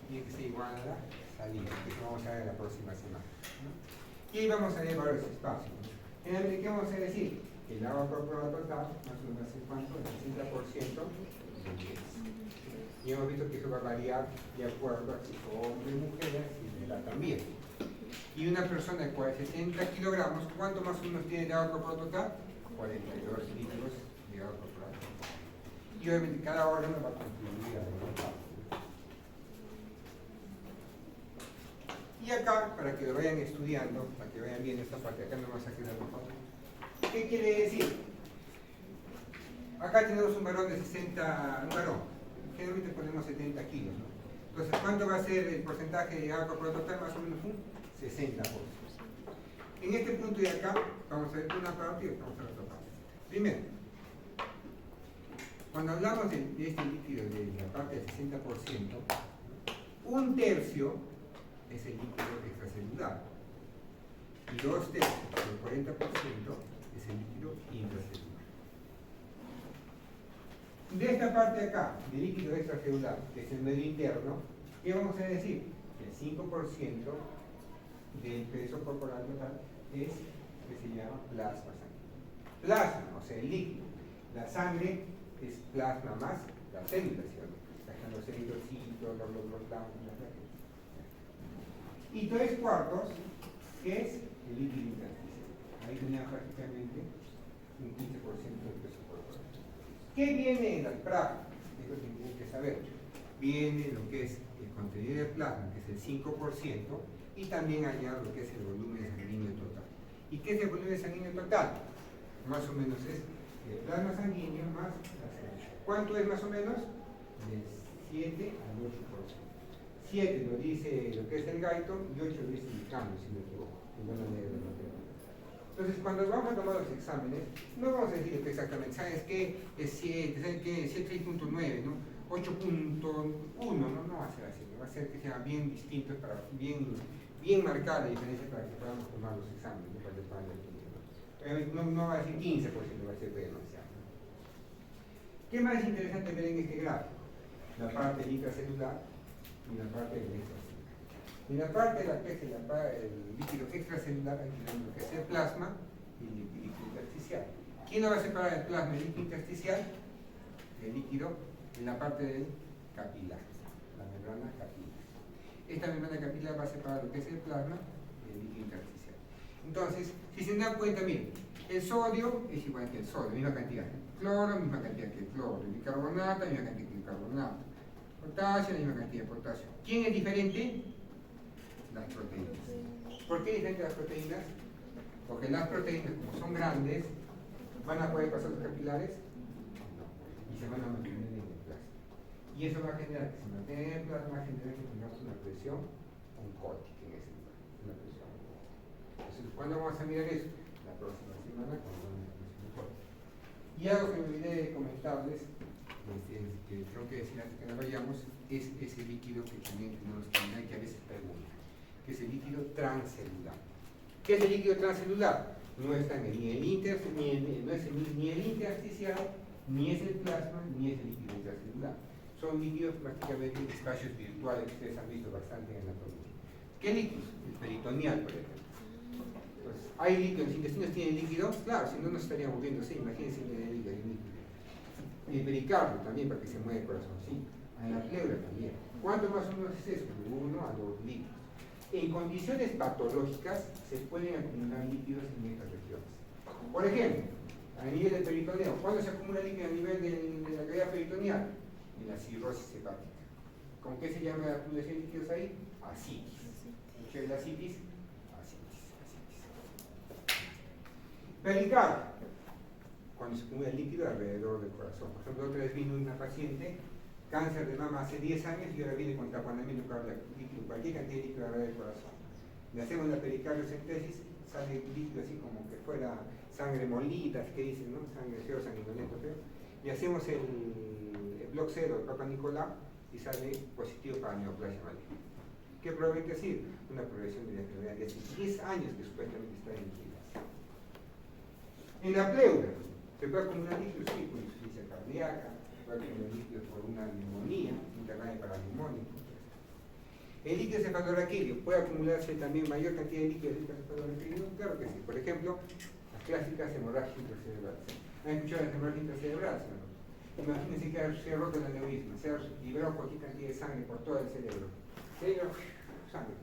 tiene que ser igual a la salida, que eso vamos a ver la próxima semana, ¿no? Y ahí vamos a ver varios espacios, ¿no? Generalmente, ¿qué vamos a decir? Que el agua corporal total, más o menos, ¿en cuánto? El 60% del peso. Y hemos visto que eso va a variar de acuerdo a si son hombres, mujeres y de edad también. Y una persona de 70 kilogramos, ¿cuánto más o menos tiene de agua corporal total? 42 litros de agua corporal total. Y obviamente cada órgano va a contribuir a la. Y acá, para que lo vayan estudiando, para que vayan viendo esta parte, acá no vamos a quedar mejor. ¿Qué quiere decir? Acá tenemos un varón de 60, un varón, generalmente ponemos 70 kilos, ¿no? Entonces, ¿cuánto va a ser el porcentaje de agua corporal total? Más o menos un 60%. En este punto de acá, vamos a ver una parte y vamos a ver otra parte. Primero, cuando hablamos de este líquido de la parte del 60%, un tercio es el líquido extracelular y 2/3, el 40%, es el líquido intracelular. De esta parte de acá, de líquido extracelular, que es el medio interno, ¿qué vamos a decir? Que el 5% del peso corporal total es que se llama plasma sanguíneo. Plasma, o sea, el líquido. La sangre es plasma más las células, ¿cierto? Están los eritrocitos, los glóbulos blancos, y 3/4 que es el líquido intersticial. Ahí teníamos prácticamente un 15% del peso corporal. ¿Qué viene en el práctico? Es lo que tienen que saber. Viene lo que es el contenido del plasma, que es el 5%, y también allá lo que es el volumen sanguíneo total. ¿Y qué es el volumen sanguíneo total? Más o menos es el plasma sanguíneo más la sangre. ¿Cuánto es más o menos? De 7 al 8%. 7 lo dice lo que es el Guyton y 8 lo dice el cambio, si no me equivoco. Entonces, cuando vamos a tomar los exámenes, no vamos a decir exactamente, ¿sabes qué? Es 7, ¿sabes qué? Es 6.9, ¿no? 8.1, no va a ser así, va a ser que sea bien distinto, bien marcada la diferencia para que podamos tomar los exámenes, ¿no? Para que puedan entender. No va a decir 15%, va a ser demasiado. ¿Qué más es interesante ver en este gráfico? La parte intracelular y la parte del extracelular. En la parte de la que es el líquido extracelular, aquí tenemos lo que es el plasma y el líquido intersticial. ¿Quién lo va a separar el plasma y el líquido intersticial? El líquido en la parte del capilar, la membrana capilar. Esta membrana capilar va a separar lo que es el plasma y el líquido intersticial. Entonces, si se dan cuenta, miren, el sodio es igual que el sodio, misma cantidad. Cloro, misma cantidad que el cloro. El bicarbonato, misma cantidad que el bicarbonato. Potasio, la misma cantidad de potasio. ¿Quién es diferente? Las proteínas. ¿Por qué diferentes las proteínas? Porque las proteínas, como son grandes, ¿van a poder pasar los capilares? No. Y se van a mantener en el plasma. Y eso va a generar que se mantenga en el plasma, va a generar que tengamos una presión oncótica en ese lugar. Una presión oncótica. Entonces, ¿cuándo vamos a mirar eso? La próxima semana, cuando vamos a la presión oncótica. Y algo que me olvidé de comentarles, que tengo que decir antes que nos vayamos, es ese líquido que también tenemos que mirar y que a veces preguntan, que es el líquido transcelular. ¿Qué es el líquido transcelular? No está ni el intersticial, ni es el plasma, ni es el líquido intracelular. Son líquidos prácticamente en espacios virtuales que ustedes han visto bastante en la anatomía. ¿Qué líquidos? El peritoneal, por ejemplo. Pues, ¿hay líquidos? ¿Los intestinos tienen líquido? Claro, si no nos estaríamos viendo así, imagínense que hay líquido. El pericardio también, para que se mueva el corazón, sí. En la pleura también. ¿Cuánto más o menos es eso? De 1 a 2 litros. En condiciones patológicas se pueden acumular líquidos en estas regiones. Por ejemplo, a nivel del peritoneo, ¿cuándo se acumula líquido a nivel de la cavidad peritoneal? En la cirrosis hepática. ¿Con qué se llama la acumulación de líquidos ahí? Ascitis. ¿Qué es la ascitis? Ascitis. Pericardio. Cuando se acumula líquido alrededor del corazón. Por ejemplo, otra vez vino una paciente, cáncer de mama hace 10 años y ahora viene con taponamiento cardíaco, líquido, cualquier cantidad de líquido alrededor del corazón. Le hacemos la pericardiocentesis, sale líquido así como que fuera sangre molida, que dicen, ¿no? Sangre feo, sanguinolento feo. Y hacemos el bloc 0 de Papa Nicolau y sale positivo para neoplasia maligna. ¿Qué probablemente decir? Una progresión de la enfermedad de hace 10 años que supuestamente está en vidas. En la pleura, se puede acumular líquidos, sí, por insuficiencia cardíaca, se puede acumular líquidos por una neumonía, interna para neumonía. ¿El líquido cefalorraquídeo puede acumularse también mayor cantidad de líquido cefalorraquídeo? Claro que sí. Por ejemplo, las clásicas hemorragias intracerebrales. ¿Han escuchado las hemorragias intracerebrales? ¿No? Imagínense que se ha roto el aneurisma, se ha liberado cualquier cantidad de sangre por todo el cerebro. Sangre.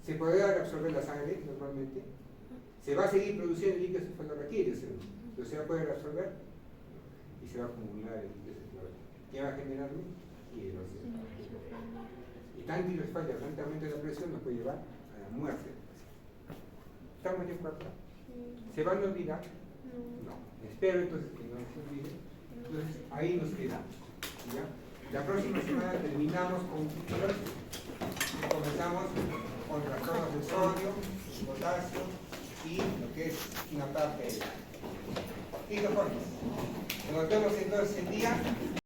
¿Se podrá reabsorber la sangre normalmente? ¿Se va a seguir produciendo el líquido cefalorraquídeo? ¿Pero se va a poder reabsorber? Y se va a acumular el líquido cefalorraquídeo. ¿Qué va a generarlo? Hidrocefalia. Y tanta hidrocefalia, tanto aumento de la presión nos puede llevar a la muerte. ¿Estamos de acuerdo? ¿Se van a olvidar? No. Espero entonces que no se olviden. Entonces ahí nos quedamos. ¿Ya? La próxima semana terminamos con títulos y comenzamos con trastornos de sodio, potasio y lo que es una parte de la. Listo, Jorge. Nos vemos entonces el día